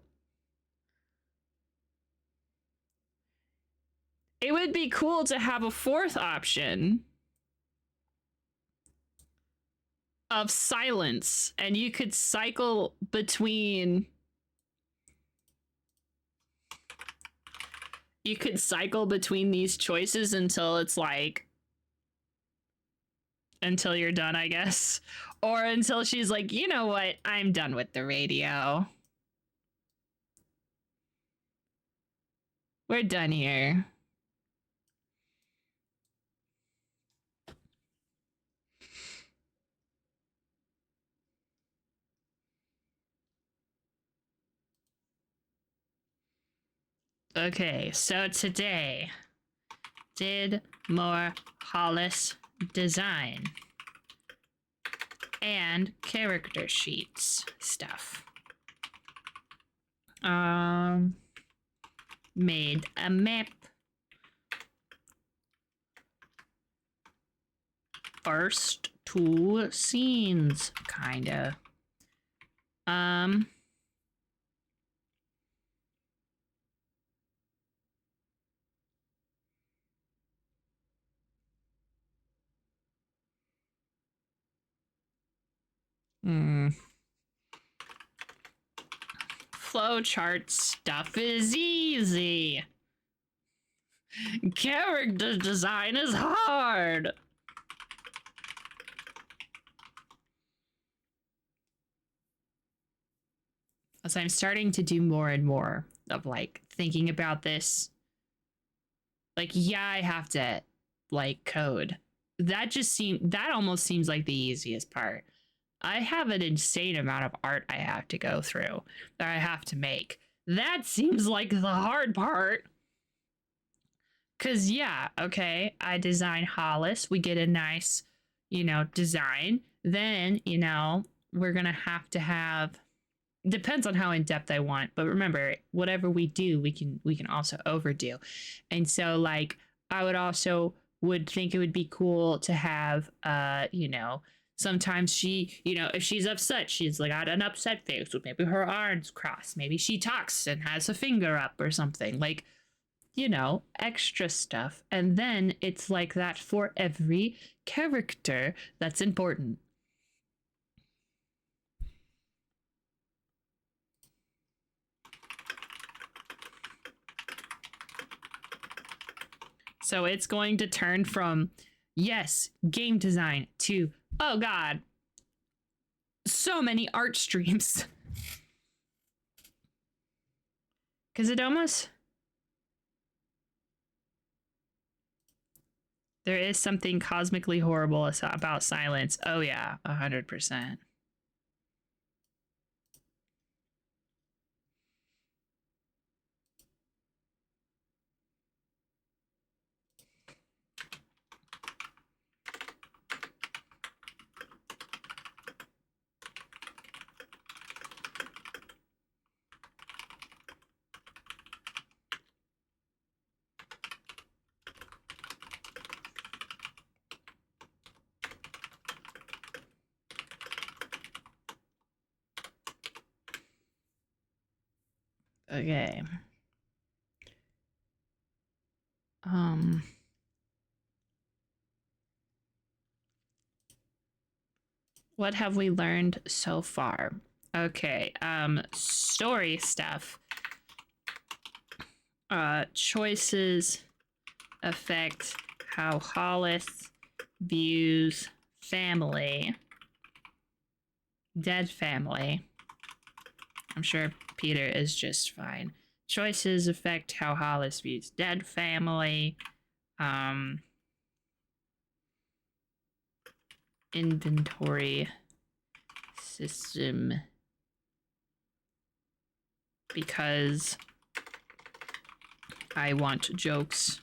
S3: It would be cool to have a fourth option of silence, and you could cycle between these choices until it's like until you're done, I guess, or until she's like, you know what, I'm done with the radio, we're done here. Okay, so today did more Hollis design and character sheets stuff. Made a map. First 2 scenes, kinda. Flowchart stuff is easy. Character design is hard. As I'm starting to do more and more of like thinking about this, like, yeah, I have to like code. That almost seems like the easiest part. I have an insane amount of art I have to go through that I have to make. That seems like the hard part. Cause yeah, okay, I design Hollis. We get a nice, design. Then, we're gonna have to have, depends on how in depth I want. But remember, whatever we do, we can also overdo. And so like, I would think it would be cool to have, sometimes she, if she's upset, she's like got an upset face with maybe her arms crossed. Maybe she talks and has a finger up or something, like, extra stuff. And then it's like that for every character that's important. So it's going to turn from, yes, game design to, oh God, so many art streams. Because it almost... There is something cosmically horrible about silence. Oh yeah, 100%. Okay. What have we learned so far? Okay, story stuff. Choices affect how Hollis views family. Dead family. I'm sure Peter is just fine. Choices affect how Hollis views dead family. Inventory system. Because I want jokes.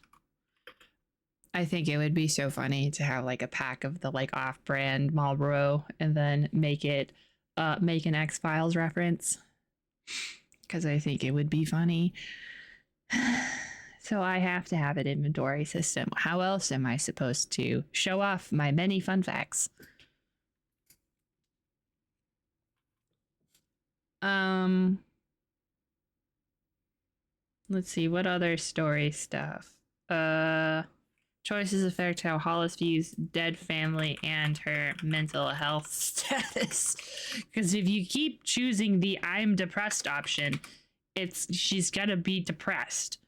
S3: I think it would be so funny to have like a pack of the like off-brand Marlboro and then make it make an X-Files reference. Because I think it would be funny. So I have to have an inventory system. How else am I supposed to show off my many fun facts? Let's see, what other story stuff? Choices affect how Hollis views dead family and her mental health status. Because if you keep choosing the I'm depressed option, she's gonna be depressed.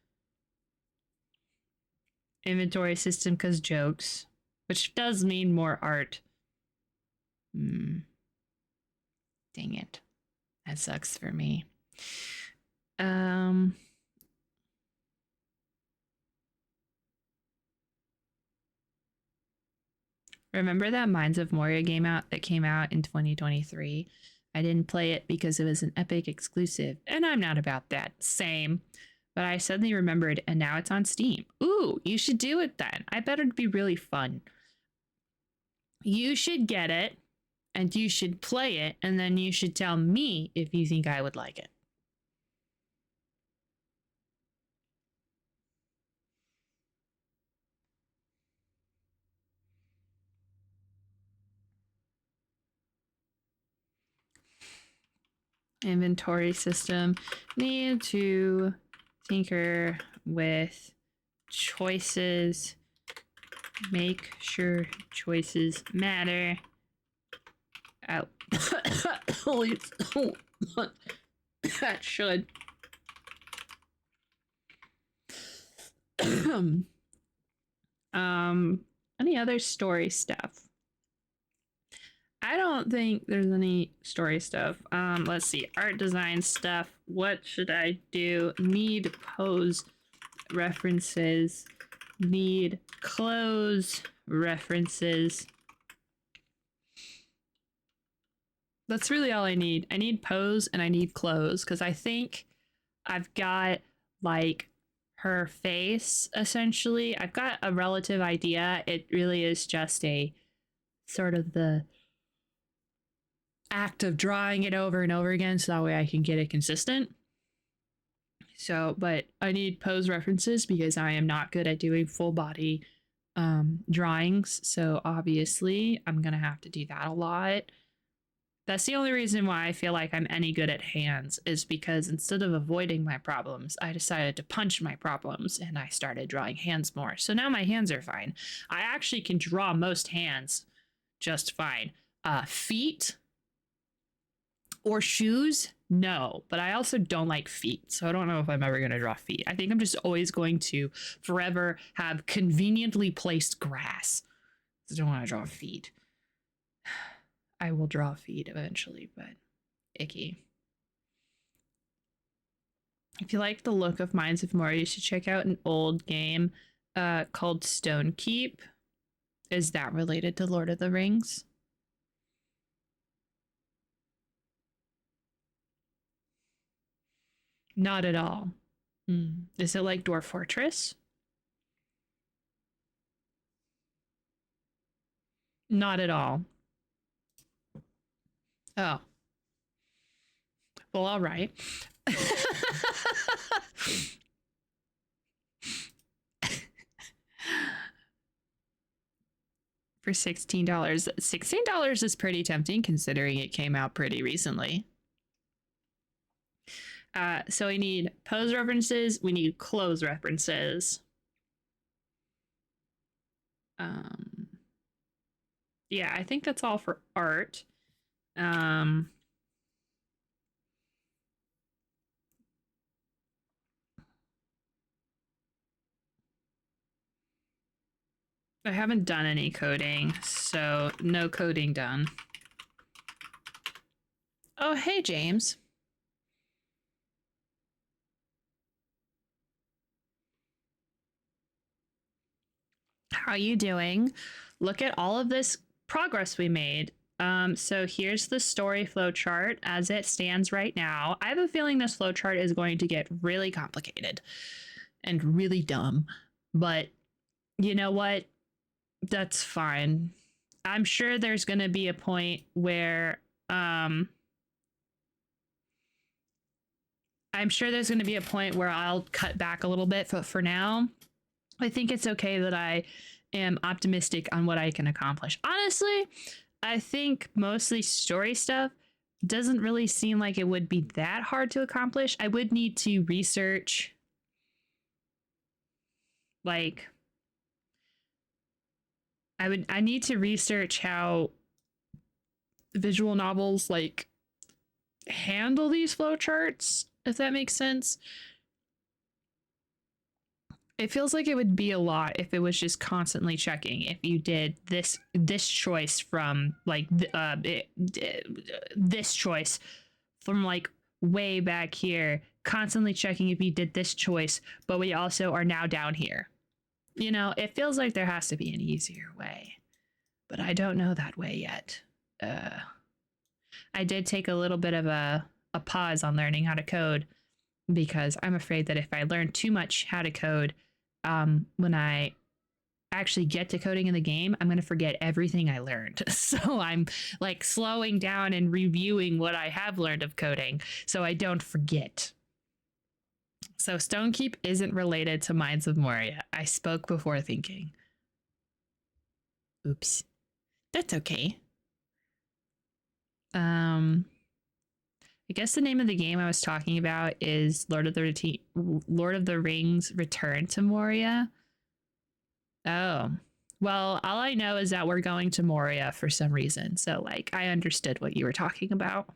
S3: Inventory system cause jokes, which does mean more art. Dang it. That sucks for me. Remember that Mines of Moria game that came out in 2023? I didn't play it because it was an Epic exclusive, and I'm not about that. Same. But I suddenly remembered, and now it's on Steam. Ooh, you should do it then. I bet it'd be really fun. You should get it, and you should play it, and then you should tell me if you think I would like it. Inventory system. Need to tinker with choices. Make sure choices matter. Out. That should. Any other story stuff? I don't think there's any story stuff. Let's see. Art design stuff. What should I do? Need pose references. Need clothes references. That's really all I need. I need pose and I need clothes because I think I've got like her face essentially. I've got a relative idea. It really is just a sort of the act of drawing it over and over again so that way I can get it consistent. So, but I need pose references because I am not good at doing full body drawings. So obviously I'm going to have to do that a lot. That's the only reason why I feel like I'm any good at hands is because instead of avoiding my problems, I decided to punch my problems and I started drawing hands more. So now my hands are fine. I actually can draw most hands just fine. Feet or shoes? No, but I also don't like feet. So I don't know if I'm ever going to draw feet. I think I'm just always going to forever have conveniently placed grass. I don't want to draw feet. I will draw feet eventually, but icky. If you like the look of Mines of Moria, you should check out an old game called Stone Keep. Is that related to Lord of the Rings? Not at all. Is it like Dwarf Fortress? Not at all. Oh. Well, all right. For $16. $16 is pretty tempting considering it came out pretty recently. So we need pose references, we need clothes references. Yeah, I think that's all for art. I haven't done any coding, so no coding done. Oh, hey, James. How you doing? Look at all of this progress we made. So here's the story flow chart as it stands right now. I have a feeling this flow chart is going to get really complicated and really dumb, but you know what? That's fine. I'm sure there's going to be a point where I'll cut back a little bit, but for now, I think it's okay that I am optimistic on what I can accomplish. Honestly, I think mostly story stuff doesn't really seem like it would be that hard to accomplish. I would need to research, like, I need to research how visual novels like handle these flowcharts, if that makes sense. It feels like it would be a lot if it was just constantly checking if you did this choice from like this choice from like way back here, constantly checking if you did this choice, but we also are now down here. You know, it feels like there has to be an easier way, but I don't know that way yet. I did take a little bit of a pause on learning how to code because I'm afraid that if I learn too much how to code, when I actually get to coding in the game, I'm going to forget everything I learned. So I'm like slowing down and reviewing what I have learned of coding so I don't forget. So Stonekeep isn't related to Mines of Moria. I spoke before thinking. Oops. That's okay. I guess the name of the game I was talking about is Lord of the Rings Return to Moria. Oh. Well, all I know is that we're going to Moria for some reason. So like I understood what you were talking about.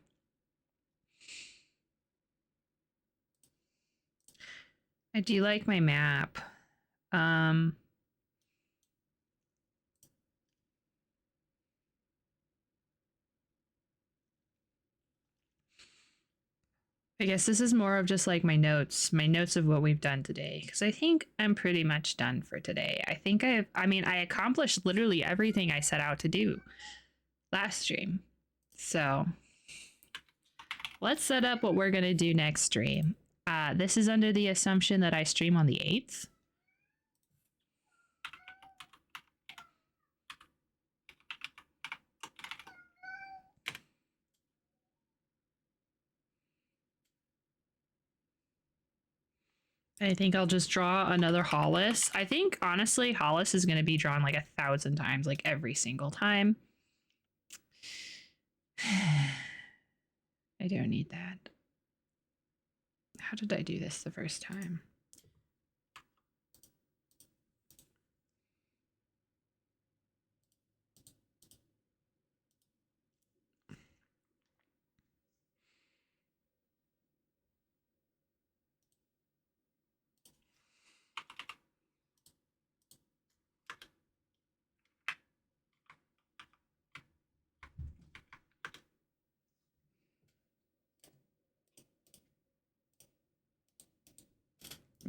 S3: I do like my map. I guess this is more of just like my notes of what we've done today. Because I think I'm pretty much done for today. I think I accomplished literally everything I set out to do last stream. So let's set up what we're going to do next stream. This is under the assumption that I stream on the 8th. I think I'll just draw another Hollis. I think, honestly, Hollis is going to be drawn like 1,000 times, like every single time. I don't need that. How did I do this the first time?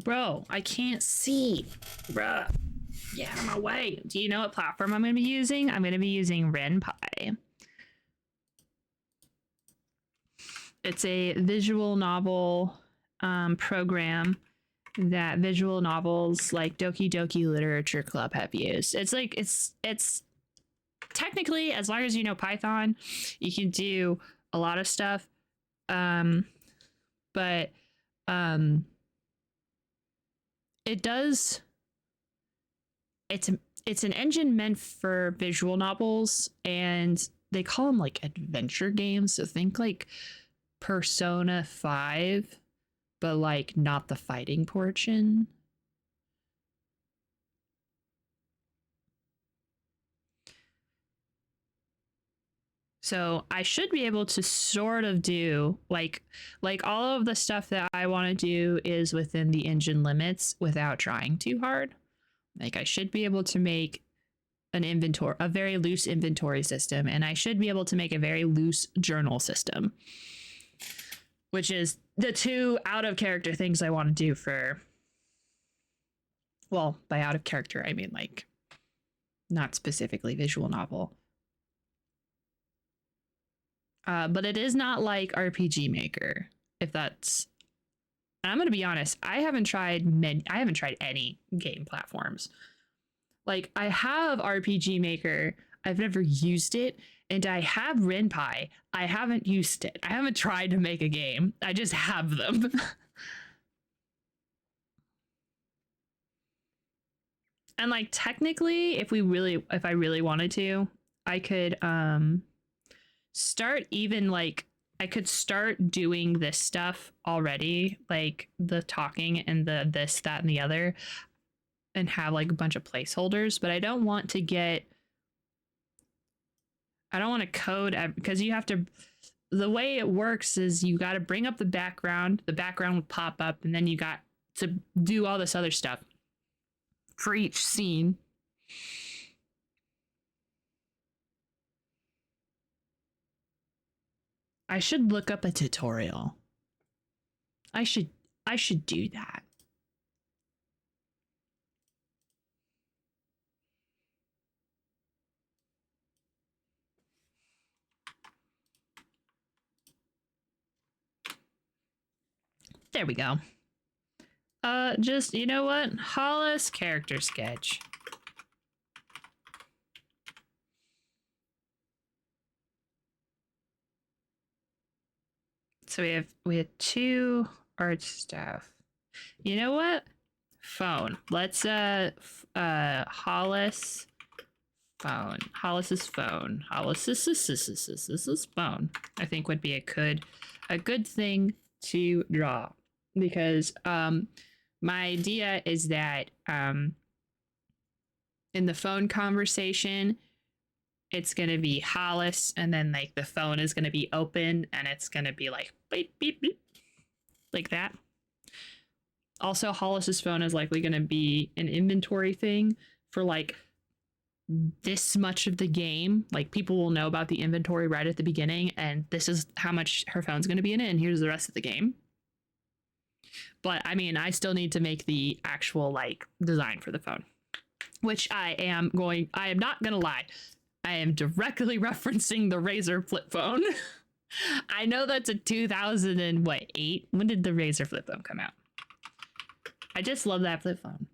S3: Bro, I can't see. Bruh. Get out of my way. Do you know what platform I'm going to be using? I'm going to be using RenPy. It's a visual novel program that visual novels like Doki Doki Literature Club have used. It's like, it's technically, as long as you know Python, you can do a lot of stuff. But it does, it's an engine meant for visual novels, and they call them like adventure games. So think like Persona 5, but like not the fighting portion. So I should be able to sort of do like all of the stuff that I want to do is within the engine limits without trying too hard. Like I should be able to make a very loose inventory system, and I should be able to make a very loose journal system, which is the two out of character things I want to do for, well, by out of character, I mean like not specifically visual novel. But it is not like RPG Maker, if that's, and I'm going to be honest, I haven't tried any game platforms. Like I have RPG Maker, I've never used it, and I have RenPy, I haven't used it. I haven't tried to make a game. I just have them. And like technically, if I really wanted to, I could start even like I could start doing this stuff already, like the talking and the this, that, and the other, and have like a bunch of placeholders, but I don't want to code because you have to, the way it works is you got to bring up the background will pop up, and then you got to do all this other stuff for each scene. I should look up a tutorial. I should do that. There we go. Just, you know what? Hollis character sketch. So we have two art stuff. You know what? Phone. Let's Hollis phone. Hollis's phone. Hollis's phone. I think would be a good thing to draw, because my idea is that in the phone conversation, it's going to be Hollis, and then like the phone is going to be open, and it's going to be like beep, beep, beep, like that. Also, Hollis's phone is likely going to be an inventory thing for like this much of the game. Like people will know about the inventory right at the beginning, and this is how much her phone's going to be in it, and here's the rest of the game. But I mean, I still need to make the actual like design for the phone, which I am not going to lie. I am directly referencing the Razer flip phone. I know that's a 2008. When did the Razer flip phone come out? I just love that flip phone.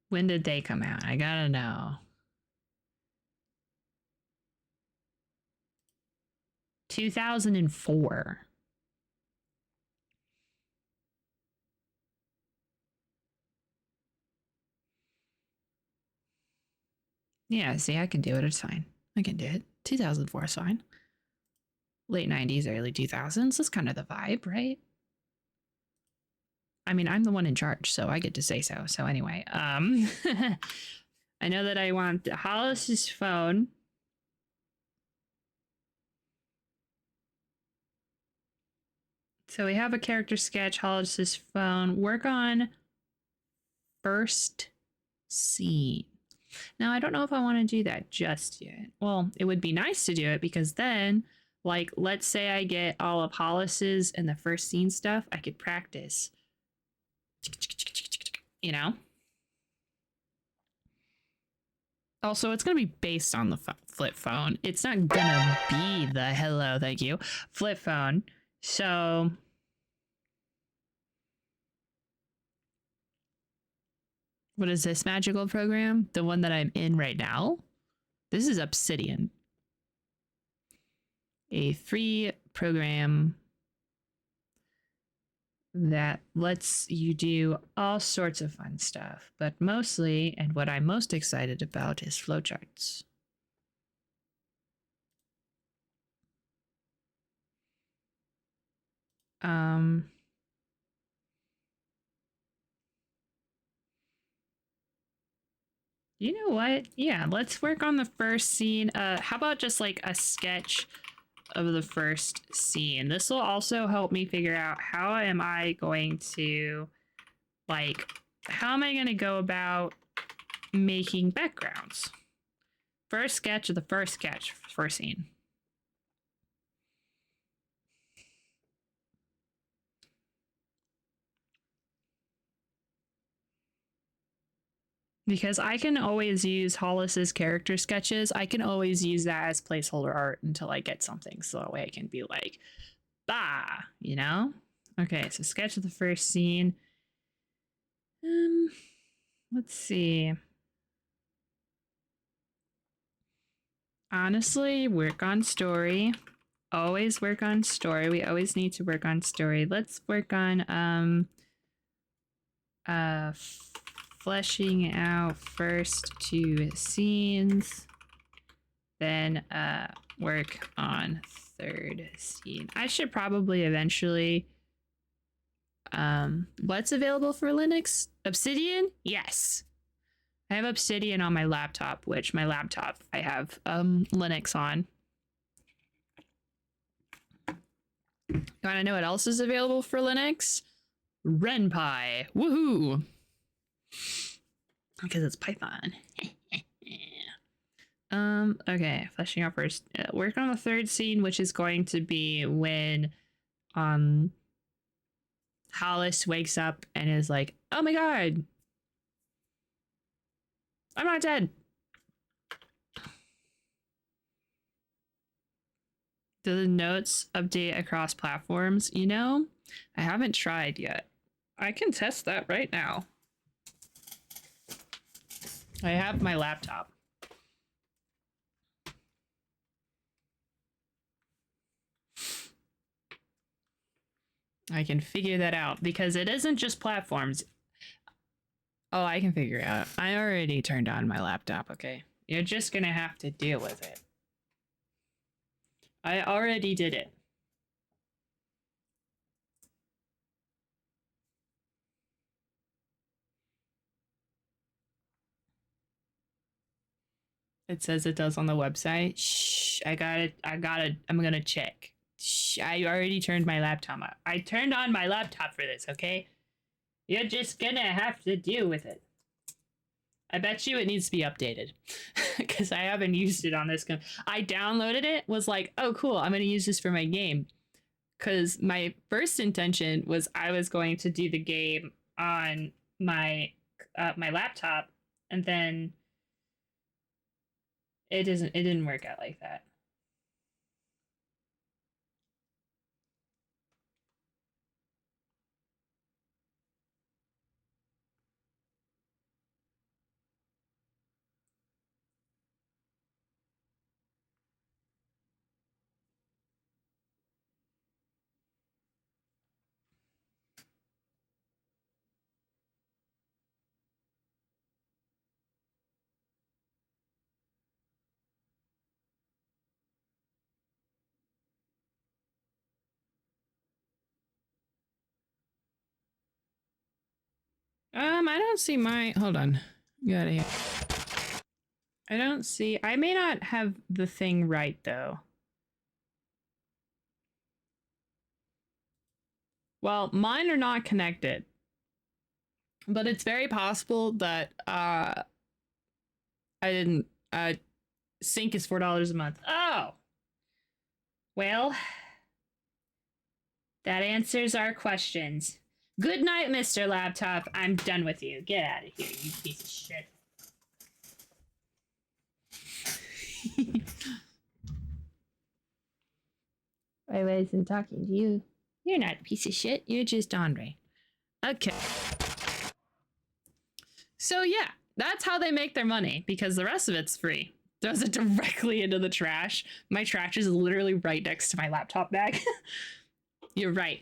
S3: When did they come out? I gotta know. 2004. Yeah, see, I can do it. It's fine. I can do it. 2004 is fine. Late 90s, early 2000s. That's kind of the vibe, right? I mean, I'm the one in charge, so I get to say so. So anyway, I know that I want Hollis's phone. So we have a character sketch, Hollis's phone. Work on first scene. Now, I don't know if I want to do that just yet. Well, it would be nice to do it because then, like, let's say I get all of Hollis's and the first scene stuff, I could practice. You know? Also, it's going to be based on the flip phone. It's not going to be the hello, thank you, flip phone. So... what is this magical program? The one that I'm in right now? This is Obsidian. A free program that lets you do all sorts of fun stuff, but mostly, and what I'm most excited about, is flowcharts. You know what? Yeah, let's work on the first scene. How about just like a sketch of the first scene? This will also help me figure out how am I going to, like, how am I going to go about making backgrounds? First sketch of the first sketch, first scene. Because I can always use Hollis's character sketches. I can always use that as placeholder art until I get something. So that way I can be like, bah, you know? Okay, so sketch of the first scene. Let's see. Honestly, work on story. Always work on story. We always need to work on story. Let's work on fleshing out first two scenes, then work on third scene. I should probably eventually what's available for Linux? Obsidian? Yes. I have Obsidian on my laptop, which my laptop I have Linux on. You want to know what else is available for Linux? RenPy. Woohoo! Because it's Python. Okay, fleshing out first. Work on the third scene, which is going to be when Hollis wakes up and is like, oh my god, I'm not dead. Do the notes update across platforms? You know, I haven't tried yet. I can test that right now. I have my laptop. I can figure that out because it isn't just platforms. Oh, I can figure it out. I already turned on my laptop, okay? You're just gonna have to deal with it. I already did it. It says it does on the website. Shh, I got it. I'm gonna check. Shh, I already turned my laptop on. I turned on my laptop for this, okay? You're just gonna have to deal with it. I bet you it needs to be updated because I haven't used it on this. I downloaded it, was like, oh, cool, I'm gonna use this for my game. Because my first intention was I was going to do the game on my my laptop, and then it didn't work out like that. I don't see my, hold on. Got it. I don't see, I may not have the thing right though. Well, mine are not connected. But it's very possible that I didn't. Sync is $4 a month. Oh. Well, that answers our questions. Good night, Mr. Laptop. I'm done with you. Get out of here, you piece of shit. I wasn't talking to you. You're not a piece of shit. You're just Andre. Okay. So yeah, that's how they make their money, because the rest of it's free. Throws it directly into the trash. My trash is literally right next to my laptop bag. You're right.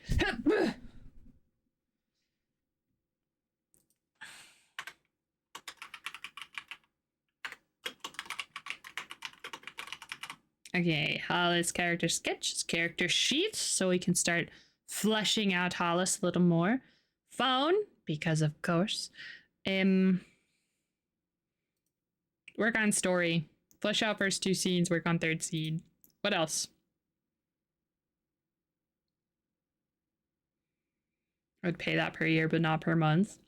S3: Okay, Hollis character sketch, character sheet, so we can start fleshing out Hollis a little more. Phone, because of course. Work on story. Flesh out first 2 scenes, work on 3rd scene. What else? I would pay that per year, but not per month.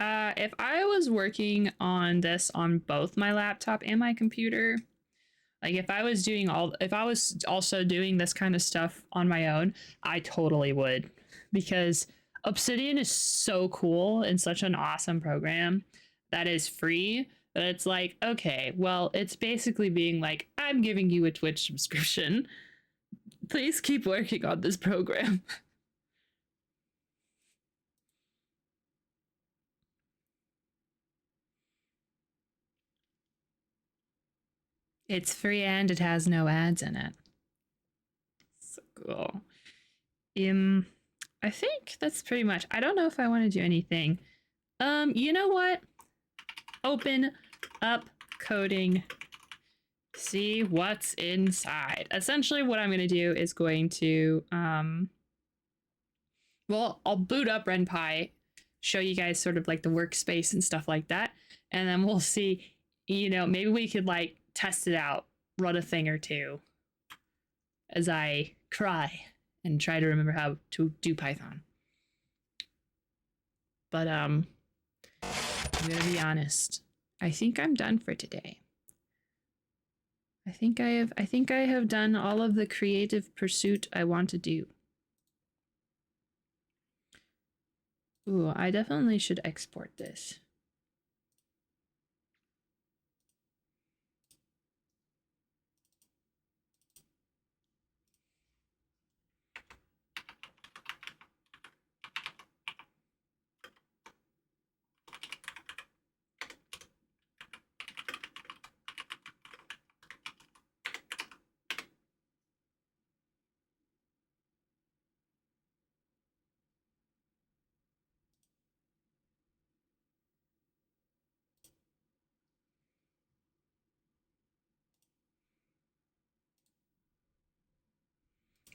S3: If I was working on this on both my laptop and my computer, like if I was also doing this kind of stuff on my own, I totally would, because Obsidian is so cool and such an awesome program that is free. That it's like, okay, well, it's basically being like, I'm giving you a Twitch subscription. Please keep working on this program. It's free and it has no ads in it. So cool. I think that's pretty much. I don't know if I want to do anything. You know what? Open up coding. See what's inside. Essentially what I'm going to do is going to well, I'll boot up RenPy, show you guys sort of like the workspace and stuff like that, and then we'll see, you know, maybe we could like test it out, run a thing or two as I cry and try to remember how to do Python. But I'm gonna be honest. I think I'm done for today. I think I have done all of the creative pursuit I want to do. Ooh, I definitely should export this.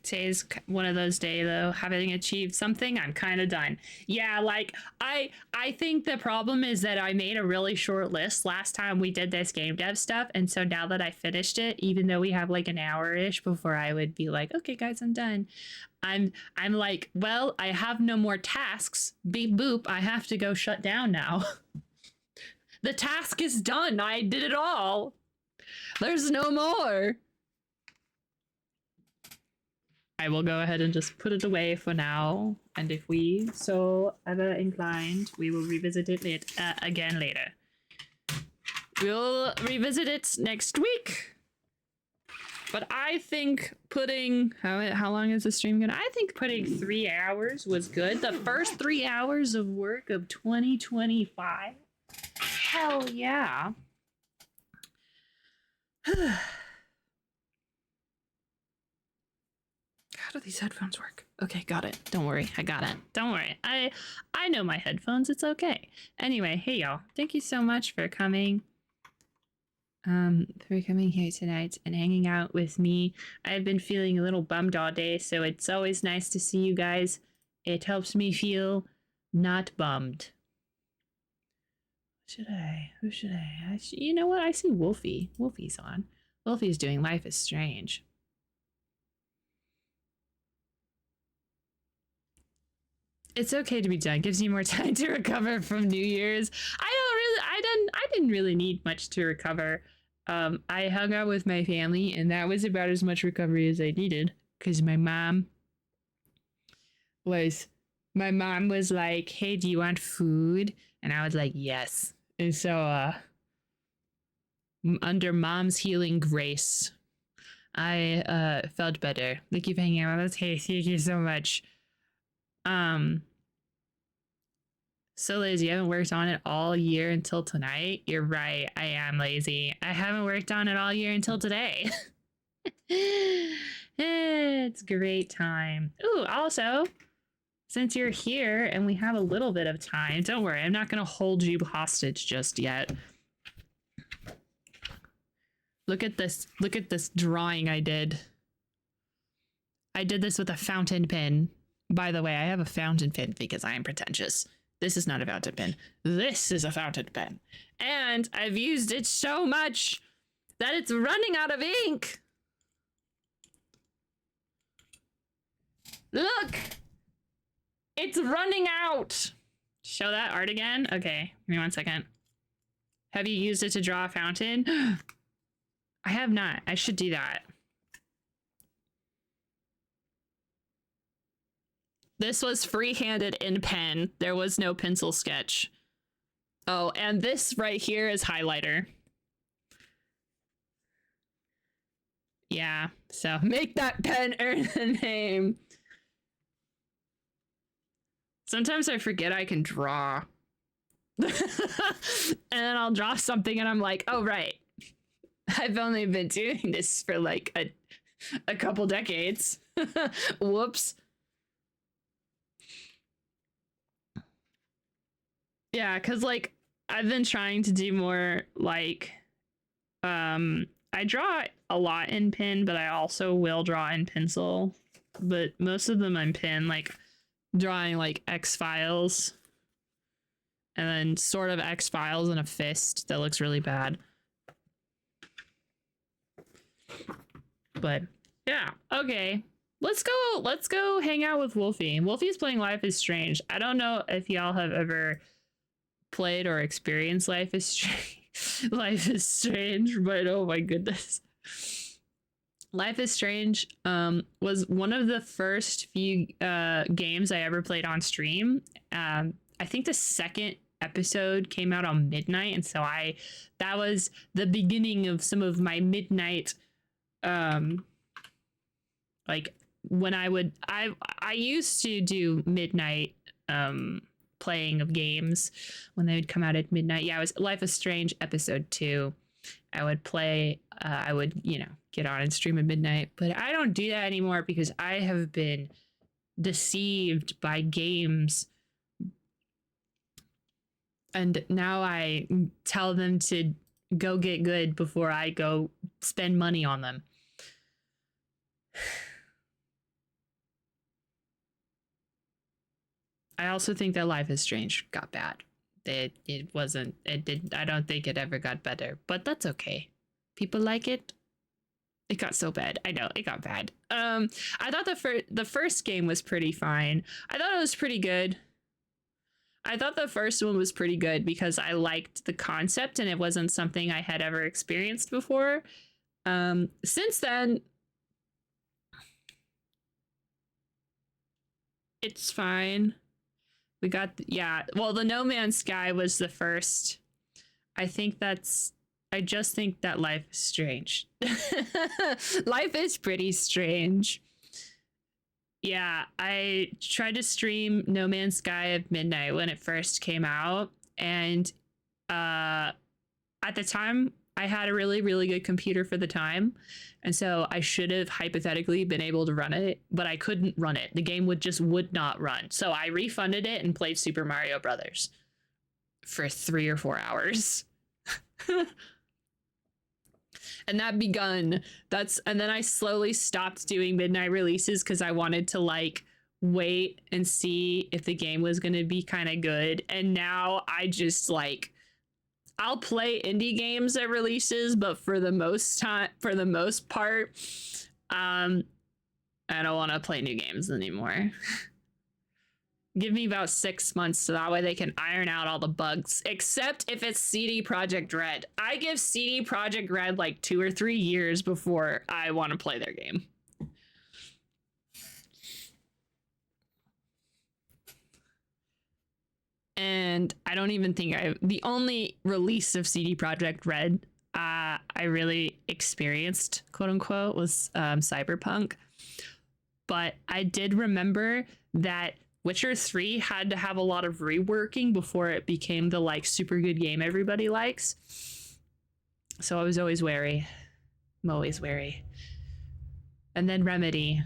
S3: Today's one of those days though, having achieved something, I'm kind of done. Yeah, like I think the problem is that I made a really short list last time we did this game dev stuff, and so now that I finished it, even though we have like an hour-ish before I would be like, okay guys, I'm done, I'm like, well, I have no more tasks. Beep boop, I have to go shut down now. The task is done. I did it all. There's no more. I will go ahead and just put it away for now, and if we so ever inclined, we will revisit it again later. We'll revisit it next week. But I think putting how long is the stream gonna? I think putting 3 hours was good. The first 3 hours of work of 2025. Hell yeah. How do these headphones work? Okay, got it. Don't worry, I got it. Don't worry. I know my headphones. It's okay. Anyway, hey y'all. Thank you so much for coming. For coming here tonight and hanging out with me. I've been feeling a little bummed all day, so it's always nice to see you guys. It helps me feel not bummed. Who should I? You know what? I see Wolfie. Wolfie's on. Wolfie's doing Life is Strange. It's okay to be done. Gives you more time to recover from New Year's. I didn't really need much to recover. I hung out with my family, and that was about as much recovery as I needed, because my mom was like, hey, do you want food? And I was like, yes. And so under mom's healing grace, I felt better. Thank you for hanging out with us. Hey, thank you so much. So lazy. I haven't worked on it all year until tonight. You're right. I am lazy. I haven't worked on it all year until today. It's great time. Ooh, also, since you're here and we have a little bit of time, don't worry. I'm not going to hold you hostage just yet. Look at this. Look at this drawing I did. I did this with a fountain pen. By the way, I have a fountain pen because I am pretentious. This is not a fountain pen. This is a fountain pen. And I've used it so much that it's running out of ink. Look! It's running out. Show that art again? Okay, give me 1 second. Have you used it to draw a fountain? I have not. I should do that. This was free-handed in pen. There was no pencil sketch. Oh, and this right here is highlighter. Yeah, so make that pen earn the name. Sometimes I forget I can draw. And then I'll draw something and I'm like, oh, right. I've only been doing this for like a couple decades. Whoops. Yeah, because like I've been trying to do more like I draw a lot in pen, but I also will draw in pencil. But most of them I'm pen, like drawing like X-Files and then sort of X-Files in a fist that looks really bad. But yeah, okay. Let's go hang out with Wolfie. Wolfie's playing Life is Strange. I don't know if y'all have ever played or experienced Life is Strange. Life is Strange, but oh my goodness. Life is Strange was one of the first few games I ever played on stream. I think the second episode came out on midnight, and so that was the beginning of some of my midnight like when I used to do midnight playing of games when they would come out at midnight. Yeah, it was Life is Strange episode 2. I would play, I would, get on and stream at midnight, but I don't do that anymore because I have been deceived by games. And now I tell them to go get good before I go spend money on them. I also think that Life is Strange got bad. I don't think it ever got better, but that's okay. People like it. It got so bad. I know, it got bad. I thought the first game was pretty fine. I thought it was pretty good. I thought the first one was pretty good because I liked the concept and it wasn't something I had ever experienced before. Since then, it's fine. We got, well, the No Man's Sky was the first. I just think that Life is Strange. Life is pretty strange. Yeah, I tried to stream No Man's Sky at midnight when it first came out, and at the time I had a really, really good computer for the time, and so I should have hypothetically been able to run it, but I couldn't run it. The game would not run. So I refunded it and played Super Mario Brothers for 3 or 4 hours. And and then I slowly stopped doing midnight releases because I wanted to like wait and see if the game was going to be kind of good. And now I just like, I'll play indie games at releases, but for the most part, I don't want to play new games anymore. Give me about 6 months so that way they can iron out all the bugs. Except if it's CD Projekt Red. I give CD Projekt Red like 2 or 3 years before I want to play their game. And I don't even think the only release of CD Projekt Red I really experienced, quote unquote, was Cyberpunk. But I did remember that Witcher 3 had to have a lot of reworking before it became the like super good game everybody likes. So I was always wary. I'm always wary. And then Remedy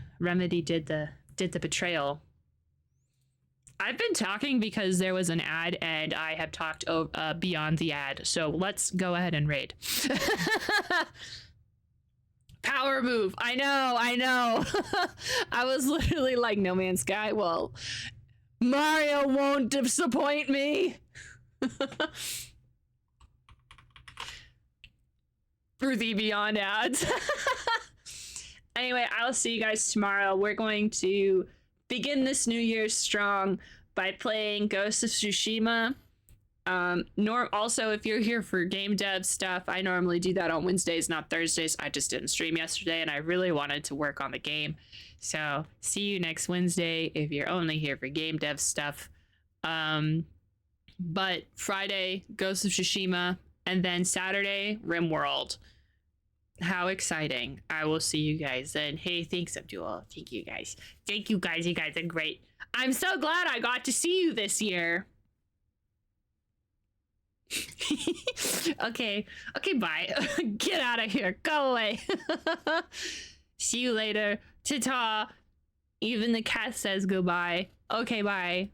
S3: did the betrayal. I've been talking because there was an ad and I have talked beyond the ad. So let's go ahead and raid. Power move. I know. I was literally like, No Man's Sky. Well, Mario won't disappoint me. Ruthie beyond ads. Anyway, I'll see you guys tomorrow. We're going to begin this new year strong by playing Ghost of Tsushima. Also, if you're here for game dev stuff, I normally do that on Wednesdays, not Thursdays. I just didn't stream yesterday and I really wanted to work on the game. So see you next Wednesday if you're only here for game dev stuff. But Friday, Ghost of Tsushima, and then Saturday, RimWorld. How exciting. I will see you guys then. Hey, thanks, Abdul. Thank you guys. Thank you guys. You guys are great. I'm so glad I got to see you this year. Okay, bye. Get out of here. Go away. See you later. Ta-ta. Even the cat says goodbye. Okay, bye.